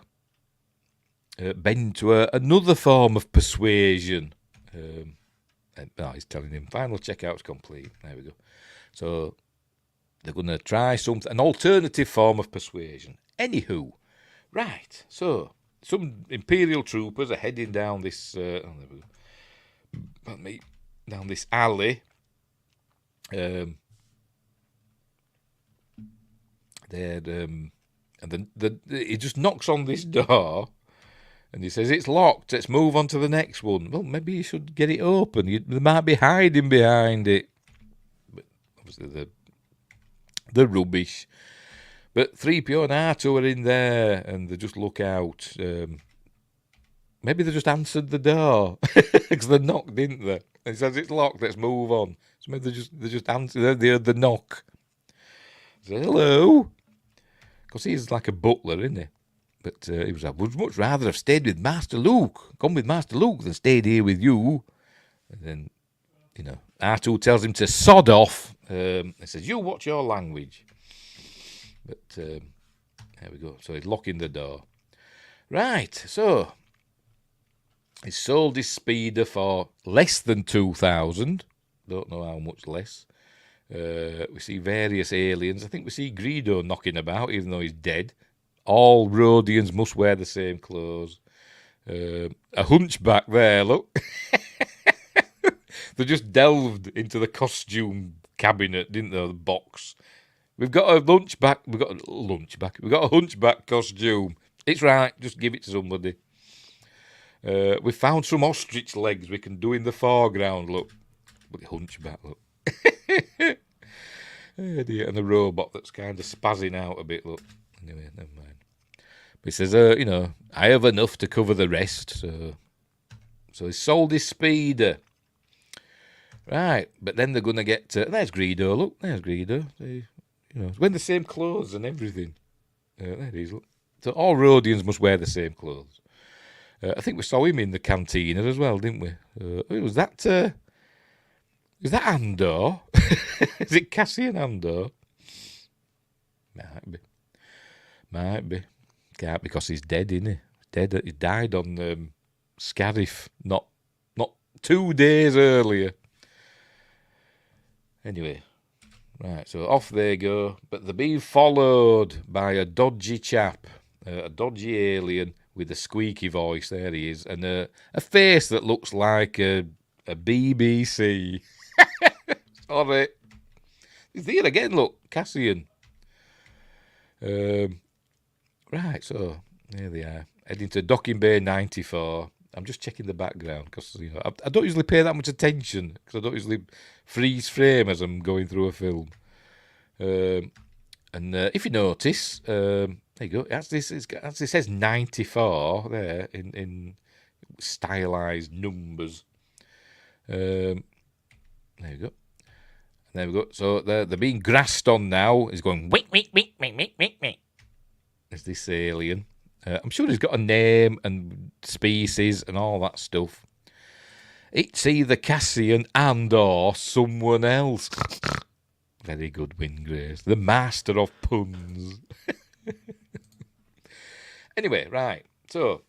bend to another form of persuasion. He's telling him, final checkout's complete. There we go. So they're going to try an alternative form of persuasion. Anywho, right, so some Imperial troopers are heading down this down this alley. He just knocks on this door, and he says it's locked. Let's move on to the next one. Well, maybe you should get it open. They might be hiding behind it. But obviously the rubbish. But 3PO and R2 are in there, and they just look out. Maybe they just answered the door because they knocked, didn't they? And he says it's locked. Let's move on. So maybe they just answered. They heard the knock. Say hello, because he's like a butler, isn't he? But he was like, would much rather have stayed with Master Luke. Come with Master Luke than stayed here with you. And then, R2 tells him to sod off. He says, you watch your language. But there we go. So he's locking the door. Right, so he's sold his speeder for less than 2,000. Don't know how much less. We see various aliens. I think we see Greedo knocking about, even though he's dead. All Rhodians must wear the same clothes. A hunchback there, look. They just delved into the costume cabinet, didn't they? The box. We've got a hunchback. We've got a hunchback costume. It's right. Just give it to somebody. We found some ostrich legs we can do in the foreground. Look, hunchback. Look. Oh dear. And a robot that's kind of spazzing out a bit. Look. Anyway, never mind. But he says, I have enough to cover the rest. So he sold his speeder. Right, but then they're going to get there's Greedo. Look, there's Greedo. He's wearing the same clothes and everything. There he is. Look. So all Rhodians must wear the same clothes. I think we saw him in the cantina as well, didn't we? Was that Andor? Is it Cassian Andor? Might be. Can't, because he's dead, isn't he? Dead. He died on Scarif not 2 days earlier. Anyway, right, so off they go, but they're being followed by a dodgy chap, a dodgy alien with a squeaky voice, there he is, and a face that looks like a BBC. Sorry. He's here again, look, Cassian. Right, so there they are, heading to Docking Bay 94. I'm just checking the background because I don't usually pay that much attention because I don't usually freeze frame as I'm going through a film. And if you notice, there you go. It actually says 94 there in stylized numbers. There you go. And there we go. So they're being grassed on now. He's going wink, wink, wink, wink, wink, wink, wink. There's this alien. I'm sure he's got a name and species and all that stuff. It's either Cassian and or someone else. Very good, Wingrace. The master of puns. Anyway, right. So,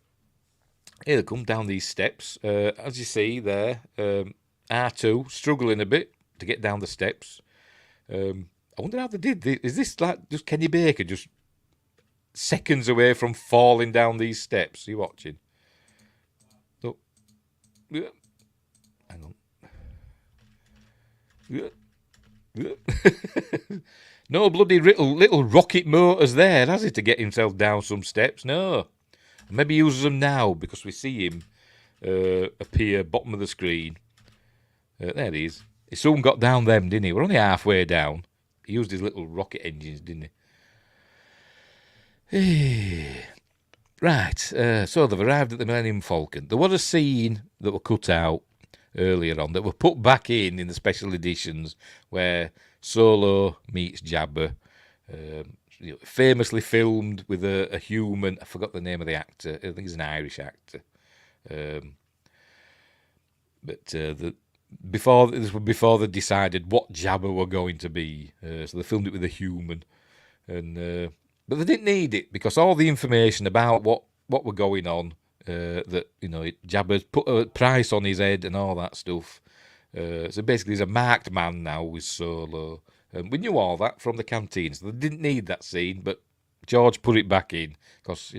here they come down these steps. As you see there, R2 struggling a bit to get down the steps. I wonder how they did this. Is this like just Kenny Baker just seconds away from falling down these steps? Are you watching? Oh. Hang on. No bloody little rocket motors there, has he, to get himself down some steps? No. Maybe he uses them now because we see him appear bottom of the screen. There he is. He soon got down them, didn't he? We're only halfway down. He used his little rocket engines, didn't he? Right, so they've arrived at the Millennium Falcon. There was a scene that were cut out earlier on that were put back in the special editions where Solo meets Jabba. Famously filmed with a human. I forgot the name of the actor. I think he's an Irish actor. Before they decided what Jabba were going to be, so they filmed it with a human, but they didn't need it because all the information about what were going on, that Jabba's put a price on his head and all that stuff. So basically, he's a marked man now with Solo. And we knew all that from the canteen, so they didn't need that scene, but George put it back in because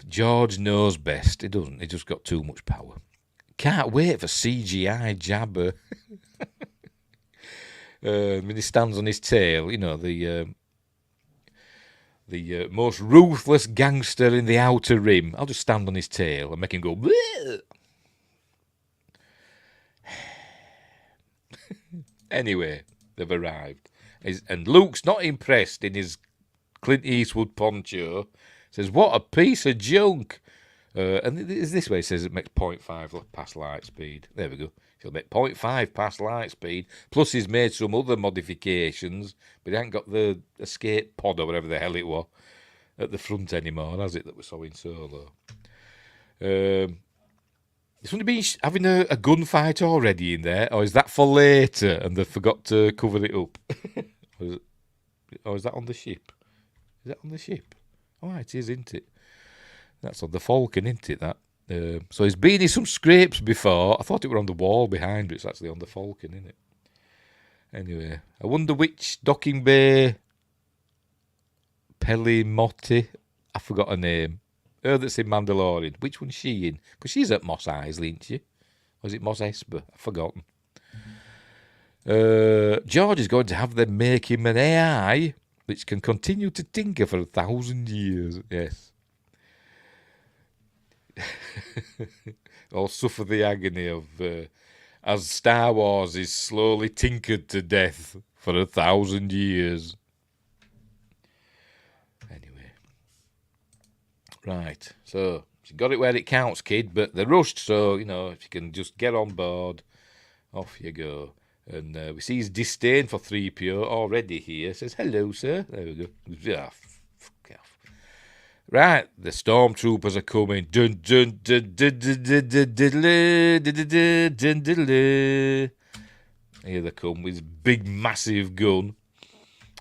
George knows best. He doesn't. He just got too much power. Can't wait for CGI Jabba. When he stands on his tail, the most ruthless gangster in the Outer Rim. I'll just stand on his tail and make him go. Bleh! Anyway, they've arrived, and Luke's not impressed in his Clint Eastwood poncho. Says, "What a piece of junk!" And it's this way. It says it makes 0.5 past light speed. There we go. He'll make 0.5 past light speed. Plus, he's made some other modifications, but he ain't got the escape pod or whatever the hell it was at the front anymore, has it? That we saw in Solo. It's only been having a gunfight already in there, or is that for later and they forgot to cover it up? or is that on the ship? Is that on the ship? Oh, it is, isn't it? That's on the Falcon, isn't it, that? So he's been in some scrapes before. I thought it were on the wall behind, but it's actually on the Falcon, isn't it? Anyway, I wonder which docking bay Pelimotti, I forgot her name. Her that's in Mandalorian. Which one's she in? Because she's at Mos Eisley, isn't she? Or is it Mos Espa? I've forgotten. George is going to have them make him an AI which can continue to tinker for 1,000 years. Yes. Or suffer the agony of as Star Wars is slowly tinkered to death for 1,000 years. Anyway. Right, so you got it where it counts, kid, but they're rushed, so, if you can just get on board, off you go. And we see his disdain for 3PO already here. Says, hello, sir. There we go. Ah, fuck off. Right, the stormtroopers are coming. Dun, dun, dun, dun, dun, dun, dun, dun, dun, dun, dun. Here they come with his big, massive gun.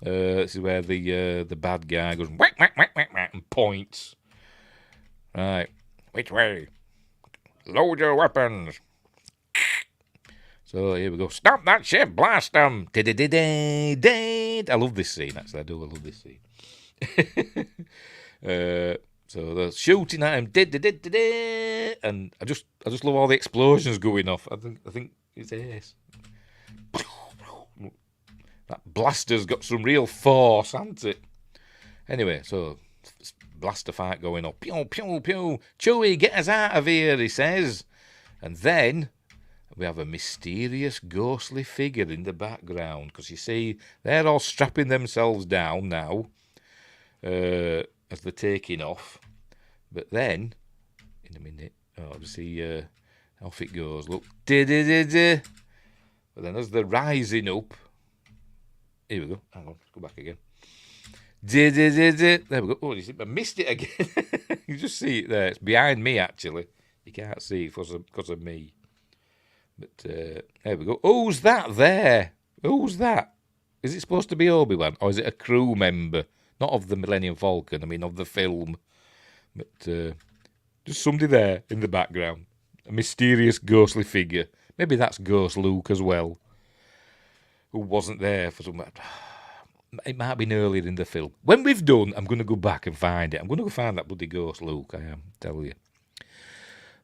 This is where the bad guy goes, whack, whack, whack, whack, whack, and points. Right, which way? Load your weapons. So here we go. Stop that ship, blast them. I love this scene, actually. I love this scene. So they're shooting at him. And I just love all the explosions going off. I think it's ace. That blaster's got some real force, hasn't it? Anyway, so blaster fight going on. Pew, pew, pew. Chewie, get us out of here, he says. And then we have a mysterious, ghostly figure in the background. Because you see, they're all strapping themselves down now as they're taking off. But then, in a minute, obviously, off it goes. Look. But then as they're rising up, here we go. Hang on, let's go back again. There we go. Oh, I missed it again. You just see it there. It's behind me, actually. You can't see it because of me. But there we go. Who's that there? Who's that? Is it supposed to be Obi-Wan? Or is it a crew member? Not of the Millennium Falcon, I mean of the film. But just somebody there in the background. A mysterious, ghostly figure. Maybe that's Ghost Luke as well. Who wasn't there for some... It might have been earlier in the film. When we've done, I'm going to go back and find it. I'm going to go find that bloody Ghost Luke, I am, tell you.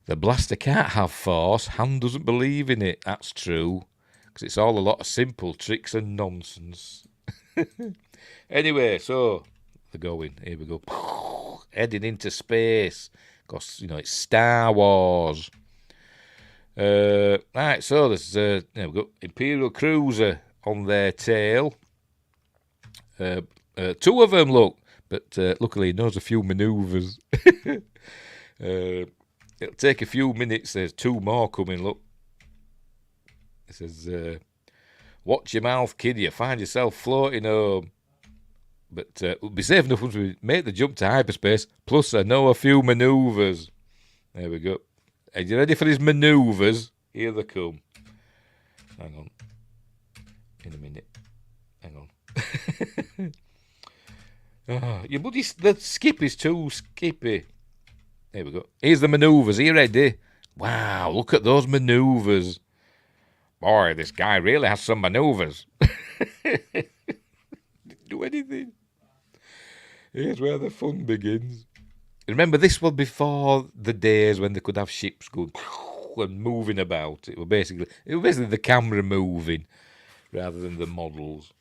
The blaster can't have force. Han doesn't believe in it. That's true. Because it's all a lot of simple tricks and nonsense. Anyway, so they're going. Here we go. Heading into space. Because, it's Star Wars. Right, so there's there we go. Imperial cruiser on their tail. Two of them, look. But luckily, he knows a few manoeuvres. It'll take a few minutes. There's two more coming, look. It says, watch your mouth, kid. You find yourself floating home. But we'll be safe enough once we make the jump to hyperspace. Plus, I know a few manoeuvres. There we go. Are you ready for these manoeuvres? Here they come. Hang on. In a minute. Hang on. Your buddy, the skip is too skippy. There we go. Here's the manoeuvres. Are you ready? Wow, look at those manoeuvres. Boy, this guy really has some manoeuvres. Didn't do anything. Here's where the fun begins. Remember, this was before the days when they could have ships going and moving about. It was basically the camera moving rather than the models.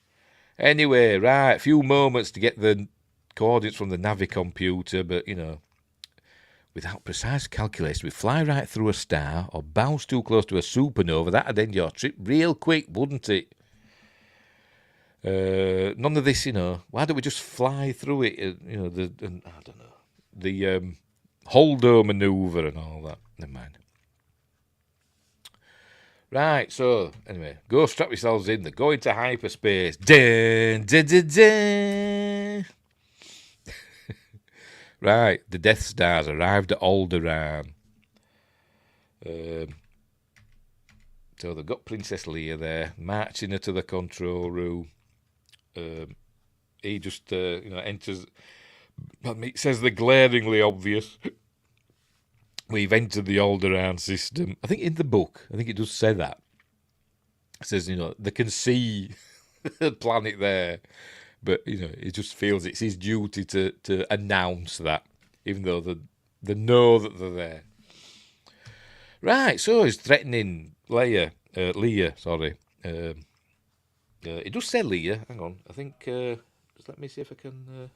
Anyway, right, a few moments to get the coordinates from the Navi computer, but, without precise calculation, we fly right through a star or bounce too close to a supernova. That'd end your trip real quick, wouldn't it? None of this, why don't we just fly through it? I don't know. The Holdo manoeuvre and all that. Never mind. Right, so, anyway, go strap yourselves in. They're going to hyperspace. Dun, dun, dun, dun. Right, the Death Stars arrived at Alderaan. So they've got Princess Leia there, marching her to the control room. He just, enters. It says the glaringly obvious. We've entered the Alderaan system. I think in the book, it does say that. It says, they can see the planet there. But, he just feels it's his duty to announce that, even though they know that they're there. Right, so he's threatening Leia. It does say Leia. Hang on. I think, just let me see if I can,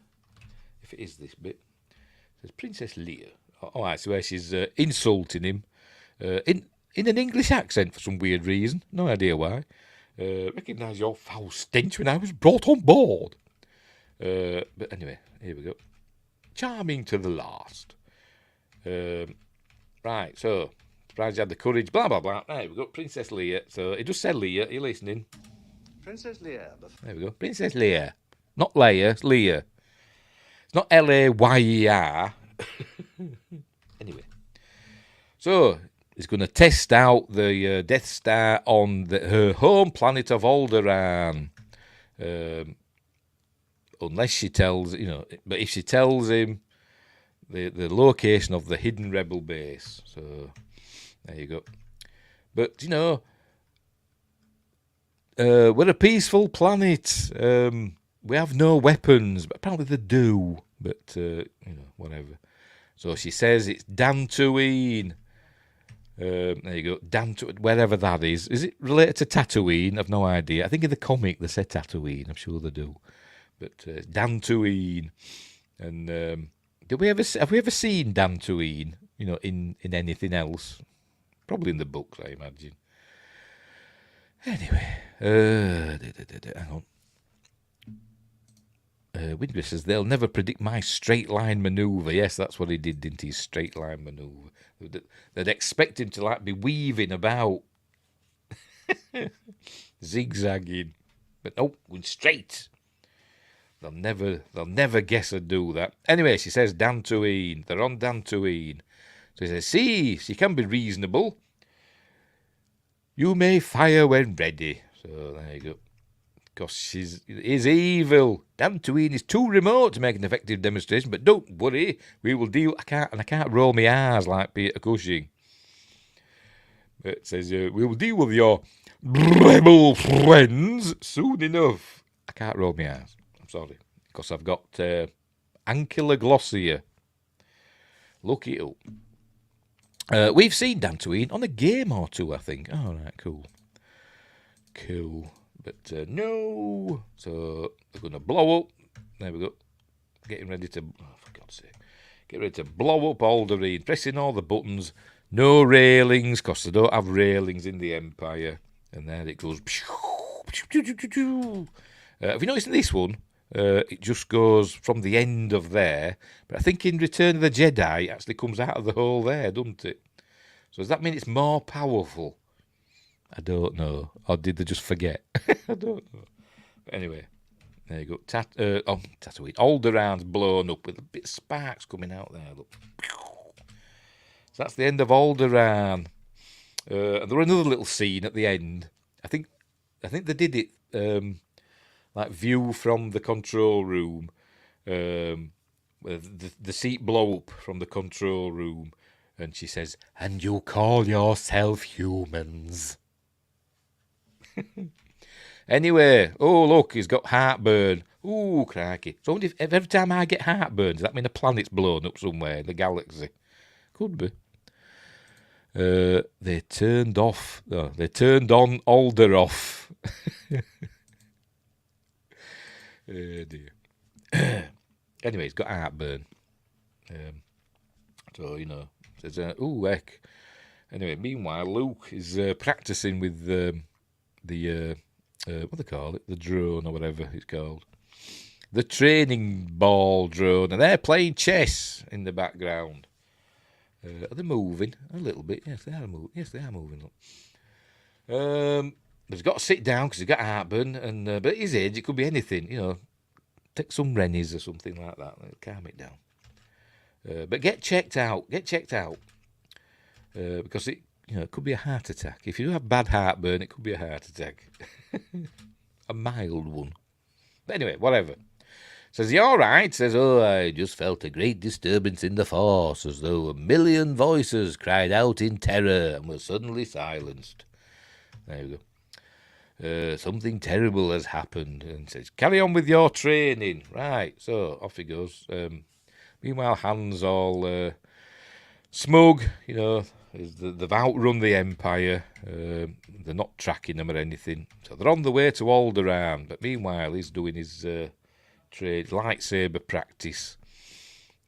if it is this bit. It says Princess Leia. Oh, I see where she's insulting him in an English accent for some weird reason. No idea why. Recognise your foul stench when I was brought on board. But anyway, here we go. Charming to the last. Right, so, surprised you had the courage, blah, blah, blah. Right, we've got Princess Leia. So, it just said Leia. Are you listening? Princess Leia. There we go. Princess Leia. Not Leia, it's Leia. It's not L-A-Y-E-R. Anyway. So, he's going to test out the Death Star on her home planet of Alderaan. Unless she tells, but if she tells him the location of the hidden rebel base. So, there you go. But, we're a peaceful planet. We have no weapons, but apparently they do. But, whatever. So she says it's Dantooine. There you go. Wherever that is. Is it related to Tatooine? I've no idea. I think in the comic they say Tatooine. I'm sure they do. But Dantooine. And have we ever seen Dantooine, in anything else? Probably in the books, I imagine. Anyway, hang on. Windrush says they'll never predict my straight line manoeuvre. Yes, that's what he did, didn't he? Straight line manoeuvre. They'd expect him to be weaving about, zigzagging, but nope, going straight. They'll never guess or do that. Anyway, she says Dantooine. They're on Dantooine. So he says, see, she can be reasonable. You may fire when ready. So there you go. Because she is evil. Dantooine is too remote to make an effective demonstration, but don't worry, we will deal. I can't roll my R's like Peter Cushing. But it says, we will deal with your rebel friends soon enough. I can't roll my R's. I'm sorry. Because I've got ankylosing. Look it up. We've seen Dantooine on a game or two, I think. All right, cool. But no. So they're going to blow up. There we go. getting ready to, oh, for God's sake, get ready to blow up Alderaan, pressing all the buttons, no railings, because they don't have railings in the Empire. And there it goes. Have you noticed in this one, it just goes from the end of there, but I think in Return of the Jedi, it actually comes out of the hole there, doesn't it? So does that mean it's more powerful? I don't know. Or did they just forget? I don't know. But anyway, there you go. Tatooine. Alderaan's blown up with a bit of sparks coming out there. Look. So that's the end of Alderaan. And there was another little scene at the end. I think they did it like view from the control room. The seat blow up from the control room. And she says, "And you call yourself humans." Anyway, oh look, he's got heartburn. Ooh, crikey. So if every time I get heartburn, does that mean a planet's blown up somewhere in the galaxy? Could be. They turned on Alder off. Oh dear. Anyway, he's got heartburn. So, you know, says, ooh, heck. Anyway, meanwhile, Luke is practicing with the what do they call it? The drone or whatever it's called. The training ball drone. And they're playing chess in the background. Are they moving? A little bit. Yes, they are moving. Yes, they are moving. Look. But he's got to sit down because he's got heartburn. But at his age, it could be anything. You know, take some Rennies or something like that. Calm it down. But get checked out. Get checked out. Because it could be a heart attack. If you have bad heartburn, it could be a heart attack. A mild one. But anyway, whatever. Says, "You all right?" Says, "Oh, I just felt a great disturbance in the force, as though 1,000,000 voices cried out in terror and were suddenly silenced." There you go. Something terrible has happened. And says, "Carry on with your training." Right, so off he goes. Meanwhile, Han's all smug, you know. They've outrun the Empire. They're not tracking them or anything. So they're on the way to Alderaan. But meanwhile, he's doing his lightsaber practice.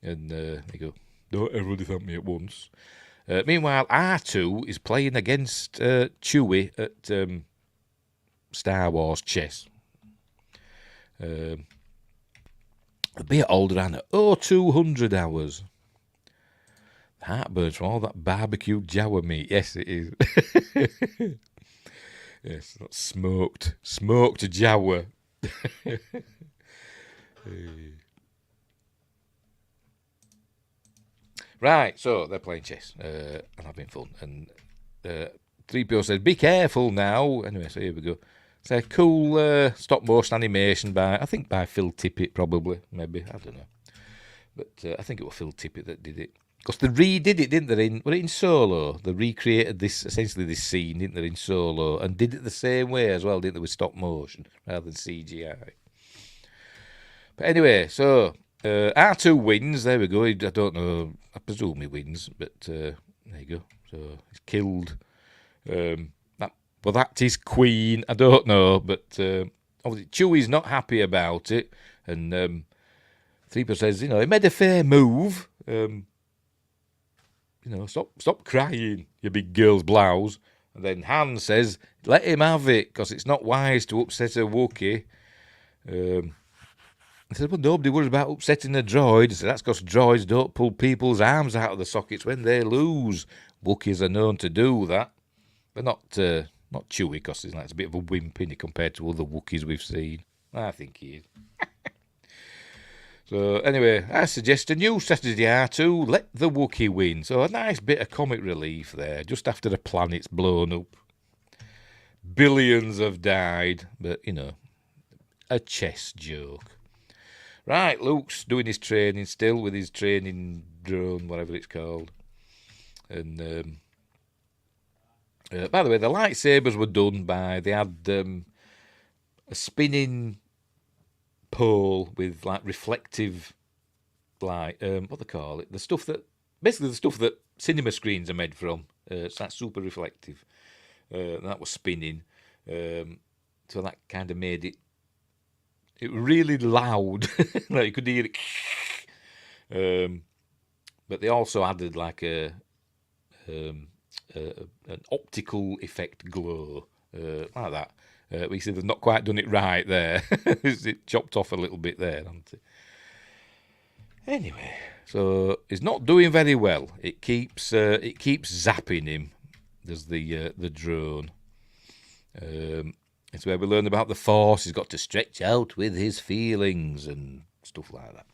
And there you go. Don't everybody thank me at once. Meanwhile, R2 is playing against Chewie at Star Wars chess. They'll be at Alderaan at 0200 hours. Heartburns from all that barbecued Jawa meat. Yes, it is. Yes, that's smoked Jawa. Right, so they're playing chess and having fun. And 3PO says, "Be careful now." Anyway, so here we go. It's a cool stop motion animation I think by Phil Tippett, probably, maybe, I don't know. But I think it was Phil Tippett that did it. Because they redid it, didn't they? Were it in Solo? They recreated this scene, didn't they, in Solo, and did it the same way as well, didn't they, with stop motion rather than CGI. But anyway, so R2 wins. There we go. I don't know. I presume he wins, but there you go. So he's killed. That is Queen. I don't know, but obviously Chewie's not happy about it, and 3PO says, he made a fair move. Stop crying, you big girl's blouse. And then Han says, let him have it, because it's not wise to upset a Wookiee. He said, well, nobody worries about upsetting a droid. He said, that's because droids don't pull people's arms out of the sockets when they lose. Wookiees are known to do that. But not Chewie, because he's a bit of a wimp, isn't he, compared to other Wookiees we've seen. I think he is. So, anyway, I suggest a new strategy, R2. Let the Wookiee win. So, a nice bit of comic relief there, just after the planet's blown up. Billions have died, but, a chess joke. Right, Luke's doing his training still with his training drone, whatever it's called. And, by the way, the lightsabers were done they had a spinning pole with reflective light, what they call it, the stuff that cinema screens are made from. It's that super reflective. That was spinning, so that kind of made it It was really loud. Like you could hear it. But they also added like an optical effect glow, like that. We said they've not quite done it right there. It chopped off a little bit there, hasn't it? Anyway, so he's not doing very well. It keeps zapping him. There's the drone. It's where we learn about the Force. He's got to stretch out with his feelings and stuff like that.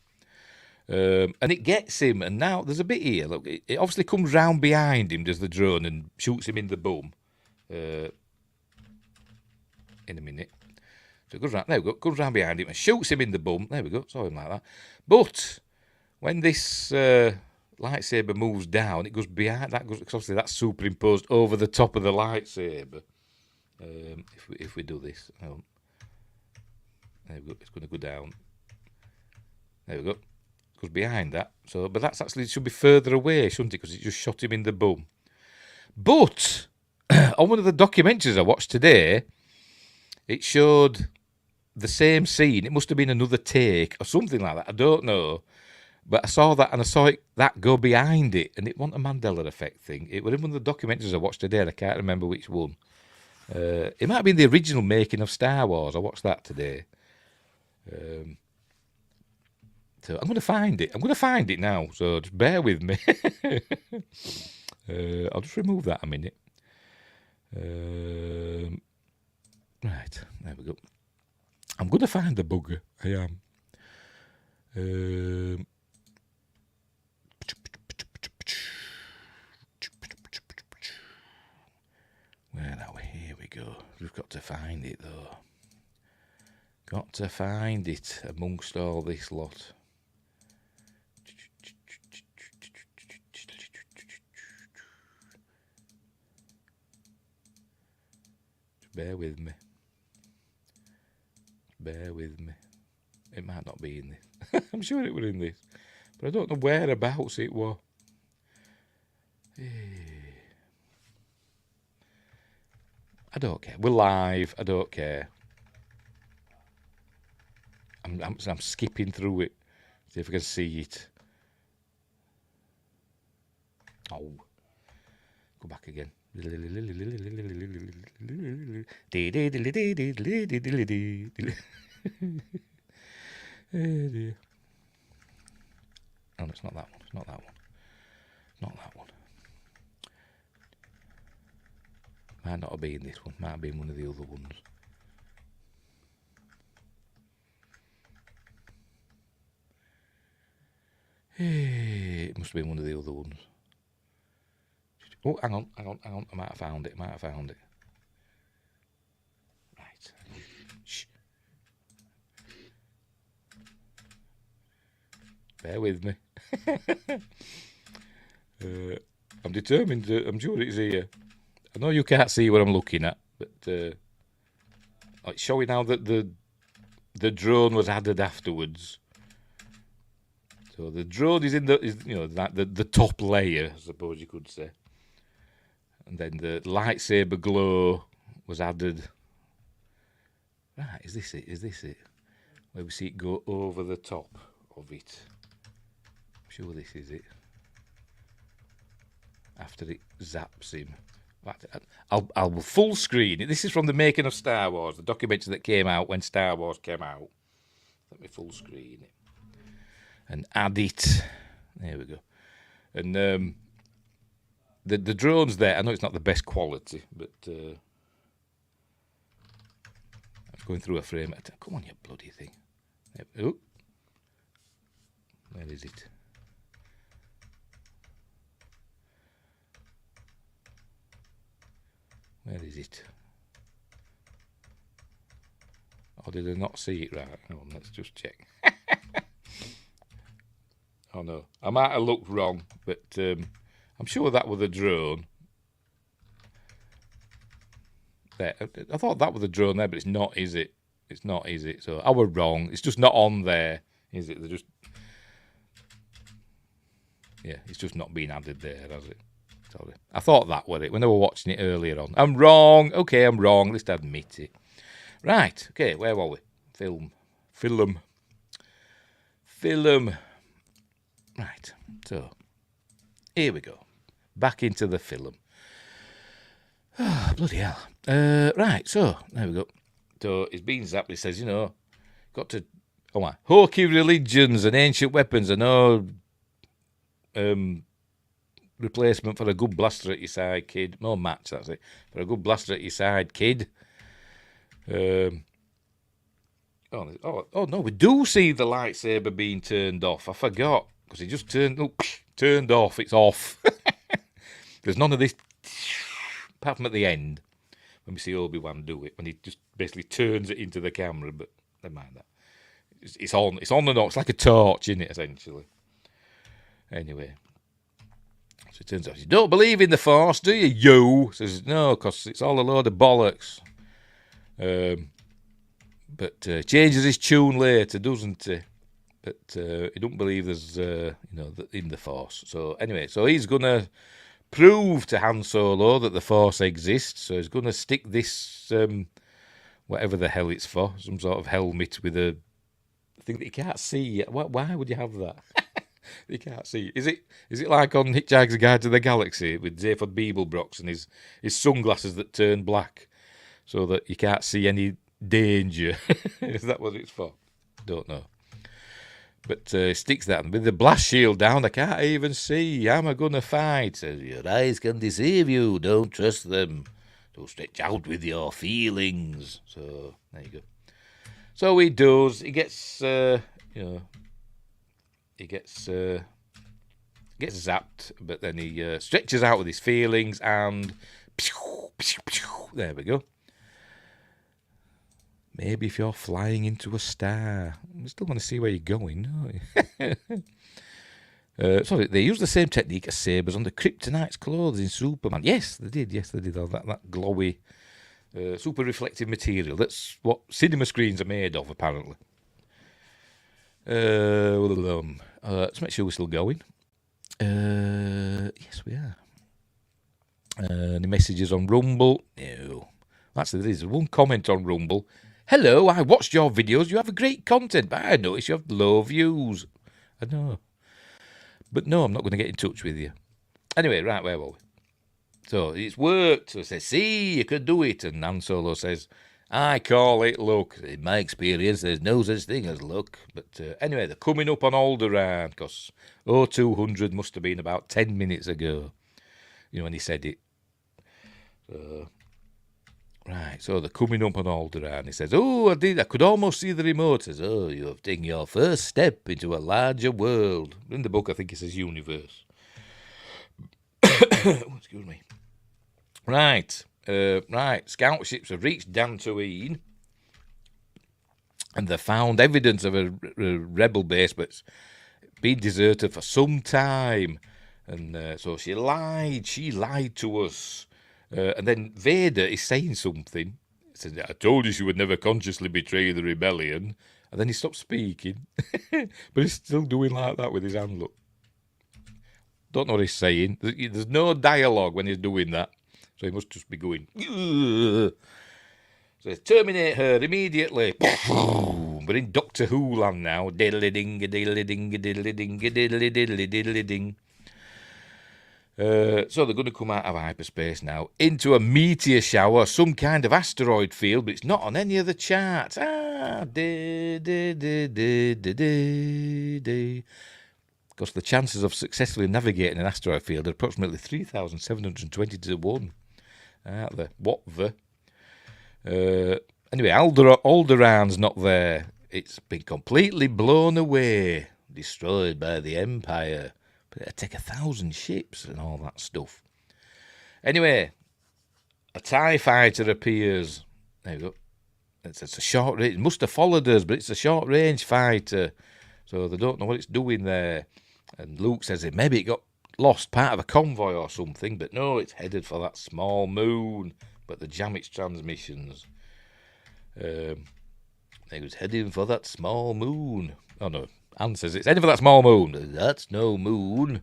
And it gets him, and now there's a bit here. Look, it obviously comes round behind him, does the drone, and shoots him in the bum. In a minute. So it goes round, there we go, comes round behind him and shoots him in the bum. There we go, something like that. But when this lightsaber moves down, it goes behind, that goes, obviously that's superimposed over the top of the lightsaber. If we do this, there we go, it's going to go down. There we go. Goes behind that. So, but that's actually, it should be further away, shouldn't it? Because it just shot him in the bum. But on one of the documentaries I watched today, it showed the same scene. It must have been another take or something like that. I don't know. But I saw that and I saw that go behind it, and it wasn't a Mandela effect thing. It was in one of the documentaries I watched today, and I can't remember which one. It might have been the original making of Star Wars. I watched that today. So I'm going to find it. I'm going to find it now. So just bear with me. I'll just remove that a minute. Right, there we go. I'm going to find the bugger. I am. Where are we? Here we go. We've got to find it though. Got to find it amongst all this lot. Bear with me. Bear with me. It might not be in this. I'm sure it was in this. But I don't know whereabouts it was. I don't care. We're live. I don't care. I'm skipping through it. See if I can see it. Oh. Go back again. Oh, no, it's not that one. It's not that one. Not that one. Might not have been this one. Might have been one of the other ones. It must have been one of the other ones. Oh, hang on. I might have found it. Right. Shh. Bear with me. I'm determined. I'm sure it's here. I know you can't see what I'm looking at, but it's showing now that the drone was added afterwards. So the drone is in the top layer, I suppose you could say. And then the lightsaber glow was added. Right, is this it? Where we see it go over the top of it. I'm sure this is it. After it zaps him. I'll full screen it. This is from the making of Star Wars, the documentary that came out when Star Wars came out. Let me full screen it. And add it. There we go. And the drone's there. I know it's not the best quality, but I'm going through a frame at a time. Come on, you bloody thing. Oh. Where is it? Where is it? Or did I not see it right? Hang on, let's just check. Oh no, I might have looked wrong, but I'm sure that was a drone. There, I thought that was a drone there, but it's not, is it? It's not, is it? So I was wrong. It's just not on there, is it? They're just, yeah, it's just not been added there, has it? Sorry, I thought that was it when they were watching it earlier on. I'm wrong. Okay, I'm wrong. Let's admit it. Right. Okay, where were we? Film Film. Right, so here we go. Back into the film. Oh, bloody hell. Right, so there we go. So he's been zapped. He says, got to. Oh my, hokey religions and ancient weapons are no replacement for a good blaster at your side, kid. No match, that's it. For a good blaster at your side, kid. Oh no, we do see the lightsaber being turned off. I forgot because he just turned off. It's off. There's none of this, apart from at the end when we see Obi-Wan do it, when he just basically turns it into the camera. But never mind that. It's on. It's on and off. It's like a torch, isn't it? Essentially. Anyway, so it turns out you don't believe in the Force, do you? You says no, because it's all a load of bollocks. But changes his tune later, doesn't he? But he don't believe there's, in the Force. So anyway, so he's gonna prove to Han Solo that the Force exists. So he's gonna stick this, whatever the hell it's for, some sort of helmet with a thing that you can't see. Why would you have that? You can't see. Is it like on Hitchhiker's Guide to the Galaxy with Zaphod Beeblebrox and his sunglasses that turn black so that you can't see any danger? Is that what it's for? Don't know. But sticks that with the blast shield down. I can't even see. How am I going to fight? Says, your eyes can deceive you. Don't trust them. Don't stretch out with your feelings. So there you go. So he does. He gets, he gets zapped, but then he stretches out with his feelings and there we go. Maybe if you're flying into a star. We still want to see where you're going, don't you? Sorry, they use the same technique as sabres on the Kryptonite's clothes in Superman. Yes, they did. All that glowy, super reflective material. That's what cinema screens are made of, apparently. Let's make sure we're still going. Yes, we are. Any messages on Rumble? No. Actually, there is one comment on Rumble. Hello, I watched your videos. You have a great content, but I notice you have low views. I know. But no, I'm not going to get in touch with you. Anyway, right, where were we? So it's worked. So it says, see, you could do it. And Han Solo says, I call it luck. In my experience, there's no such thing as luck. But anyway, they're coming up on Alderaan because 0200 must have been about 10 minutes ago. When he said it. Right, so they're coming up on Alderaan. He says, I could almost see the remote. He says, you have taken your first step into a larger world. In the book, I think it says universe. Excuse me. Right, scout ships have reached Dantooine and they found evidence of a rebel base, but it's been deserted for some time. And so she lied to us. And then Vader is saying something. He says, I told you she would never consciously betray the rebellion. And then he stops speaking. But he's still doing like that with his hand, look. Don't know what he's saying. There's no dialogue when he's doing that. So he must just be going, ugh. So says, terminate her immediately. We're in Doctor Who land now. Diddly-ding, diddly-ding, diddly-ding, diddly, diddly, diddly-ding. So they're going to come out of hyperspace now into a meteor shower, some kind of asteroid field, but it's not on any of the charts. Because the chances of successfully navigating an asteroid field are approximately 3,720 to 1. Anyway, Alderaan's not there. It's been completely blown away, destroyed by the Empire. It'd take 1,000 ships and all that stuff. Anyway, a TIE fighter appears. There you go. It's a short range. It must have followed us, but it's a short range fighter. So they don't know what it's doing there. And Luke says maybe it got lost, part of a convoy or something. But no, it's headed for that small moon. But they jam its transmissions. It was heading for that small moon. Oh no. Han says it's heading for that small moon. That's no moon.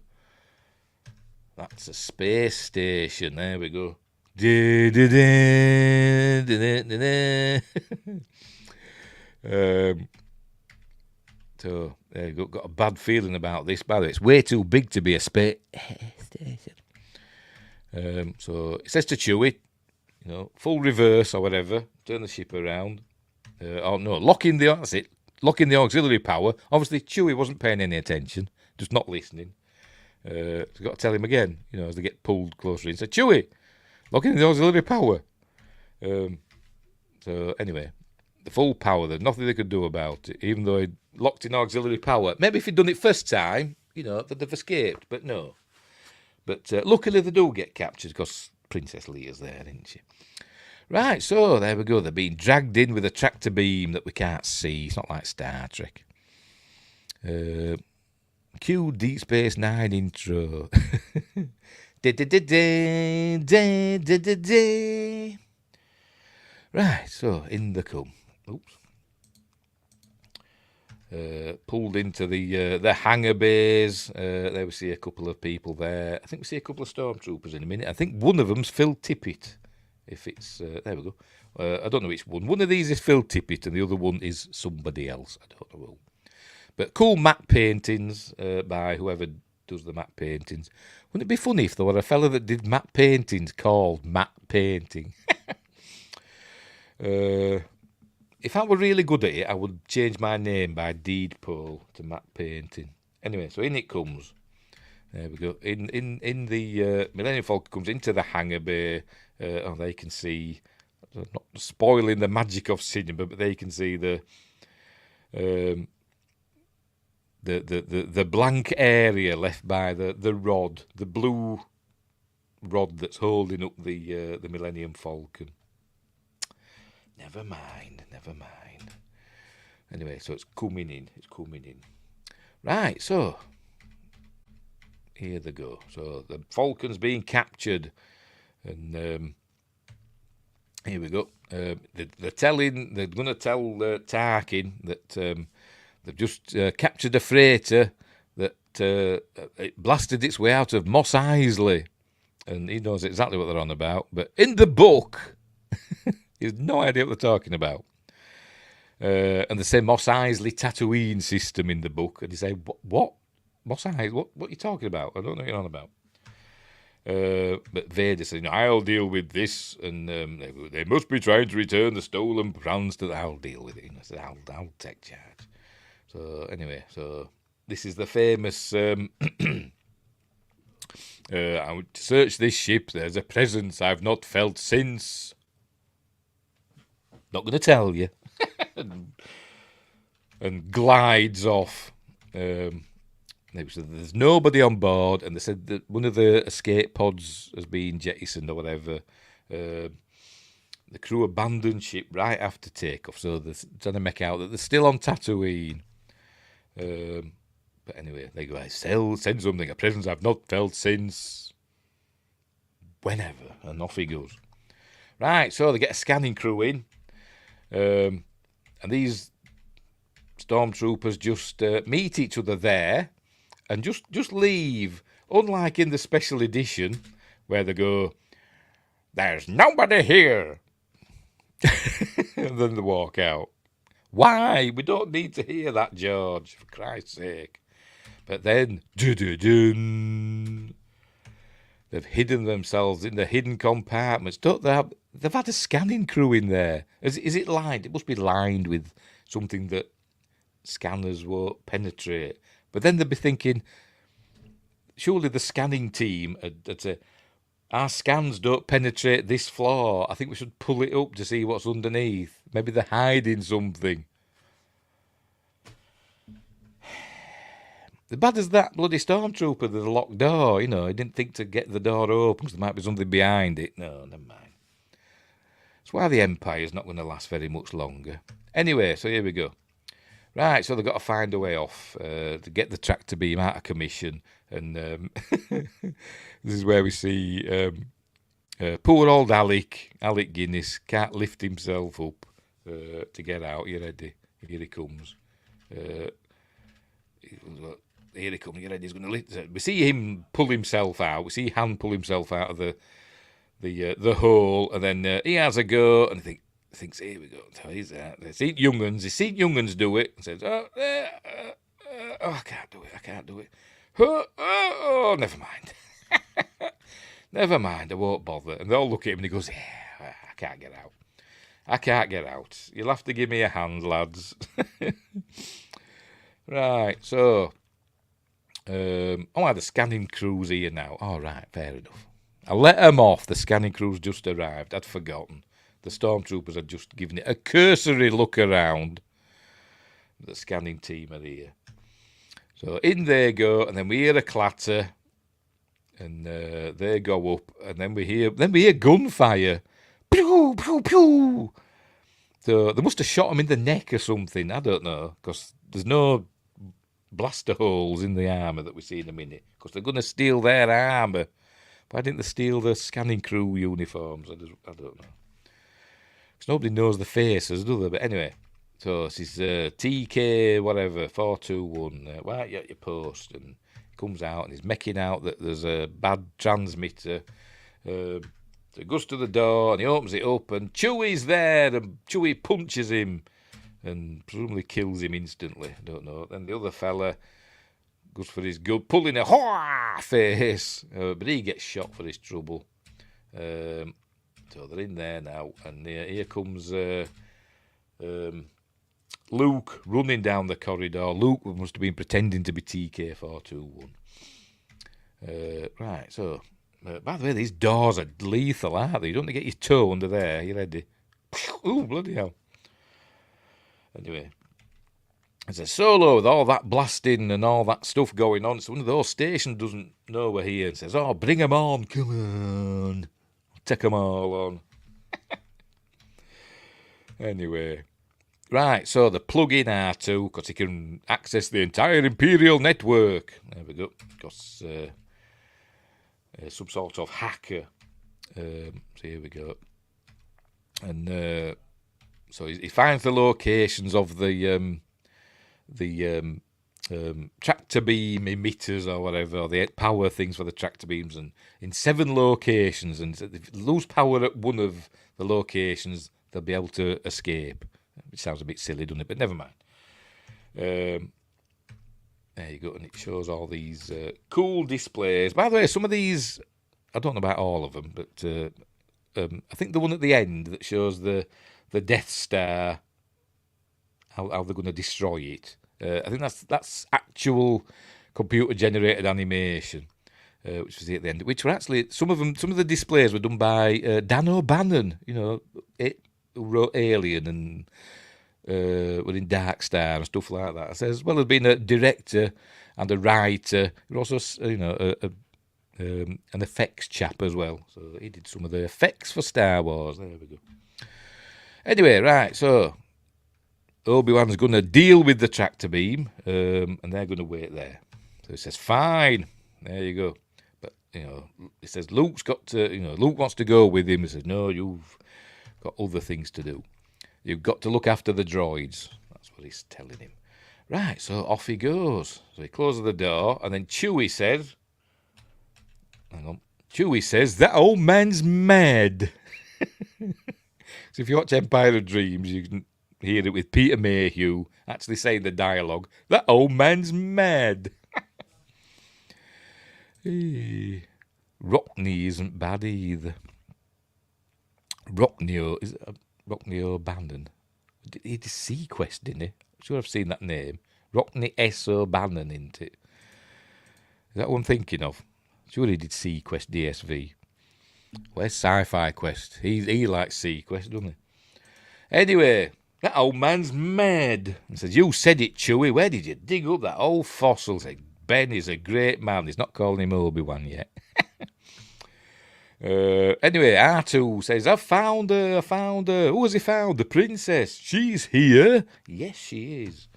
That's a space station. There we go. So got a bad feeling about this. By the way, it's way too big to be a space station. So it says to Chewie, full reverse or whatever, turn the ship around. Locking the auxiliary power. Obviously, Chewie wasn't paying any attention, just not listening. So got to tell him again, as they get pulled closer in. So Chewie, locking the auxiliary power. So anyway, the full power. There's nothing they could do about it, even though he locked in auxiliary power. Maybe if he'd done it first time, they'd have escaped. But no. But luckily they do get captured because Princess Leia's there, isn't she? Right, so there we go. They're being dragged in with a tractor beam that we can't see. It's not like Star Trek. Cue Deep Space Nine intro. Right, so in they come. Oops. Pulled into the hangar bays. There we see a couple of people there. I think we see a couple of stormtroopers in a minute. I think one of them's Phil Tippett. If it's there we go. I don't know which one. One of these is Phil Tippett, and the other one is somebody else. I don't know who. But cool matte paintings by whoever does the matte paintings. Wouldn't it be funny if there were a fella that did matte paintings called Matte Painting? If I were really good at it, I would change my name by deed poll to Matte Painting. Anyway, so in it comes. There we go. In the Millennium Falcon comes into the hangar bay. They can see, not spoiling the magic of cinema, but they can see the blank area left by the rod, the blue rod that's holding up the Millennium Falcon. Never mind. Anyway, so it's coming in. Right, so here they go. So the Falcon's being captured, and here we go. They're going to tell Tarkin that they've just captured a freighter that it blasted its way out of Mos Eisley, and he knows exactly what they're on about. But in the book, he has no idea what they're talking about. And they say Mos Eisley Tatooine system in the book, and he say, "What? Mos Eisley? What are you talking about? I don't know what you're on about." But Vader says, "I'll deal with this, and they must be trying to return the stolen brands to the. I'll deal with it." And I said, "I'll take charge." So anyway, so this is the famous. I would search this ship. There's a presence I've not felt since. Not going to tell you. and glides off. There's nobody on board, and they said that one of the escape pods has been jettisoned or whatever. The crew abandoned ship right after takeoff, so they're trying to make out that they're still on Tatooine. But anyway, they go, send something, a presence I've not felt since whenever, and off he goes. Right, so they get a scanning crew in, and these stormtroopers just meet each other there, and just leave, unlike in the special edition, where they go, "There's nobody here," and then they walk out. Why? We don't need to hear that, George, for Christ's sake. But then, they've hidden themselves in the hidden compartments. They've had a scanning crew in there. Is it lined? It must be lined with something that scanners won't penetrate. But then they'd be thinking, surely the scanning team would say, our scans don't penetrate this floor. I think we should pull it up to see what's underneath. Maybe they're hiding something. The bad as that bloody stormtrooper with the locked door, he didn't think to get the door open because there might be something behind it. No, never mind. That's why the Empire's not going to last very much longer. Anyway, so here we go. Right, so they've got to find a way off to get the tractor beam out of commission. And this is where we see poor old Alec Guinness can't lift himself up to get out. You ready? Here he comes. Here he comes. You ready? He's going to lift. We see him pull himself out. We see Han pull himself out of the hole, and then he has a go, and I think, thinks, here we go. So he's seen young'uns do it, and says, oh, I can't do it. Oh, never mind. Never mind, I won't bother. And they all look at him and he goes, yeah, I can't get out. You'll have to give me a hand, lads. Right, so, the scanning crew's here now. All right, fair enough. I let them off. The scanning crew's just arrived. I'd forgotten. The stormtroopers had just given it a cursory look around. The scanning team are here. So in they go, and then we hear a clatter, and they go up, and then we hear gunfire. Pew, pew, pew. So they must have shot him in the neck or something. I don't know, because there's no blaster holes in the armour that we see in a minute, because they're going to steal their armour. Why didn't they steal the scanning crew uniforms? I don't know. Because nobody knows the faces, do they? But anyway, so this is TK whatever 421. Why you at your post? And he comes out and he's making out that there's a bad transmitter. So he goes to the door and he opens it up and Chewie's there and Chewie punches him and presumably kills him instantly. I don't know. Then the other fella goes for his gun, pulling a face, but he gets shot for his trouble. So they're in there now, and here comes Luke running down the corridor. Luke must have been pretending to be TK421. Right, so, by the way, these doors are lethal, aren't they? You don't want to get your toe under there. You ready? Ooh, bloody hell. Anyway, it's a solo with all that blasting and all that stuff going on. So one of those stations doesn't know we're here and says, oh, bring them on, come on. Take them all on. Anyway. Right, so the plug in R2, because he can access the entire Imperial network. There we go. Because some sort of hacker. So here we go. And so he finds the locations of the tractor beam emitters or whatever, or the power things for the tractor beams, and in 7 locations. And if they lose power at one of the locations, they'll be able to escape. Which sounds a bit silly, doesn't it? But never mind. There you go, and it shows all these cool displays. By the way, some of these, I don't know about all of them, but I think the one at the end that shows the Death Star, how they're going to destroy it. I think that's actual computer-generated animation, which was at the end. Which were actually some of the displays were done by Dan O'Bannon. You know, who wrote Alien and were in Dark Star and stuff like that. As well as being a director and a writer, he was also an effects chap as well. So he did some of the effects for Star Wars. There we go. Anyway, right, so Obi-Wan's going to deal with the tractor beam, and they're going to wait there. So he says, fine, there you go. But, he says, Luke wants to go with him. He says, no, you've got other things to do. You've got to look after the droids. That's what he's telling him. Right, so off he goes. So he closes the door, and then Chewie says, that old man's mad. So if you watch Empire of Dreams, you can hear it with Peter Mayhew actually saying the dialogue, that old man's mad. Hey. Rockney isn't bad either. Rockney O'Bannon. He did Sequest, didn't he? I'm sure I've seen that name. Rockney S. O'Bannon, isn't it? Is that what I'm thinking of? Sure he did Sequest DSV. Where's Sci-Fi Quest? He likes Sequest, doesn't he? Anyway, that old man's mad. He says, you said it, Chewie. Where did you dig up that old fossil? He said, Ben is a great man. He's not calling him Obi-Wan yet. Anyway, R2 says, I found her. Who has he found? The princess. She's here. Yes, she is.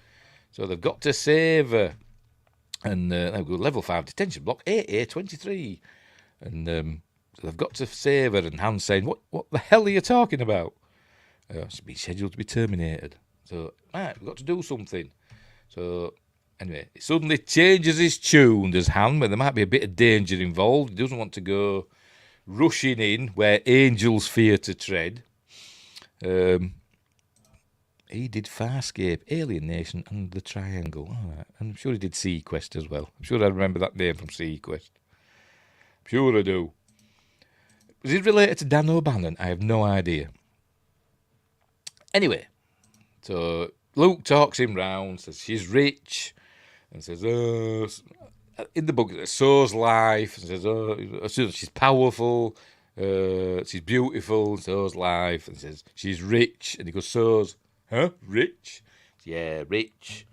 So they've got to save her. And they've got level 5 detention block, AA23. And so they've got to save her. And Han's saying, what the hell are you talking about? She's been scheduled to be terminated. So, right, we've got to do something. So, anyway, it suddenly changes his tune, does Han, where there might be a bit of danger involved. He doesn't want to go rushing in where angels fear to tread. He did Farscape, Alien Nation, and The Triangle. All right. And I'm sure he did Sequest as well. I'm sure I remember that name from Sequest. I'm sure I do. Was he related to Dan O'Bannon? I have no idea. Anyway, so Luke talks him round, says she's rich, and says, oh, in the book, so's life, and says, oh, she's powerful, she's beautiful, so's life, and says, she's rich, and he goes, so's, huh, rich? Yeah, rich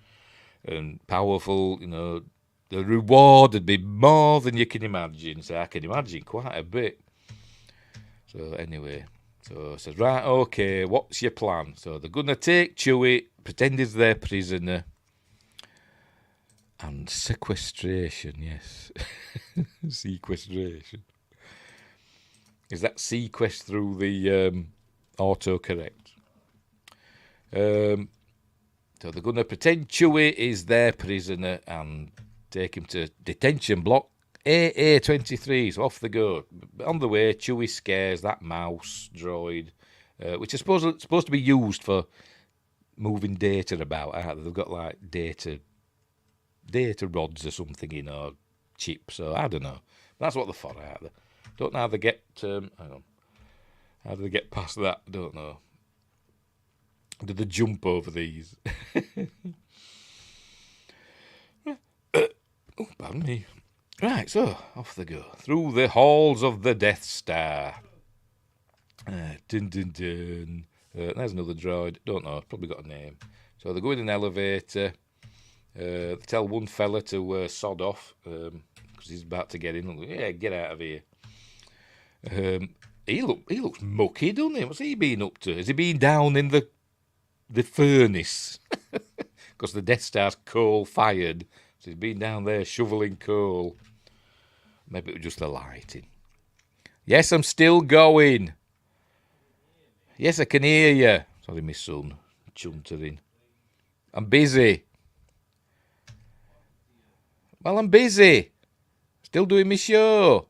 and powerful, you know, the reward would be more than you can imagine. So I can imagine quite a bit. So anyway, so I says, right, okay, what's your plan? So they're going to take Chewie, pretend he's their prisoner, and sequestration, yes. Sequestration. Is that sequest through the autocorrect? So they're going to pretend Chewie is their prisoner and take him to detention block AA-23, so off they go. On the way, Chewie scares that mouse droid, which is supposed to be used for moving data about. They've got like data rods or something, you know, chips, so I don't know. That's what they're for, they? Don't know how they get, hang on. How do they get past that? I don't know. Do they jump over these? Oh, pardon me. Right, so off they go through the halls of the Death Star. Dun dun dun. There's another droid. Don't know. Probably got a name. So they go in an elevator. They tell one fella to sod off because he's about to get in. Yeah, get out of here. He looks mucky, doesn't he? What's he been up to? Has he been down in the furnace? Because the Death Star's coal fired. So he's been down there shoveling coal. Maybe it was just the lighting. Yes, I'm still going. Yes, I can hear you. Sorry, my son. Chuntering. I'm busy. Well, I'm busy. Still doing my show.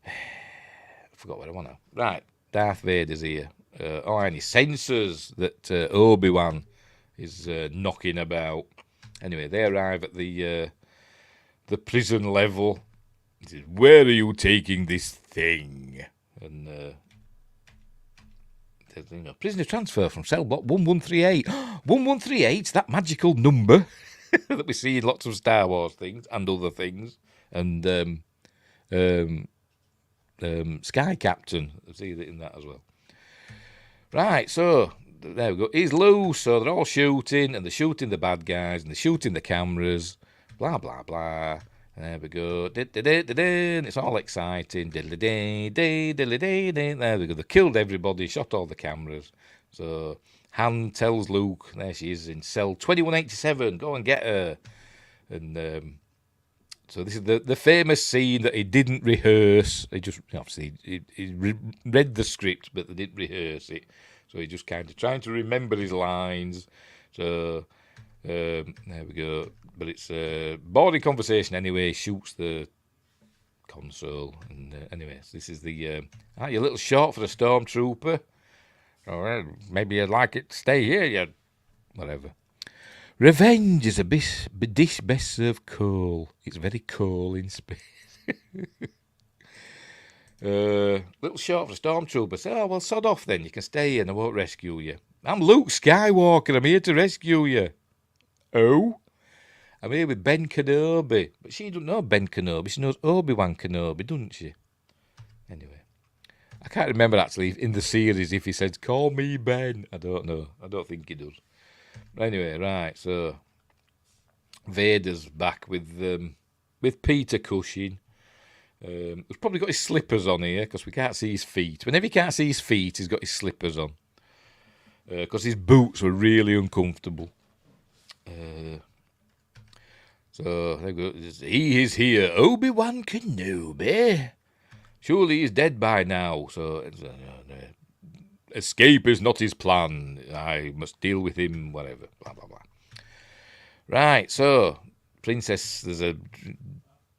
I forgot what I want now. Right, Darth Vader's here. And he senses that Obi-Wan is knocking about. Anyway, they arrive at the prison level. He says, where are you taking this thing? And prisoner transfer from cell block 1138. 1138's that magical number that we see in lots of Star Wars things and other things. And Sky Captain, I see that in that as well. Right, so there we go. He's loose, so they're all shooting, and they're shooting the bad guys, and they're shooting the cameras, blah, blah, blah. And there we go. And it's all exciting. There we go. They killed everybody, shot all the cameras. So Han tells Luke, there she is in cell 2187, go and get her. And so this is the famous scene that he didn't rehearse. He just, obviously, he read the script, but they didn't rehearse it. So he just kind of trying to remember his lines. So there we go. But it's a boring conversation anyway. He shoots the console. And anyways, this is the your little short for a stormtrooper. Or maybe you'd like it to stay here. You whatever. Revenge is a dish best served cold. It's very cold in space. Little short for a stormtrooper. Say, oh, well, sod off then. You can stay here and I won't rescue you. I'm Luke Skywalker. I'm here to rescue you. Oh? I'm here with Ben Kenobi. But she doesn't know Ben Kenobi. She knows Obi-Wan Kenobi, doesn't she? Anyway. I can't remember, actually, in the series if he says, call me Ben. I don't know. I don't think he does. Anyway, right, so Vader's back with Peter Cushing. He's probably got his slippers on here because we can't see his feet. Whenever you can't see his feet, he's got his slippers on because his boots were really uncomfortable. So there we go. He is here, Obi-Wan Kenobi. Surely he's dead by now. So escape is not his plan. I must deal with him, whatever. Blah, blah, blah. Right, so, Princess, there's a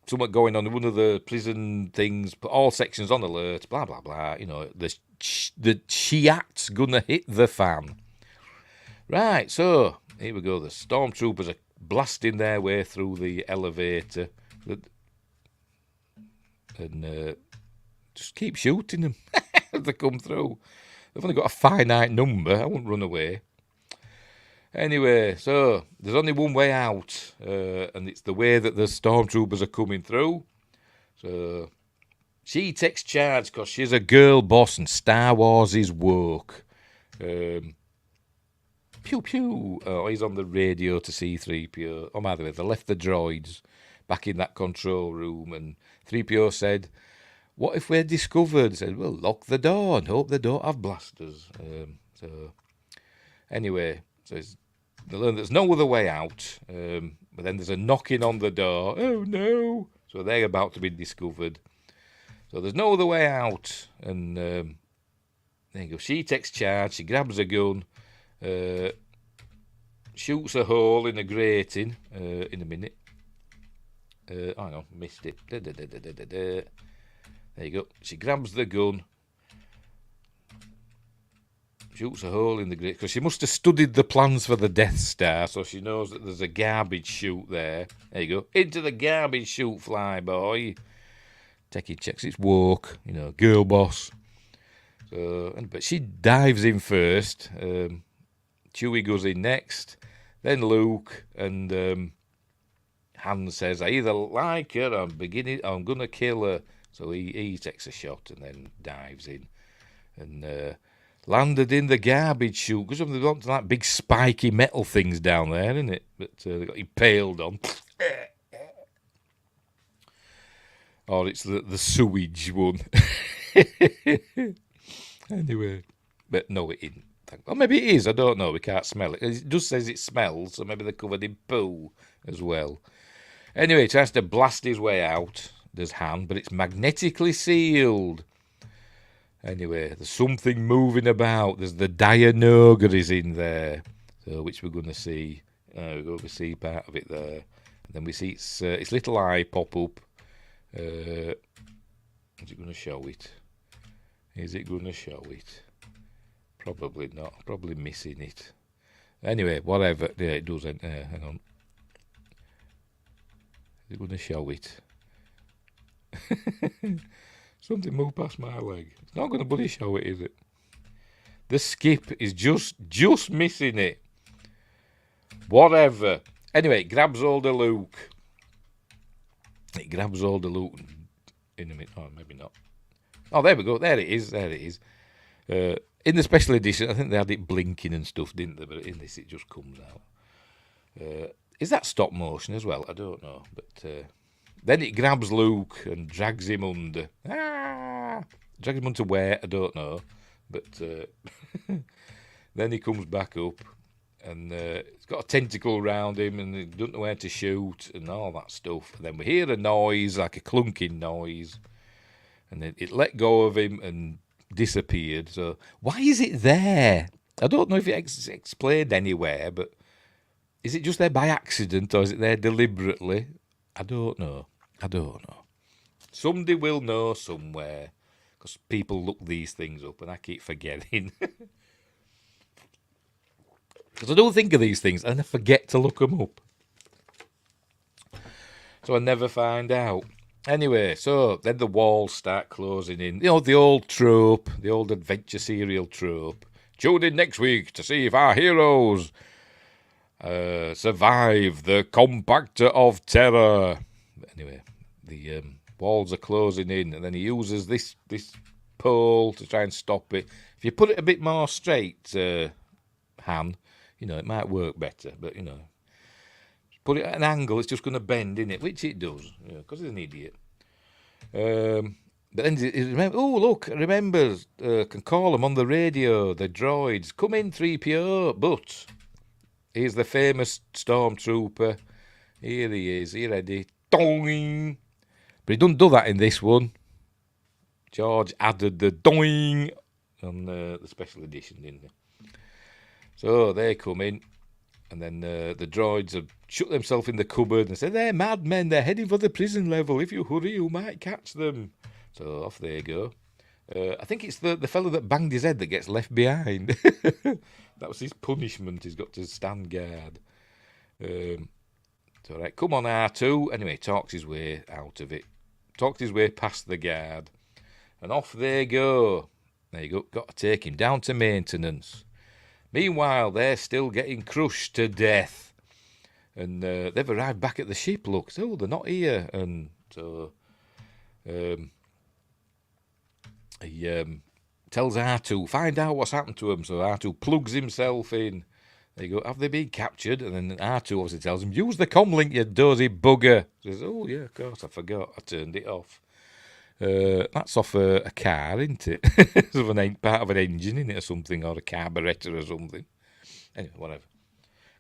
something going on in one of the prison things, put all sections on alert, blah, blah, blah. The shiat's gonna hit the fan. Right, so here we go. The stormtroopers are blasting their way through the elevator. And just keep shooting them as they come through. They've only got a finite number. I won't run away. Anyway, so there's only one way out, and it's the way that the stormtroopers are coming through. So she takes charge because she's a girl boss and Star Wars is woke. Pew pew. Oh, he's on the radio to C-3PO. Oh, by the way, they left the droids back in that control room, and 3PO said, "What if we're discovered?" Said, "Well, lock the door and hope they don't have blasters." Anyway, so they learn there's no other way out. But then there's a knocking on the door. Oh no! So they're about to be discovered. So there's no other way out, and there you go. She takes charge. She grabs a gun, shoots a hole in a grating. In a minute. Oh no, missed it. There you go. She grabs the gun, shoots a hole in the grate, because she must have studied the plans for the Death Star, so she knows that there's a garbage chute there. There you go. Into the garbage chute, fly boy. Techie checks it's woke, girl boss. But she dives in first. Chewie goes in next. Then Luke, and Han says, "I either like her or I'm gonna kill her." So he takes a shot and then dives in. And landed in the garbage chute, because they've got like big spiky metal things down there, isn't it? But they got impaled on. Or it's the sewage one. Anyway, but no, it isn't. Or maybe it is, I don't know, we can't smell it. It just says it smells, so maybe they're covered in poo as well. Anyway, he tries to blast his way out. There's Han, but it's magnetically sealed. Anyway, there's something moving about. There's the Dianoga is in there, so which we're going to see. We see part of it there. And then we see its little eye pop up. Is it going to show it? Is it going to show it? Probably not. Probably missing it. Anyway, whatever. Yeah, it does. Hang on. Is it going to show it? Something moved past my leg. It's not going to bloody show it, is it? The skip is just missing it. Whatever. Anyway, it grabs hold of Luke. It grabs hold of Luke in a minute. Oh, maybe not. Oh, there we go. There it is. There it is. In the special edition, I think they had it blinking and stuff, didn't they? But in this, it just comes out. Is that stop motion as well? I don't know. But then it grabs Luke and drags him under. Drags him under where? I don't know. But then he comes back up. And it's got a tentacle around him, and he doesn't know where to shoot, and all that stuff. And then we hear a noise, like a clunking noise, and then it let go of him and disappeared. So why is it there? I don't know if it's explained anywhere, but is it just there by accident, or is it there deliberately? I don't know. Somebody will know somewhere, because people look these things up, and I keep forgetting. Because I don't think of these things, and I forget to look them up. So I never find out. Anyway, so then the walls start closing in. The old trope, the old adventure serial trope. Tune in next week to see if our heroes survive the compactor of terror. Anyway, the walls are closing in, and then he uses this pole to try and stop it. If you put it a bit more straight, Han, it might work better, but, put it at an angle, it's just going to bend, innit? Which it does, because he's an idiot. But then he remembers, remembers, can call them on the radio, the droids, come in 3PO, but here's the famous stormtrooper. Here he is, he ready, doing. But he doesn't do that in this one. George added the doing on the special edition, didn't he? So they come in, And then the droids have shut themselves in the cupboard and said, they're madmen, they're heading for the prison level. If you hurry, you might catch them. So off they go. I think it's the fellow that banged his head that gets left behind. That was his punishment. He's got to stand guard. So, right, come on, R2. Anyway, talks his way out of it. Talks his way past the guard. And off they go. There you go. Got to take him down to maintenance. Meanwhile, they're still getting crushed to death. And they've arrived back at the ship, look. So they're not here. And so he tells R2, find out what's happened to them. So R2 plugs himself in. There you go. Have they been captured? And then R2 obviously tells him, use the comlink, you dozy bugger. He says, oh, yeah, of course, I forgot. I turned it off. That's off a car, isn't it? It's of part of an engine in it or something, or a carburettor or something. Anyway, whatever.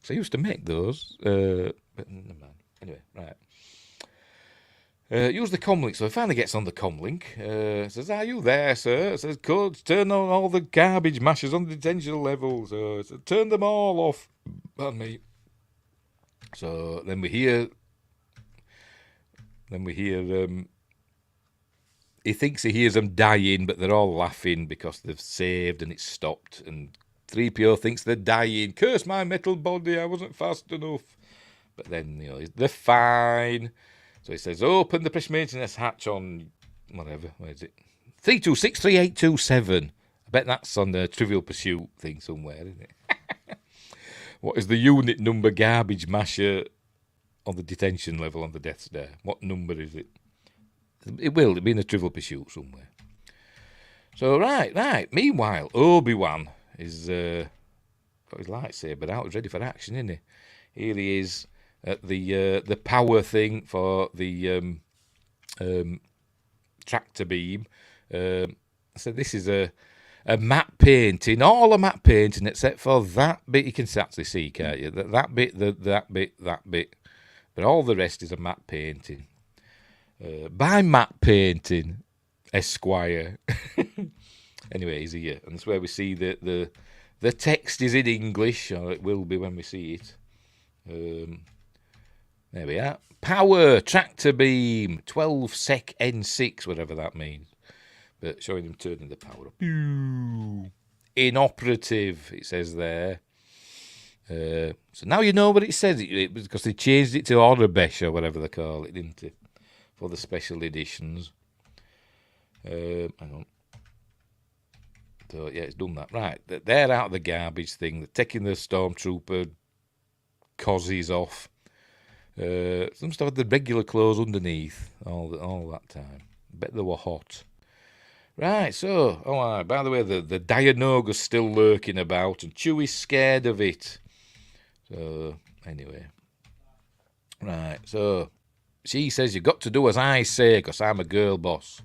So I used to make those, but never mind. Anyway, right. Use the comlink. So he finally gets on the comlink. Says, are you there, sir? Says, codes, turn on all the garbage mashers on the detention level. So says, turn them all off. Pardon me. So then we hear he thinks he hears them dying, but they're all laughing because they've saved and it's stopped. And 3PO thinks they're dying. Curse my metal body, I wasn't fast enough. But then, they're fine. So he says, open the pressure maintenance hatch on, whatever, where is it? 3263827. I bet that's on the Trivial Pursuit thing somewhere, isn't it? What is the unit number garbage masher on the detention level on the Death Star? What number is it? It'll be in the Trivial Pursuit somewhere. So, right. Meanwhile, Obi-Wan is got his lightsaber out. He's ready for action, isn't he? Here he is at the power thing for the tractor beam. So this is a matte painting, all a matte painting except for that bit you can actually see, can't you? That bit, that bit. But all the rest is a matte painting. By matte painting, Esquire. Anyway, he's here. And that's where we see the text is in English, or it will be when we see it. There we are. Power, tractor beam, 12 sec N6, whatever that means. But showing them turning the power up. Inoperative, it says there. So now you know what it says. It was because they changed it to Orabesh or whatever they call it, didn't it? For the special editions. Hang on. So, yeah, it's done that. Right, they're out of the garbage thing. They're taking the stormtrooper cozzies off. Some stuff had the regular clothes underneath all that time. Bet they were hot. Right, so, by the way, the Dianoga's still lurking about, and Chewie's scared of it. So, anyway. Right, so, she says, you've got to do as I say, because I'm a girl boss.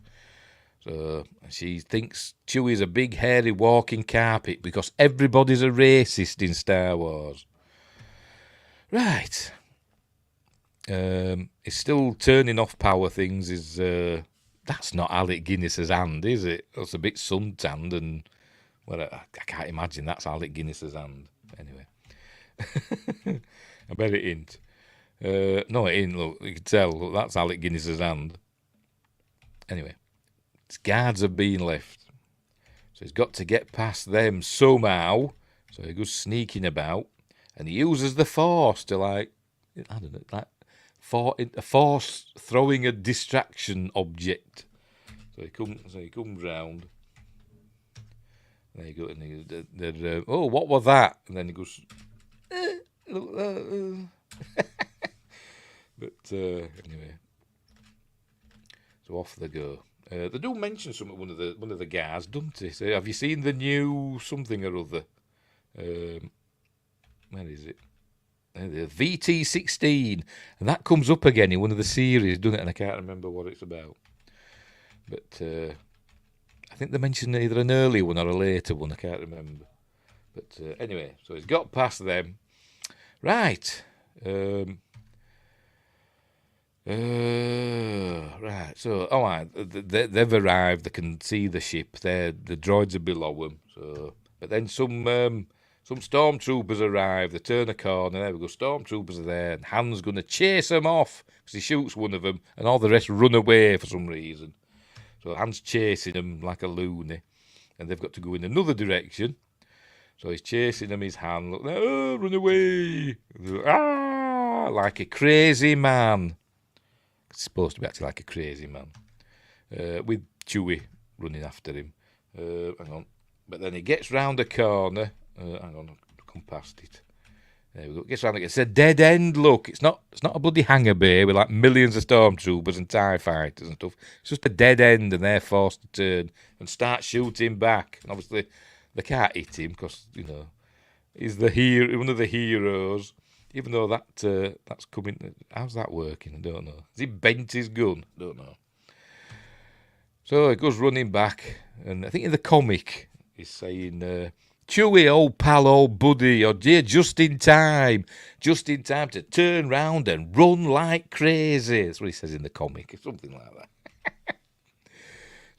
So, she thinks Chewie's a big, hairy walking carpet, because everybody's a racist in Star Wars. Right. It's still turning off power things. That's not Alec Guinness's hand, is it? That's a bit suntanned, and well, I can't imagine that's Alec Guinness's hand. Anyway, I bet it ain't. No, it ain't. Look, you can tell. Look, that's Alec Guinness's hand. Anyway, his guards have been left, so he's got to get past them somehow. So he goes sneaking about, and he uses the Force to force throwing a distraction object. So he comes round. There you go. And oh, what was that? And then he goes. But anyway, so off they go. They do mention something. One of the guys, don't they? Say, have you seen the new something or other? Where is it? The VT16, and that comes up again in one of the series, doesn't it? And I can't remember what it's about. But I think they mentioned either an earlier one or a later one. I can't remember. But anyway, so he's got past them. Right. Right. So, they've arrived. They can see the ship. The droids are below them. So, but then some some stormtroopers arrive. They turn a corner. There we go. Stormtroopers are there, and Han's going to chase them off because he shoots one of them, and all the rest run away for some reason. So Han's chasing them like a loony, and they've got to go in another direction. So he's chasing them. His Han, look, oh, run away! Ah, like a crazy man. It's supposed to be actually like a crazy man, with Chewie running after him. Hang on. But then he gets round a corner. Hang on, I'll come past it. There we go. Gets round it. It's a dead end. Look, it's not a bloody hangar bay with like millions of stormtroopers and TIE fighters and stuff. It's just a dead end, and they're forced to turn and start shooting back. And obviously, they can't hit him because he's the hero, one of the heroes. Even though that's coming, how's that working? I don't know. Has he bent his gun? I don't know. So he goes running back, and I think in the comic he's saying, Chewie, old pal, old buddy, or dear, just in time to turn round and run like crazy. That's what he says in the comic, or something like that.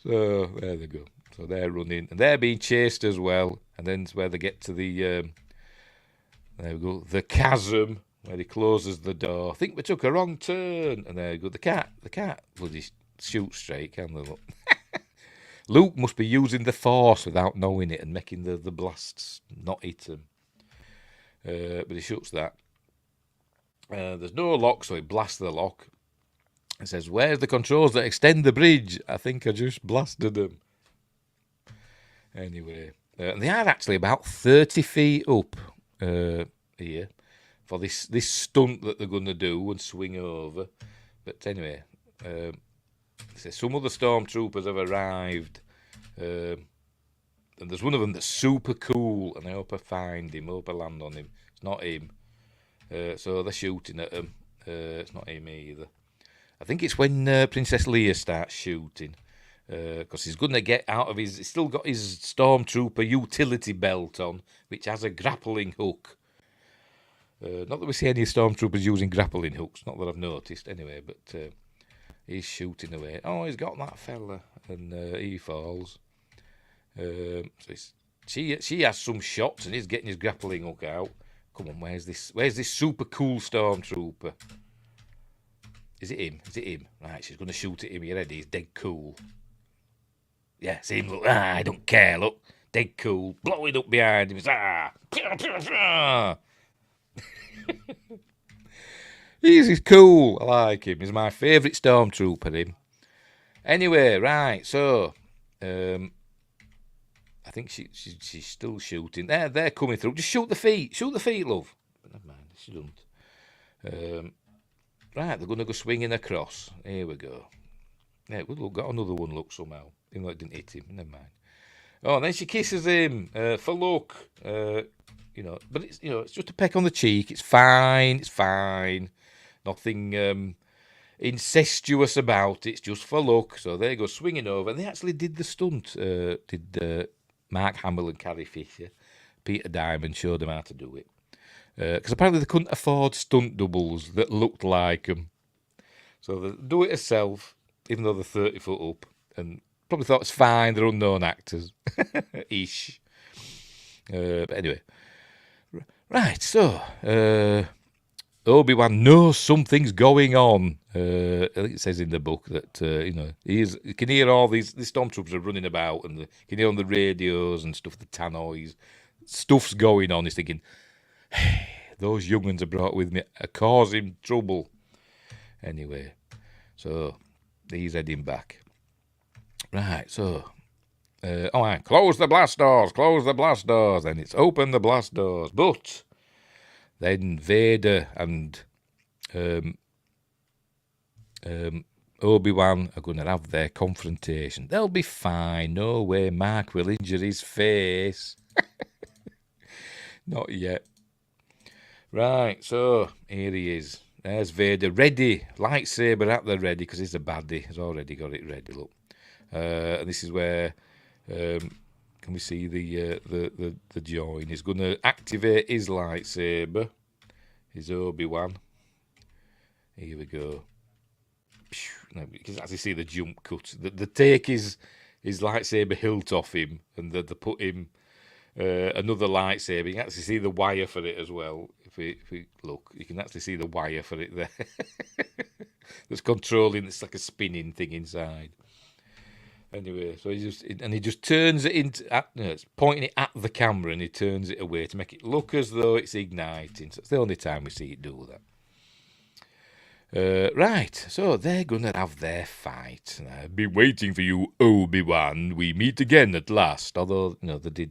So there they go. So they're running, and they're being chased as well. And then it's where they get to the, there we go, the chasm, where he closes the door. I think we took a wrong turn. And there we go, the cat bloody shoot straight, can they look? Luke must be using the Force without knowing it and making the blasts not hit him. But he shoots that. There's no lock, so he blasts the lock. It says, where's the controls that extend the bridge? I think I just blasted them. Anyway, and they are actually about 30 feet up here for this stunt that they're going to do and swing over. But anyway, some other stormtroopers have arrived, and there's one of them that's super cool, and I hope I find him, I hope I land on him. It's not him, so they're shooting at him. It's not him either. I think it's when Princess Leia starts shooting, because he's going to get out of he's still got his stormtrooper utility belt on, which has a grappling hook. Not that we see any stormtroopers using grappling hooks, not that I've noticed anyway, but he's shooting away. Oh, he's got that fella, and he falls. So she has some shots, and he's getting his grappling hook out. Come on, where's this super cool stormtrooper? Is it him? Right, she's going to shoot at him. You ready? He's dead cool. Yeah, see him, look. I don't care, look. Dead cool. Blow it up behind him. He's cool. I like him. He's my favourite stormtrooper, him. Anyway, right, so I think she's still shooting. They're coming through. Just shoot the feet. Shoot the feet, love. But never mind, she doesn't. Right, they're going to go swinging across. Here we go. Yeah, look, got another one, look, somehow. Even though it didn't hit him. Never mind. Oh, and then she kisses him for luck. But it's it's just a peck on the cheek. It's fine. Nothing incestuous about it. It's just for luck. So they go swinging over. And they actually did the stunt. Did Mark Hamill and Carrie Fisher. Peter Diamond showed them how to do it. Because apparently they couldn't afford stunt doubles that looked like them. So they do it herself, even though they're 30 foot up. And probably thought it's fine, they're unknown actors. Ish. But anyway. Right, so Obi-Wan knows something's going on. I think it says in the book that, you can hear all these stormtroopers are running about, and you can hear on the radios and stuff, the tannoys. Stuff's going on. He's thinking, hey, those young ones I brought with me are causing trouble. Anyway, so he's heading back. Right, so... close the blast doors. Then it's open the blast doors. But then Vader and Obi-Wan are going to have their confrontation. They'll be fine. No way Mark will injure his face. Not yet. Right, so here he is. There's Vader, ready. Lightsaber at the ready, because he's a baddie. He's already got it ready, look. And this is where... can we see the join? He's going to activate his lightsaber, his Obi-Wan. Here we go. You can actually see the jump cut. They take his lightsaber hilt off him, and they put him another lightsaber. You can actually see the wire for it as well. If we look, you can actually see the wire for it there. That's controlling. It's like a spinning thing inside. Anyway, so he just turns it into, it's pointing it at the camera, and he turns it away to make it look as though it's igniting. So it's the only time we see it do that. Right, so they're gonna have their fight. I've been waiting for you, Obi-Wan. We meet again at last. Although they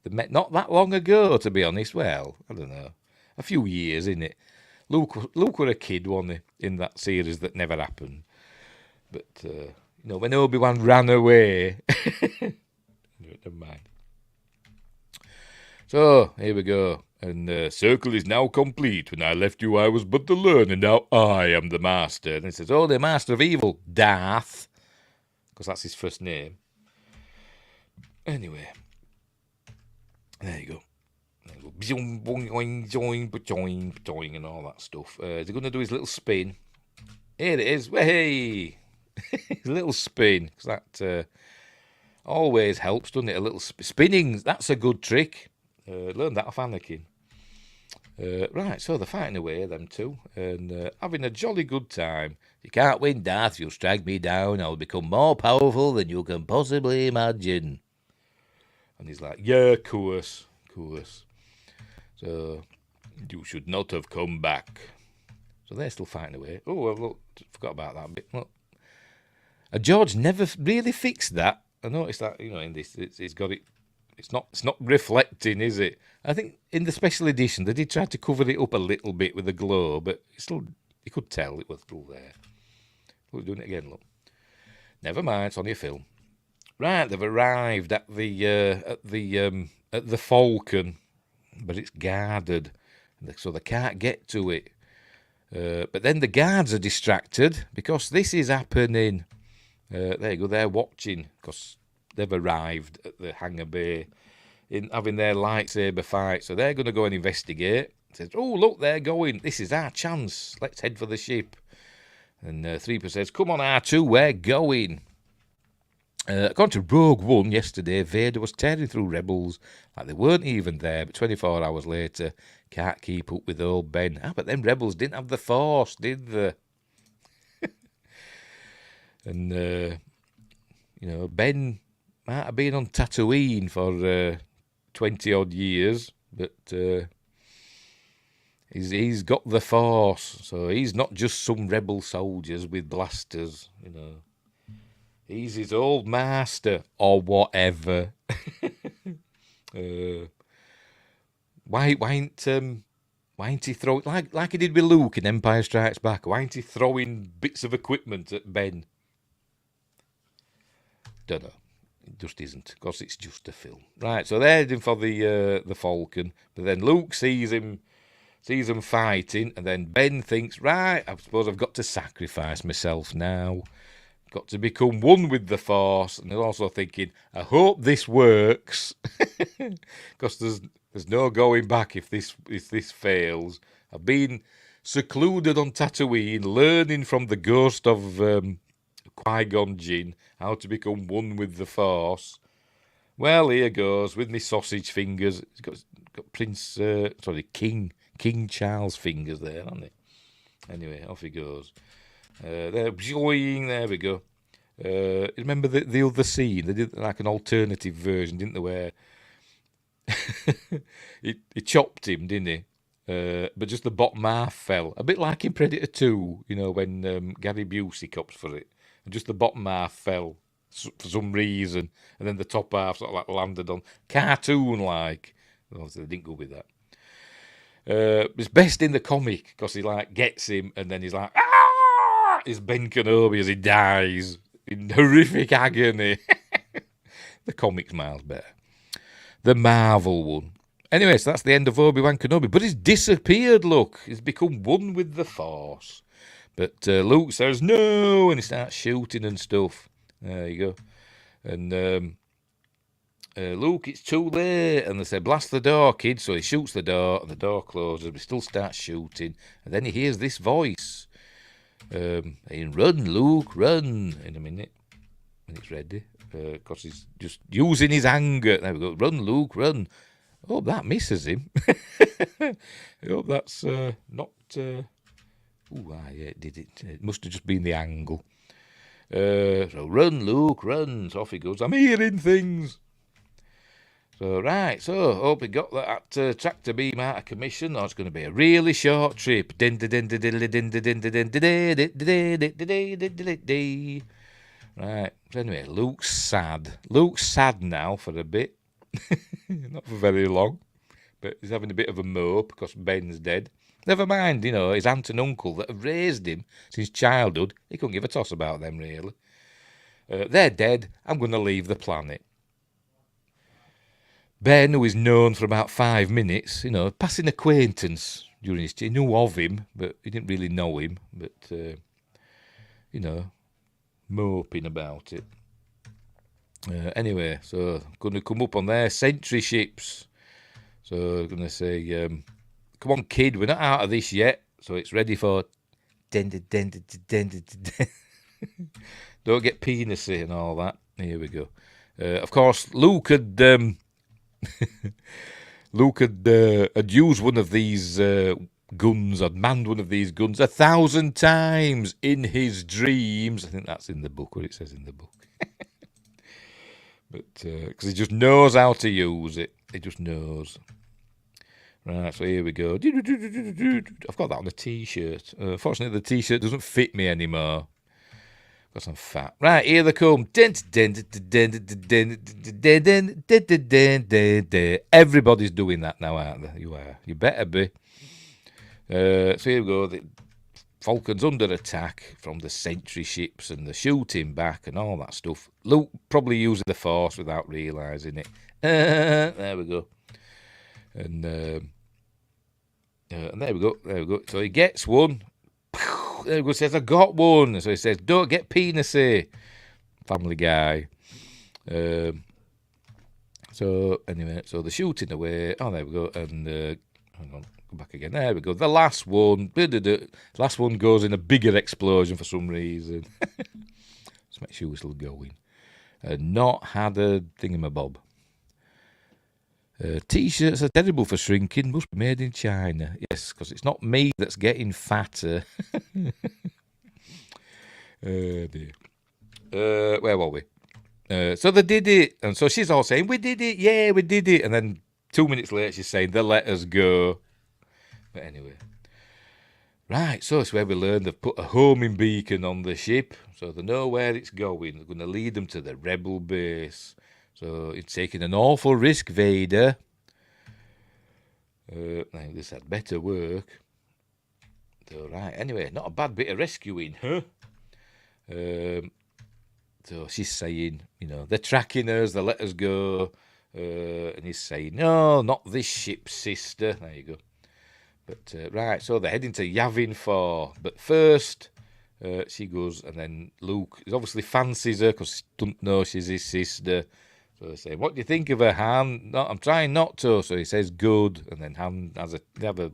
met not that long ago, to be honest. Well, I don't know, a few years, innit? Luke were a kid, wasn't he, in that series that never happened. But when Obi-Wan ran away, never mind. So here we go. And the circle is now complete. When I left you, I was but the learner. Now I am the master. And he says, the master of evil, Darth. Because that's his first name. Anyway. There you go. Boing, and all that stuff. Is he going to do his little spin? Here it is. Hey! His little spin. Because that always helps, doesn't it? A little spinning. That's a good trick. Learned that off Anakin. Right, so they're fighting away, them two, and having a jolly good time. You can't win, Darth. You'll strike me down. I'll become more powerful than you can possibly imagine. And he's like, yeah, course. So, you should not have come back. So they're still fighting away. Oh, well, look, forgot about that bit. Look. George never really fixed that. I noticed that, in this, it's got it. It's not reflecting, is it? I think in the special edition they did try to cover it up a little bit with the glow, but still you could tell it was still there. We're doing it again, look. Never mind, it's only a film. Right, they've arrived at the Falcon, but it's guarded, so they can't get to it. But then the guards are distracted because this is happening. There you go, they're watching because they've arrived at the hangar bay in having their lightsaber fight. So they're going to go and investigate. Says, oh, look, they're going. This is our chance. Let's head for the ship. And 3% says, come on, R2, we're going. According to Rogue One yesterday, Vader was tearing through rebels like they weren't even there. But 24 hours later, can't keep up with old Ben. But them rebels didn't have the Force, did they? And, Ben might have been on Tatooine for 20-odd years, but he's got the Force, so he's not just some rebel soldiers with blasters, He's his old master, or whatever. Why ain't he throwing, like he did with Luke in Empire Strikes Back, why ain't he throwing bits of equipment at Ben? Don't know. It just isn't, because it's just a film. Right, so they're heading for the Falcon, but then Luke sees them fighting, and then Ben thinks, right, I suppose I've got to sacrifice myself now. Got to become one with the Force, and they're also thinking, I hope this works, because there's no going back if this fails. I've been secluded on Tatooine, learning from the ghost of Qui-Gon Jinn how to become one with the Force. Well, here goes with me sausage fingers. It's got King Charles fingers there, hasn't it? Anyway, off he goes. There we go. Remember the other scene? They did like an alternative version, didn't they? Where he chopped him, didn't he? But just the bottom half fell, a bit like in Predator 2. When Gary Busey cops for it, and just the bottom half fell for some reason, and then the top half sort of like landed on cartoon-like. Obviously, they didn't go with that. It's best in the comic because he gets him, and then he's like, ah! It's Ben Kenobi as he dies in horrific agony. The comic's miles better. The Marvel one. Anyway, so that's the end of Obi-Wan Kenobi. But he's disappeared, look. He's become one with the Force. But Luke says no, and he starts shooting and stuff. There you go. And Luke, it's too late. And they say, blast the door, kid. So he shoots the door, and the door closes, but he still starts shooting. And then he hears this voice. Saying, run, Luke, run. In a minute, when it's ready. because he's just using his anger. There we go. Run, Luke, run. Oh, that misses him. I hope that's not... yeah, it did it. It must have just been the angle. So run, Luke, run. So off he goes. I'm hearing things. So, right, so hope he got that tractor beam out of commission, or it's going to be a really short trip. Right, so anyway, Luke's sad. Luke's sad now for a bit. Not for very long, but he's having a bit of a mope because Ben's dead. Never mind, his aunt and uncle that have raised him since childhood. He couldn't give a toss about them, really. They're dead. I'm going to leave the planet. Ben, who is known for about 5 minutes, passing acquaintance during his... He knew of him, but he didn't really know him. But, moping about it. Anyway, so going to come up on their sentry ships. So going to say, come on, kid, we're not out of this yet. So it's ready for... Don't get penisy and all that. Here we go. Of course, Luke had used one of these guns, had manned one of these guns 1,000 times in his dreams. I think that's in the book, what it says in the book. But because he just knows how to use it. He just knows. Right, so here we go. I've got that on a T-shirt. Fortunately, the T-shirt doesn't fit me anymore. Because I'm fat. Right, here they come. Everybody's doing that now, aren't they? You are. You better be. So here we go. The Falcon's under attack from the sentry ships and the shooting back and all that stuff. Luke probably using the force without realising it. There we go. And there we go. There we go. So he gets one. There we go. Says, I got one. So he says, don't get penisy. Family Guy. So anyway, so they're shooting away. Oh, there we go. And hang on, go back again. There we go. The last one. The last one goes in a bigger explosion for some reason. Let's make sure we're still going. Not had a thingamabob. T-shirts are terrible for shrinking. Must be made in China. Yes, because it's not me that's getting fatter. Oh dear. Where were we? So they did it. And so she's all saying, we did it. Yeah, we did it. And then 2 minutes later, she's saying, they let us go. But anyway. Right, so it's where we learned they've put a homing beacon on the ship. So they know where it's going. They're going to lead them to the rebel base. So it's taking an awful risk, Vader. I think this had better work. So, right, anyway, not a bad bit of rescuing, huh? So she's saying, they're tracking us, they let us go. And he's saying, no, not this ship, sister. There you go. But, right, so they're heading to Yavin 4. But first, she goes, and then Luke obviously fancies her because he doesn't know she's his sister. So they say, what do you think of her, Han? No, I'm trying not to. So he says, good. And then Han they have a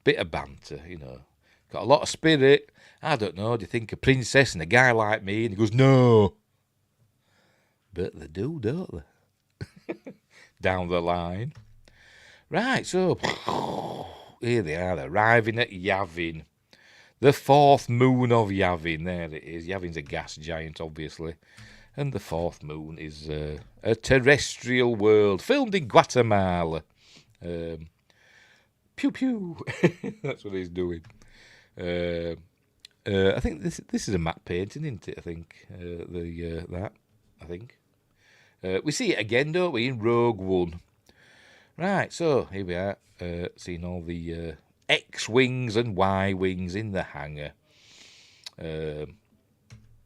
bit of banter, Got a lot of spirit. I don't know. Do you think a princess and a guy like me? And he goes, no. But they do, don't they? Down the line. Right, so here they are, arriving at Yavin. The fourth moon of Yavin. There it is. Yavin's a gas giant, obviously. And the fourth moon is a terrestrial world, filmed in Guatemala. Pew pew. That's what he's doing. I think this is a matte painting, isn't it? I think that. I think we see it again, don't we, in Rogue One? Right. So here we are, seeing all the X-wings and Y-wings in the hangar.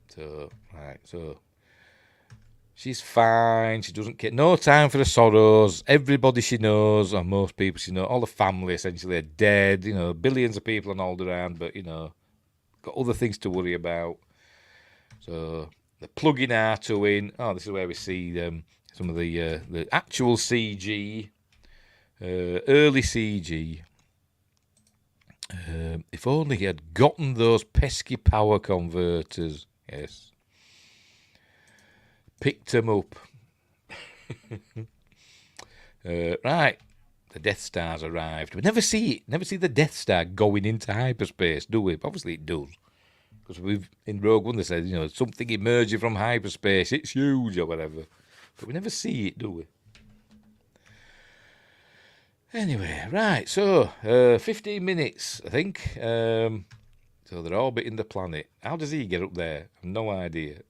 So she's fine. She doesn't care. No time for the sorrows. Everybody she knows, or most people she knows, all the family essentially are dead. Billions of people and all around, but got other things to worry about. So they're plugging R2 in. Oh, this is where we see some of the actual CG, early CG. If only he had gotten those pesky power converters. Yes. picked them up. Right, the Death Star's arrived. We never see it. Never see the Death Star going into hyperspace, do we? Obviously it does. Because we've in Rogue One they said, something emerging from hyperspace. It's huge or whatever. But we never see it, do we? Anyway, right. So 15 minutes, I think. So they're orbiting the planet. How does he get up there? I've no idea.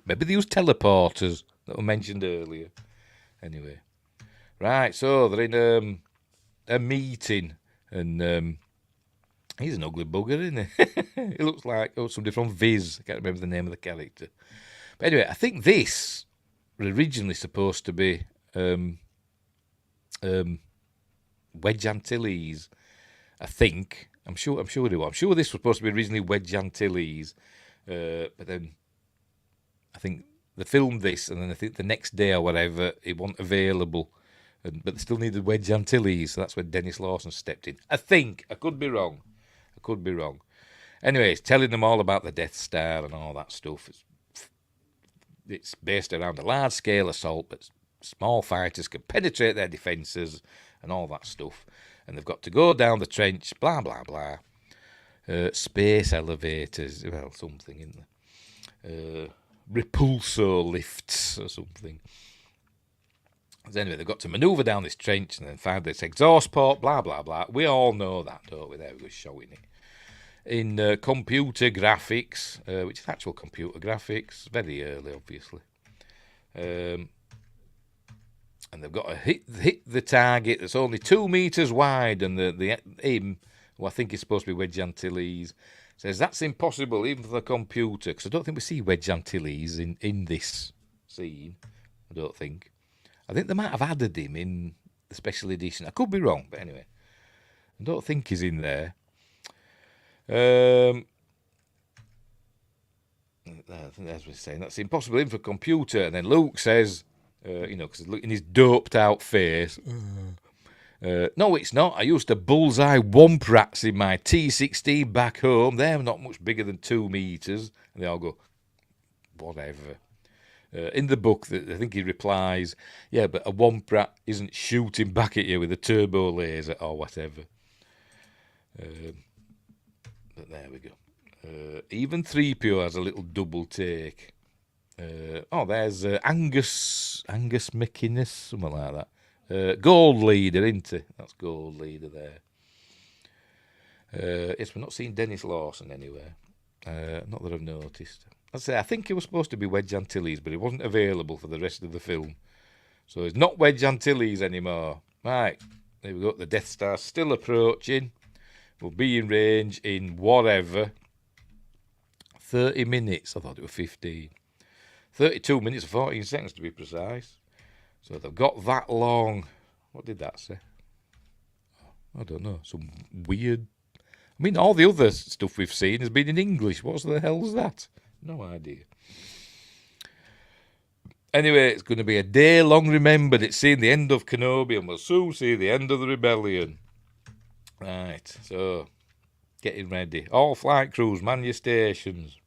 Maybe they use teleporters that were mentioned earlier. Anyway. Right, so they're in a meeting. And he's an ugly bugger, isn't he? He looks like somebody from Viz. I can't remember the name of the character. But anyway, I think this was originally supposed to be Wedge Antilles. I think. I'm sure it was. I'm sure this was supposed to be originally Wedge Antilles. But then I think they filmed this, and then I think the next day or whatever, it wasn't available. But they still needed Wedge Antilles, so that's when Dennis Lawson stepped in. I think. I could be wrong. Anyway, it's telling them all about the Death Star and all that stuff. It's based around a large-scale assault, but small fighters can penetrate their defences and all that stuff. And they've got to go down the trench, blah, blah, blah. Space elevators, well, something, isn't there? Repulsor lifts or something. So anyway, they've got to manoeuvre down this trench and then find this exhaust port, blah, blah, blah. We all know that, don't we? There we go, showing it. In computer graphics, which is actual computer graphics, very early, obviously. And they've got to hit the target that's only 2 meters wide, and the aim, who I think is supposed to be Wedge Antilles, says that's impossible even for the computer, because I don't think we see Wedge Antilles in this scene. I don't think. I think they might have added him in the special edition. I could be wrong, but anyway, I don't think he's in there. I think that's what he's saying. That's impossible even for a computer. And then Luke says, because look in his doped out face. No, it's not. I used to bullseye womp rats in my T-16 back home. They're not much bigger than 2 meters. And they all go, whatever. In the book, I think he replies, yeah, but a womp rat isn't shooting back at you with a turbo laser or whatever. But there we go. Even 3PO has a little double take. There's Angus McInnes, something like that. Gold Leader, isn't he? That's Gold Leader there. Yes, we're not seeing Dennis Lawson anywhere. Not that I've noticed. I think it was supposed to be Wedge Antilles, but it wasn't available for the rest of the film. So it's not Wedge Antilles anymore. Right, there we go. The Death Star's still approaching. We'll be in range in whatever. 30 minutes. I thought it was 15. 32 minutes and 14 seconds to be precise. So they've got that long. What did that say? I don't know. Some weird... I mean, all the other stuff we've seen has been in English. What the hell's that? No idea. Anyway, it's going to be a day long remembered. It's seeing the end of Kenobi, and we'll soon see the end of the rebellion. Right, so getting ready. All flight crews, man your stations.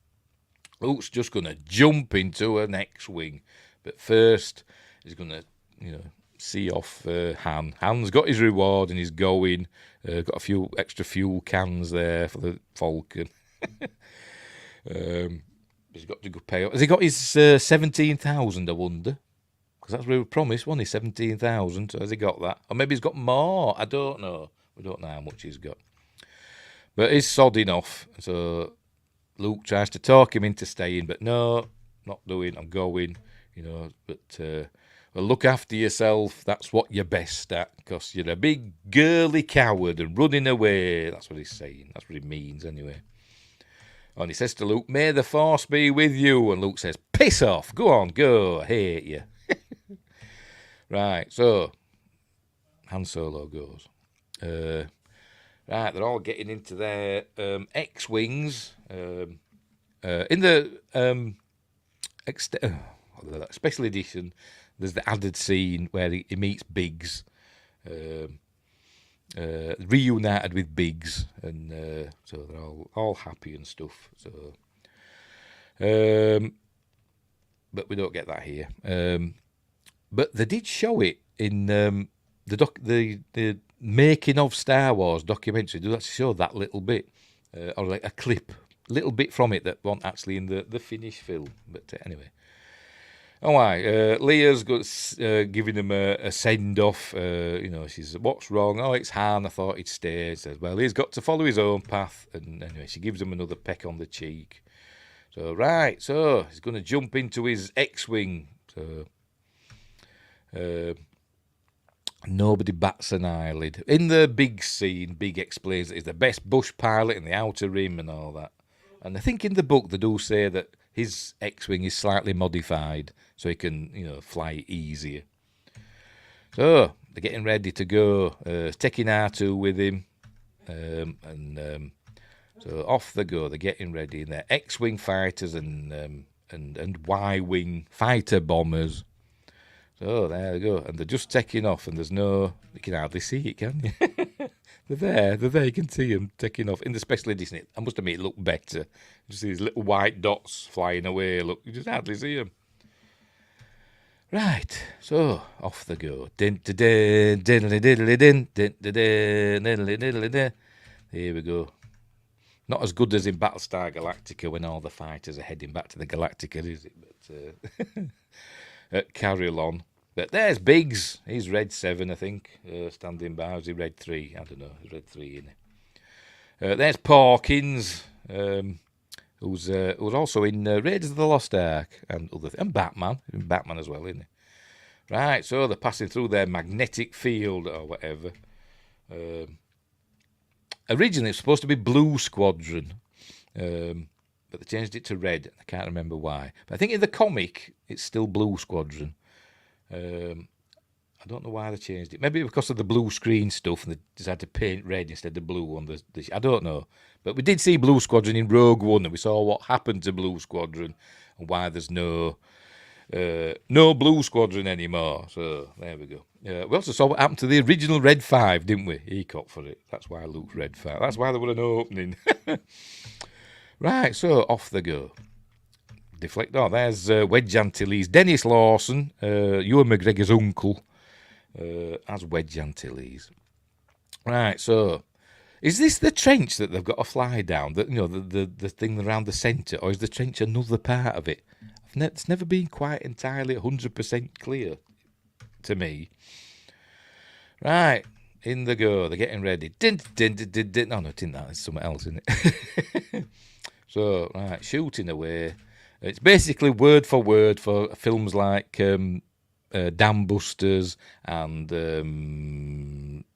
Luke's just going to jump into an X-Wing. But first, he's going to, see off Han. Han's got his reward and he's going. Got a few extra fuel cans there for the Falcon. He's got to go pay up. Has he got his 17,000, I wonder? Because that's what we were promised, wasn't he? 17,000. So has he got that? Or maybe he's got more. I don't know. We don't know how much he's got. But he's sodding off. So Luke tries to talk him into staying. But no, not doing. I'm going. But well, look after yourself. That's what you're best at. Because you're a big girly coward and running away. That's what he's saying. That's what it means anyway. And he says to Luke, may the Force be with you. And Luke says, piss off. Go on, go. I hate you. Right, so Han Solo goes. Right, they're all getting into their X-Wings. In the special edition, there's the added scene where he meets Biggs. Reunited with Biggs, and so they're all happy and stuff. So but we don't get that here. But they did show it in the making of Star Wars documentary. They actually show that little bit, or like a clip, little bit from it that wasn't actually in the finished film. But anyway. All right, Leah's giving him a send-off. She says, what's wrong? Oh, it's Han. I thought he'd stay. He says, well, he's got to follow his own path. And anyway, she gives him another peck on the cheek. So, right, so he's going to jump into his X-Wing. So, nobody bats an eyelid. In the big scene, Big explains that he's the best bush pilot in the Outer Rim and all that. And I think in the book they do say that his X-Wing is slightly modified so he can, fly easier. So, they're getting ready to go. Taking R2 with him. So off they go. They're getting ready. And they're X-Wing fighters and Y-Wing fighter bombers. So, there they go. And they're just taking off. And there's no... You can hardly see it, can you? They're there. You can see them taking off. In the special edition, I must admit, it looked better. You see these little white dots flying away. Look, you just hardly see them. Right, so off they go. Here we go. Not as good as in Battlestar Galactica when all the fighters are heading back to the Galactica, is it? But carry on. But there's Biggs. He's Red 7, I think, standing by. Is he Red 3? I don't know. He's Red 3, isn't he? There's Porkins, who's also in Raiders of the Lost Ark and and Batman. In Batman as well, isn't he? Right, so they're passing through their magnetic field or whatever. Originally, it's supposed to be Blue Squadron, but they changed it to Red. I can't remember why. But I think in the comic, it's still Blue Squadron. I don't know why they changed it. Maybe because of the blue screen stuff and they decided to paint red instead of blue on the I don't know. But we did see Blue Squadron in Rogue One and we saw what happened to Blue Squadron and why there's no Blue Squadron anymore. So there we go. We also saw what happened to the original Red 5, didn't we? He caught for it. That's why Luke's Red 5. That's why there was an opening. Right, so off they go. Deflect. Oh, there's Wedge Antilles. Dennis Lawson, Ewan McGregor's uncle, as Wedge Antilles. Right, so is this the trench that they've got to fly down? That the thing around the centre, or is the trench another part of it? It's never been quite entirely 100% clear to me. Right, in they go. They're getting ready. No, no, didn't that? It's something else, isn't it? So, right, shooting away. It's basically word for word for films like Dam Busters and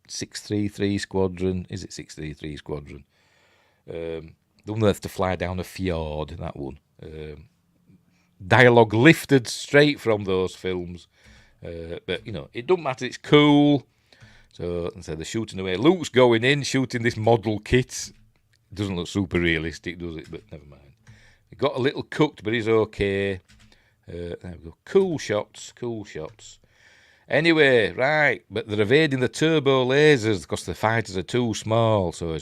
633 Squadron. Is it 633 Squadron? The one that has to fly down a fjord, that one. Dialogue lifted straight from those films. But, it doesn't matter. It's cool. So they're shooting away. Luke's going in, shooting this model kit. It doesn't look super realistic, does it? But never mind. He got a little cooked, but he's okay. There we go. Cool shots. Anyway, right, but they're evading the turbo lasers because the fighters are too small. So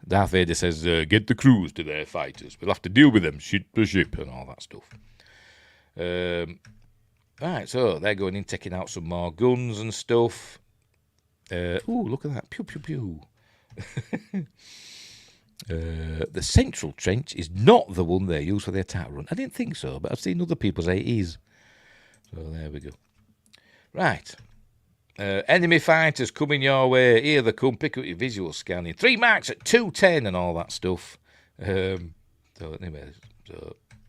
Darth Vader says, get the crews to their fighters. We'll have to deal with them ship to ship and all that stuff. Right, so they're going in, taking out some more guns and stuff. Look at that. Pew, pew, pew. The central trench is not the one they use for the attack run. I didn't think so, but I've seen other people say it is. So there we go. Right. Enemy fighters coming your way. Here they come. Pick up your visual scanning. 3 marks at 210 and all that stuff. So anyway,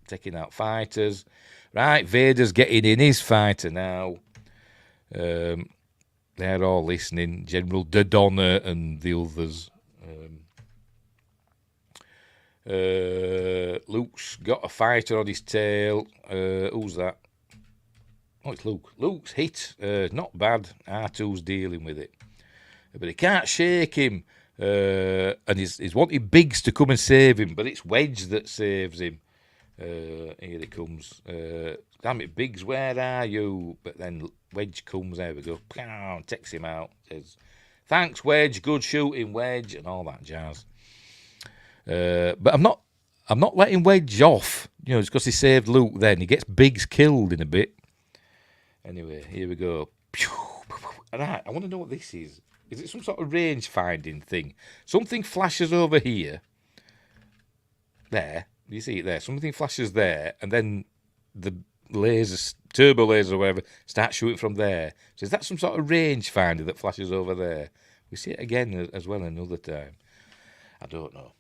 taking out fighters. Right, Vader's getting in his fighter now. They're all listening. General Dodonna and the others. Luke's got a fighter on his tail. Who's that? Oh, it's Luke. Luke's hit. Not bad. R2's dealing with it. But he can't shake him. And he's wanting Biggs to come and save him, but it's Wedge that saves him. Here he comes. Damn it, Biggs, where are you? But then Wedge comes. There we go. Pow, takes him out. Says, thanks, Wedge. Good shooting, Wedge, and all that jazz. But I'm not letting Wedge off. it's because he saved Luke then. He gets Biggs killed in a bit. Anyway, here we go. Right, I want to know what this is. Is it some sort of range finding thing? Something flashes over here. There. You see it there? Something flashes there, and then the lasers, turbo lasers or whatever, start shooting from there. So is that some sort of range finder that flashes over there? We see it again as well another time. I don't know.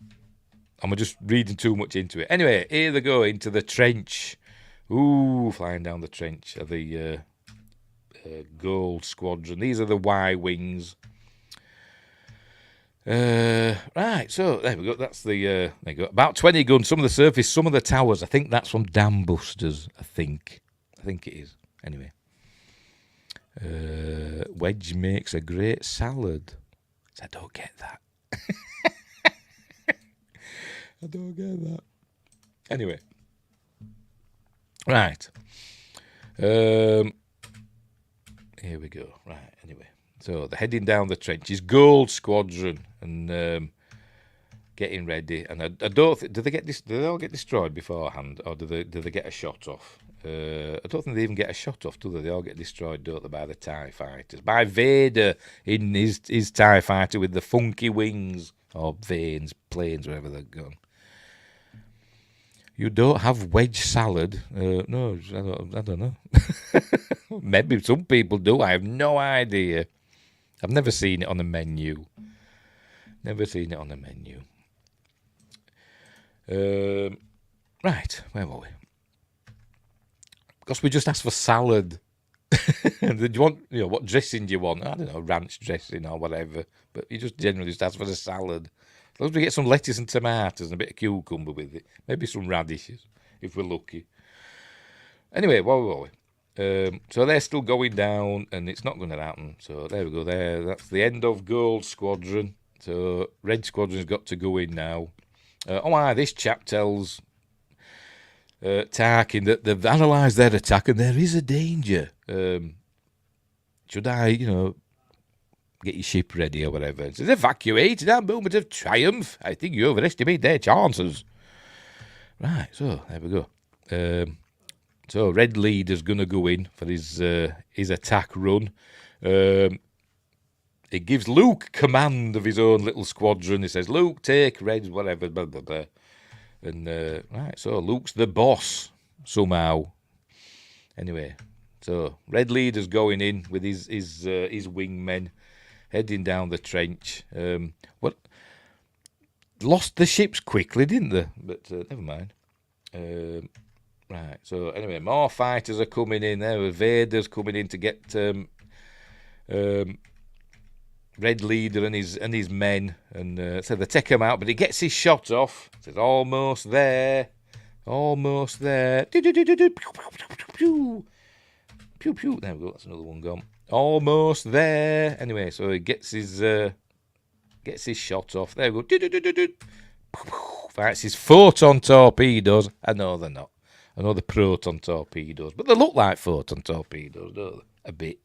I'm just reading too much into it. Anyway, here they go into the trench. Ooh, flying down the trench of the Gold Squadron. These are the Y-wings. Right, so there we go. That's the there you go. About 20 guns. Some of the surface, some of the towers. I think that's from Dam Busters. I think it is. Anyway, Wedge makes a great salad. I don't get that. I don't get that. Anyway, right. Here we go. Right. Anyway. So they're heading down the trenches, Gold Squadron, and getting ready. And I don't think, do they all get destroyed beforehand, or do they get a shot off? I don't think they even get a shot off, do they? They all get destroyed, don't they, by the TIE fighters, by Vader in his TIE fighter with the funky wings or planes, wherever they're gone. You don't have wedge salad? No, I don't know. Maybe some people do. I have no idea. I've never seen it on the menu. Right, where were we? Because we just asked for salad. Do you want, what dressing do you want? I don't know, ranch dressing or whatever. But you just generally just ask for the salad. As long as we get some lettuce and tomatoes and a bit of cucumber with it. Maybe some radishes, if we're lucky. Anyway, where were we? So they're still going down, and it's not going to happen. So there we go. There, that's the end of Gold Squadron. So Red Squadron's got to go in now. This chap tells Tarkin that they've analysed their attack, and there is a danger. Should I, get your ship ready or whatever? It says, evacuate in our moment of triumph. I think you overestimate their chances. Right, so there we go. So Red Leader's going to go in for his attack run. It gives Luke command of his own little squadron. It says, Luke, take Red, whatever, blah, blah, blah. And, right, so Luke's the boss, somehow. Anyway, so Red Leader's going in with his wingmen, heading down the trench. Lost the ships quickly, didn't they? But never mind. Right, so anyway, more fighters are coming in. There, Vader's coming in to get Red Leader and his men, and so they take him out, but he gets his shot off. It says, almost there. Pew, pew. There we go, that's another one gone. Almost there. Anyway, so he gets his shot off. There we go. That's his photon torpedoes. I know they're not. I know the proton torpedoes, but they look like photon torpedoes, don't they? A bit.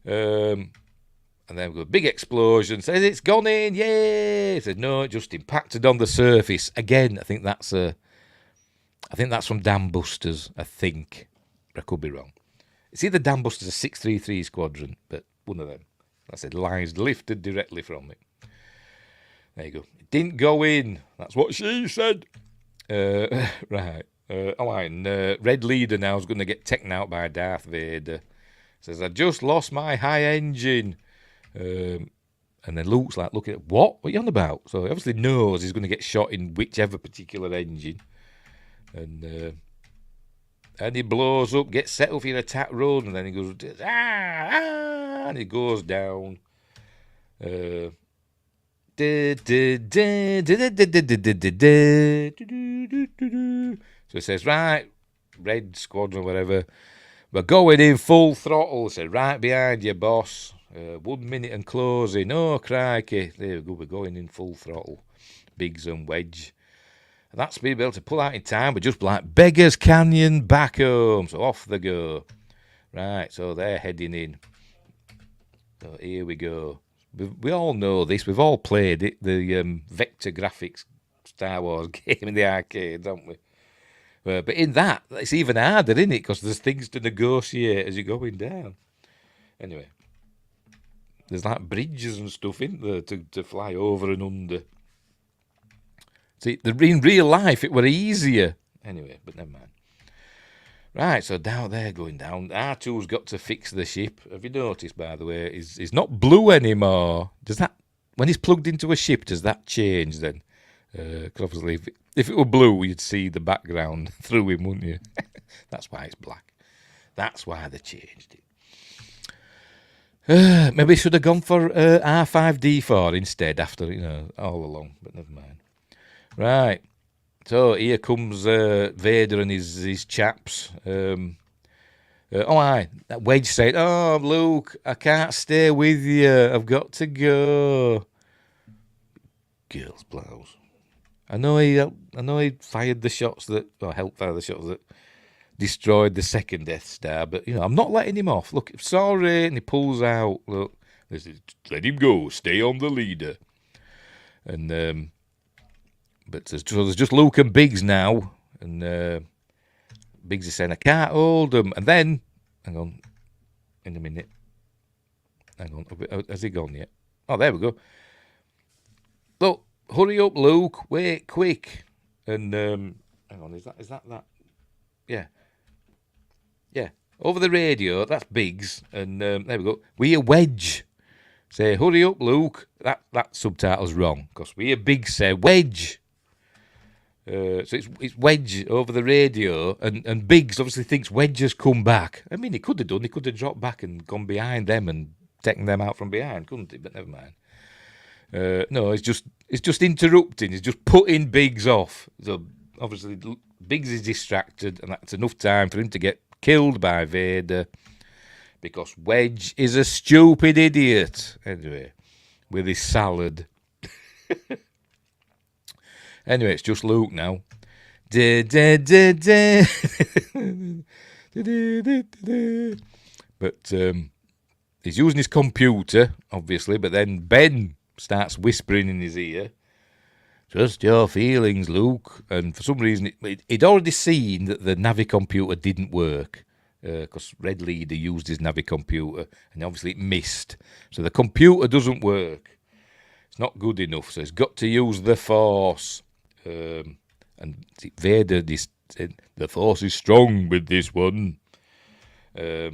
And then we go, big explosion. Says it's gone in, yay! Says no, it just impacted on the surface. Again, I think that's from Dam Busters. I think I could be wrong. It's either Dam Busters or 633 Squadron, but one of them. I said lines lifted directly from it. There you go. It didn't go in. That's what she said. Right. And Red Leader now is going to get taken out by Darth Vader. Says, I just lost my high engine. And then Luke's like looking at, what? What are you on about? So he obviously knows he's going to get shot in whichever particular engine. And he blows up, gets set up for your attack run, and then he goes, and he goes down. So it says, right, Red Squadron, whatever, we're going in full throttle. It says, right behind you, boss. 1 minute and closing. Oh, crikey. There we go, we're going in full throttle. Biggs and Wedge. And that's me able to pull out in time, but just like Beggars Canyon back home. So off they go. Right, so they're heading in. So here we go. We all know this. We've all played it. The Vector Graphics Star Wars game in the arcades, haven't we? But in that, it's even harder, isn't it? Because there's things to negotiate as you're going down. Anyway, there's like bridges and stuff in there to fly over and under. See, in real life, it were easier. Anyway, but never mind. Right, so down there going down. R2's got to fix the ship. Have you noticed, by the way, he's not blue anymore? Does that, when he's plugged into a ship, does that change then? Because obviously, if it were blue, you'd see the background through him, wouldn't you? That's why it's black. That's why they changed it. Maybe should have gone for R5D4 instead after, all along, but never mind. Right. So here comes Vader and his chaps. That Wedge said, "Oh, Luke, I can't stay with you. I've got to go." Girls' blouse. I know he fired the shots helped fire the shots that destroyed the second Death Star, but I'm not letting him off. Look, sorry, and he pulls out. Look, let him go. Stay on the leader. And but there's just Luke and Biggs now, and Biggs is saying, "I can't hold them." And then, hang on, in a minute. Hang on, has he gone yet? Oh, there we go. Look, hurry up, Luke. Wait, quick. And hang on, is that? Yeah. Over the radio, that's Biggs, and there we go. We hear Wedge say, "Hurry up, Luke." That subtitle's wrong because we hear Biggs say, "Wedge." So it's Wedge over the radio, and Biggs obviously thinks Wedge has come back. I mean, he could have done. He could have dropped back and gone behind them and taken them out from behind, couldn't he? But never mind. No, it's just interrupting. He's just putting Biggs off. So obviously Biggs is distracted, and that's enough time for him to get killed by Vader because Wedge is a stupid idiot. Anyway, with his salad. Anyway, it's just Luke now. But he's using his computer, obviously, but then Ben starts whispering in his ear, "Trust your feelings, Luke." And for some reason, he'd already seen that the Navi computer didn't work, because Red Leader used his Navi computer, and obviously it missed. So the computer doesn't work. It's not good enough, so he's got to use the Force. And Vader said, "The Force is strong with this one." So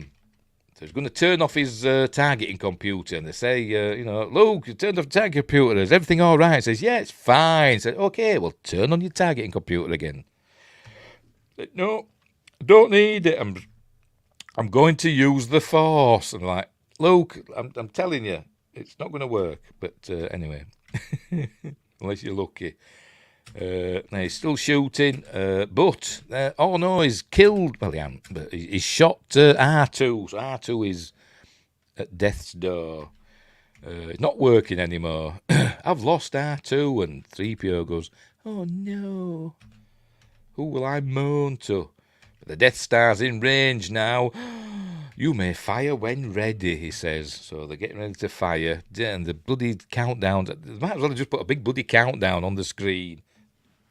he's going to turn off his targeting computer, and they say, "Luke, you turned off the targeting computer. Is everything all right?" He says, "Yeah, it's fine." He said, "Okay, well, turn on your targeting computer again." Said, "No, don't need it. I'm going to use the Force." And like, "Luke, I'm telling you, it's not going to work." But anyway, unless you're lucky. Now he's still shooting, but he's killed. Well, he hasn't, but he's shot R2. So R2 is at death's door. It's not working anymore. "I've lost R2, and 3PO goes, "Oh no, who will I moan to?" But the Death Star's in range now. "You may fire when ready," he says. So they're getting ready to fire, and the bloody countdown. They might as well have just put a big bloody countdown on the screen.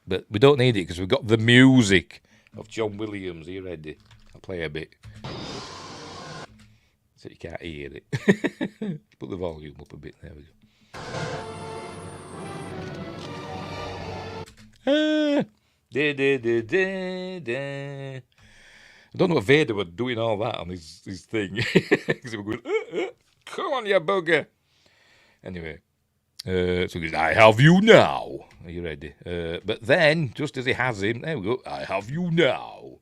But we don't need it because we've got the music of John Williams. Are you ready? I'll play a bit. So you can't hear it. Put the volume up a bit. There we go. I don't know what Vader was doing all that on his thing. Because he was going, "Come on, you bugger." Anyway. So he goes, "I have you now." Are you ready? But then, just as he has him, there we go. "I have you now."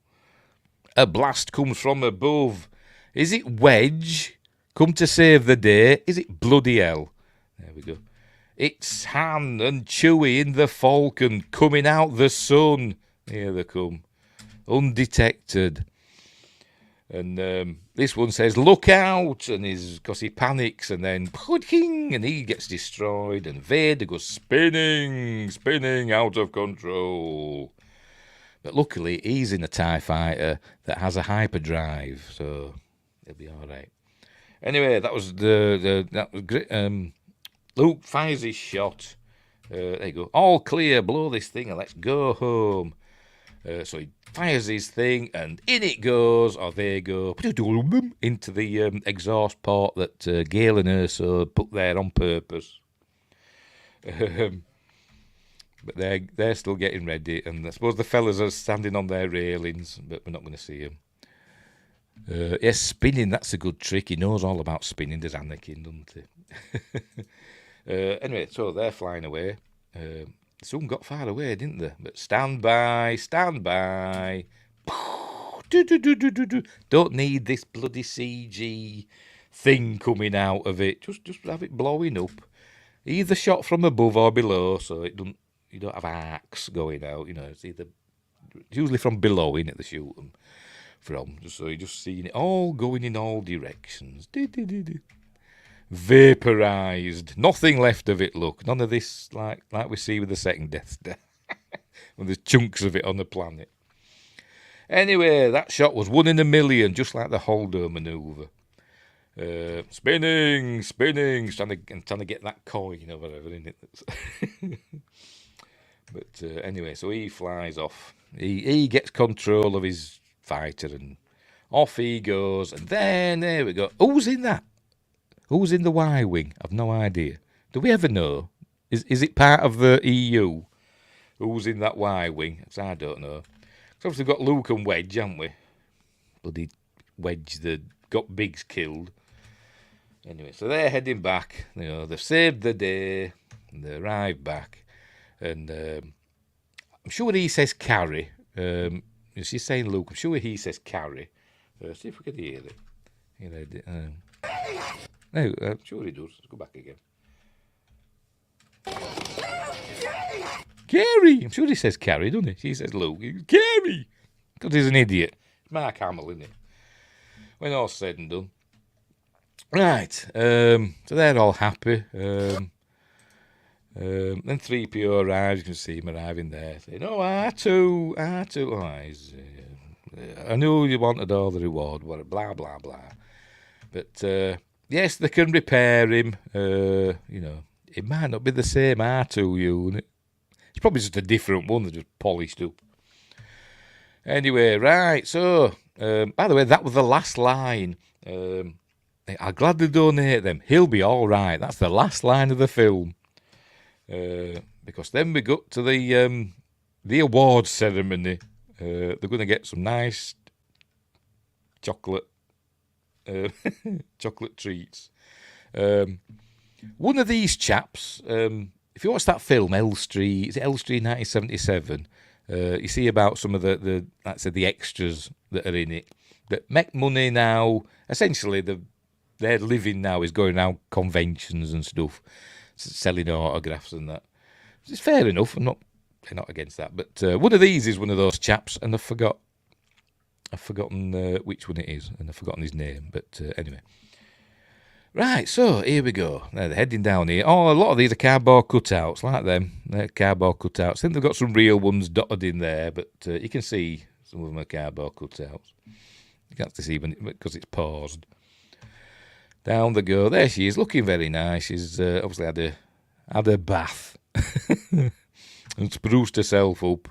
A blast comes from above. Is it Wedge come to save the day? Is it bloody hell? There we go. It's Han and Chewie in the Falcon coming out the sun. Here they come. Undetected. And this one says, "Look out!" And because he panics, and then and he gets destroyed, and Vader goes spinning out of control. But luckily, he's in a TIE fighter that has a hyperdrive, so he'll be all right. Anyway, that was great. Luke fires his shot. There you go. All clear. Blow this thing, and let's go home. So he fires his thing, and in it goes, or they go, into the exhaust port that Gale and Urso put there on purpose. But they're still getting ready, and I suppose the fellas are standing on their railings, but we're not going to see them. Yes, spinning, that's a good trick. He knows all about spinning. There's Anakin, doesn't he? Anyway, so they're flying away. Some got far away, didn't they? But stand by. Don't need this bloody CG thing coming out of it. Just have it blowing up. Either shot from above or below, so you don't have arcs going out. It's usually from below, innit, they shoot them from. So you're just seeing it all going in all directions. Vaporized. Nothing left of it, look. None of this like we see with the second Death Star. When there's chunks of it on the planet. Anyway, that shot was 1 in a million, just like the Holdo manoeuvre. Spinning, trying to get that coin or whatever in it. But anyway, so he flies off. He gets control of his fighter and off he goes. And then, there we go. Who's in that? Who's in the Y-Wing? I've no idea. Do we ever know? Is it part of the EU? Who's in that Y-Wing? I don't know. So obviously we've got Luke and Wedge, haven't we? Bloody Wedge that got Biggs killed. Anyway, so they're heading back. They've saved the day. And they arrive back. And I'm sure he says carry. She's saying Luke. I'm sure he says carry. See if we can hear it. No, I'm sure he does. Let's go back again. Carry! I'm sure he says carry, doesn't he? She says Luke. Carry! Because he's an idiot. Mark Hamill, isn't it? When all's said and done. Right. So they're all happy. Then 3PO arrives. You can see him arriving there. Saying, R2. I knew you wanted all the reward. Blah, blah, blah. But, yes, they can repair him. It might not be the same R2 unit. It's probably just a different one. They're just polished up. Anyway, right. So, by the way, that was the last line. I'll gladly donate them. He'll be all right. That's the last line of the film. Because then we got to the awards ceremony. They're going to get some nice chocolate treats. One of these chaps, if you watch that film, Elstree, is it Elstree 1977? You see about some of the extras that are in it that make money now. Essentially, their living now is going around conventions and stuff, selling autographs and that. It's fair enough. I'm not against that. But one of these is one of those chaps, and I've forgotten which one it is, and I've forgotten his name. But anyway. Right, so here we go. Now they're heading down here. A lot of these are cardboard cutouts, like them. They're cardboard cutouts. I think they've got some real ones dotted in there, but you can see some of them are cardboard cutouts. You can't see when because it's paused. Down they go. There she is, looking very nice. She's obviously had a bath and spruced herself up.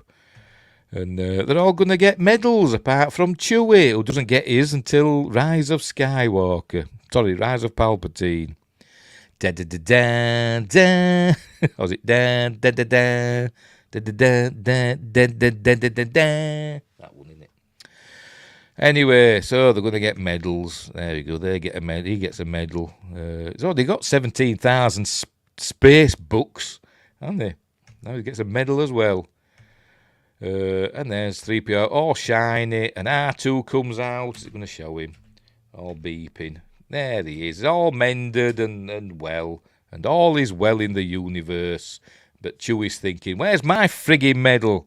And they're all going to get medals, apart from Chewie, who doesn't get his until Rise of Skywalker. Sorry, Rise of Palpatine. Da da da da da. Or was it da da da da da da da da da da da da da? That one, innit? Anyway, so they're going to get medals. There you go. They get a medal. He gets a medal. He's already got 17,000 space books, haven't they? Now he gets a medal as well. And there's 3PO, all shiny, and R2 comes out. It's going to show him, all beeping. There he is, all mended and well, and all is well in the universe. But Chewie's thinking, where's my frigging medal?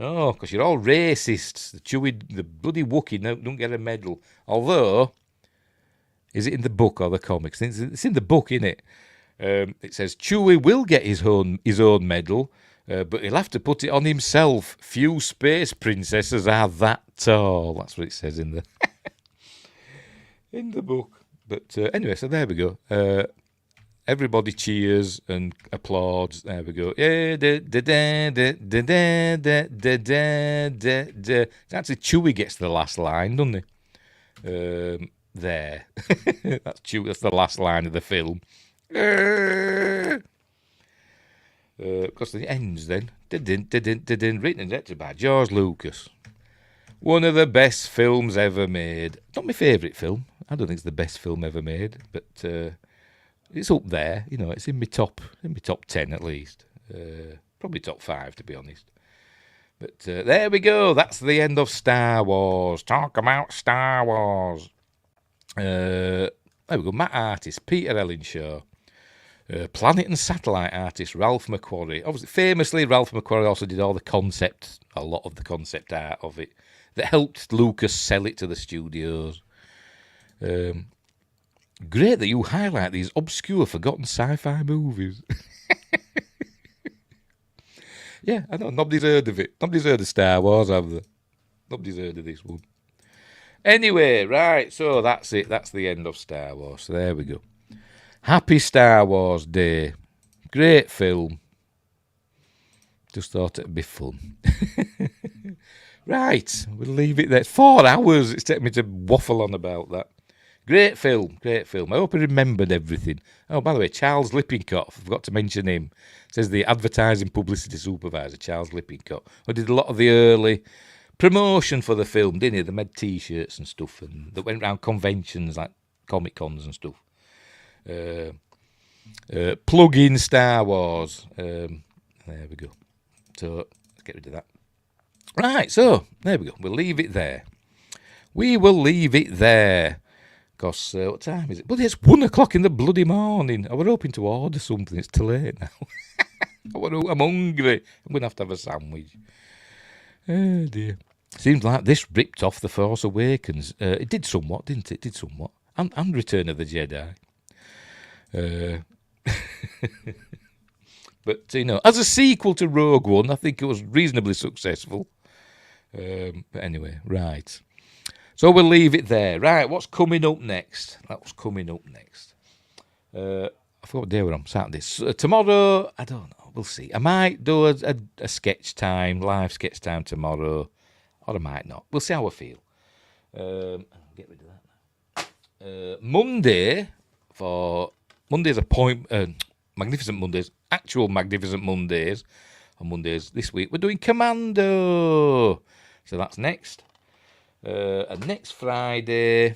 Oh, because you're all racists. The bloody Wookiee don't get a medal. Although, is it in the book or the comics? It's in the book, innit? It says Chewie will get his own medal, but he'll have to put it on himself. Few space princesses are that tall. That's what it says in the book. But anyway, so there we go. Everybody cheers and applauds. There we go. Yeah, da, da, da, da, da, da, da, da, da, da, da. Actually, Chewie gets the last line, doesn't he? There. That's Chewie. That's the last line of the film. Because it ends then. Written and directed by George Lucas. One of the best films ever made. Not my favourite film. I don't think it's the best film ever made, but it's up there. You know, it's in my top 10 at least. Probably top 5 to be honest. But there we go. That's the end of Star Wars. Talk about Star Wars. There we go. Matt artist Peter Ellenshaw. Planet and satellite artist Ralph McQuarrie. Obviously, famously, Ralph McQuarrie also did all the concept, a lot of the concept art of it that helped Lucas sell it to the studios. Great that you highlight these obscure, forgotten sci-fi movies. Yeah, I know. Nobody's heard of it. Nobody's heard of Star Wars, have they? Nobody's heard of this one. Anyway, right, so that's it. That's the end of Star Wars. So there we go. Happy Star Wars Day. Great film. Just thought it'd be fun. Right, we'll leave it there. It's 4 hours it's taken me to waffle on about that. Great film, great film. I hope I remembered everything. Oh, by the way, Charles Lippincott, I forgot to mention him. It says the advertising publicity supervisor, Charles Lippincott, who did a lot of the early promotion for the film, didn't he? They made T-shirts and stuff, and that went around conventions like Comic Cons and stuff. Plug in Star Wars. There we go. So let's get rid of that. Right, so there we go. We'll leave it there. We will leave it there. Because what time is it? Bloody, it's 1 o'clock in the bloody morning. I were hoping to order something. It's too late now. I'm hungry. I'm going to have a sandwich. Oh dear. Seems like this ripped off The Force Awakens. It did somewhat, didn't it? It did somewhat. And Return of the Jedi. But, you know, as a sequel to Rogue One, I think it was reasonably successful. But anyway, right. So we'll leave it there. Right, what's coming up next? I forgot what day we're on. Saturday. So, tomorrow, I don't know. We'll see. I might do a sketch time, live sketch time tomorrow, or I might not. We'll see how I feel. Get rid of that now. Monday's Magnificent Mondays, actual Magnificent Mondays, on Mondays this week, we're doing Commando. So that's next. And next Friday,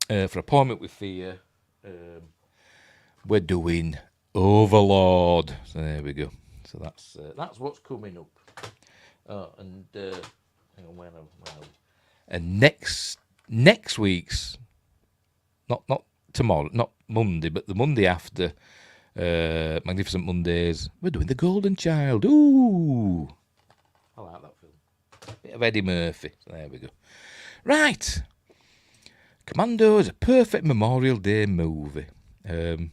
for Appointment with Fear, we're doing Overlord. So there we go. So that's what's coming up. Oh, and hang on, where am I? And next week's, not tomorrow, not Monday, but the Monday after Magnificent Mondays, we're doing The Golden Child. Ooh, I like that film. Bit of Eddie Murphy. So there we go. Right, Commando is a perfect Memorial Day movie. It's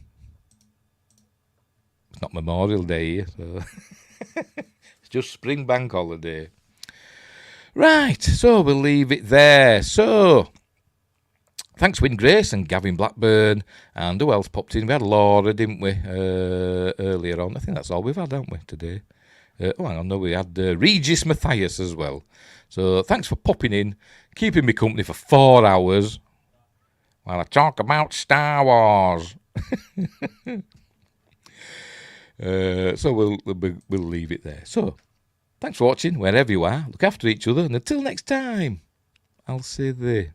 not Memorial Day here, so it's just Spring Bank Holiday. Right, so we'll leave it there. So, thanks Win Grace and Gavin Blackburn, and who else popped in? We had Laura, didn't we, earlier on. I think that's all we've had, haven't we, today? Hang on, no, we had Regis Matthias as well. So, thanks for popping in, keeping me company for 4 hours while I talk about Star Wars. So we'll leave it there. So, thanks for watching, wherever you are. Look after each other, and until next time, I'll say this.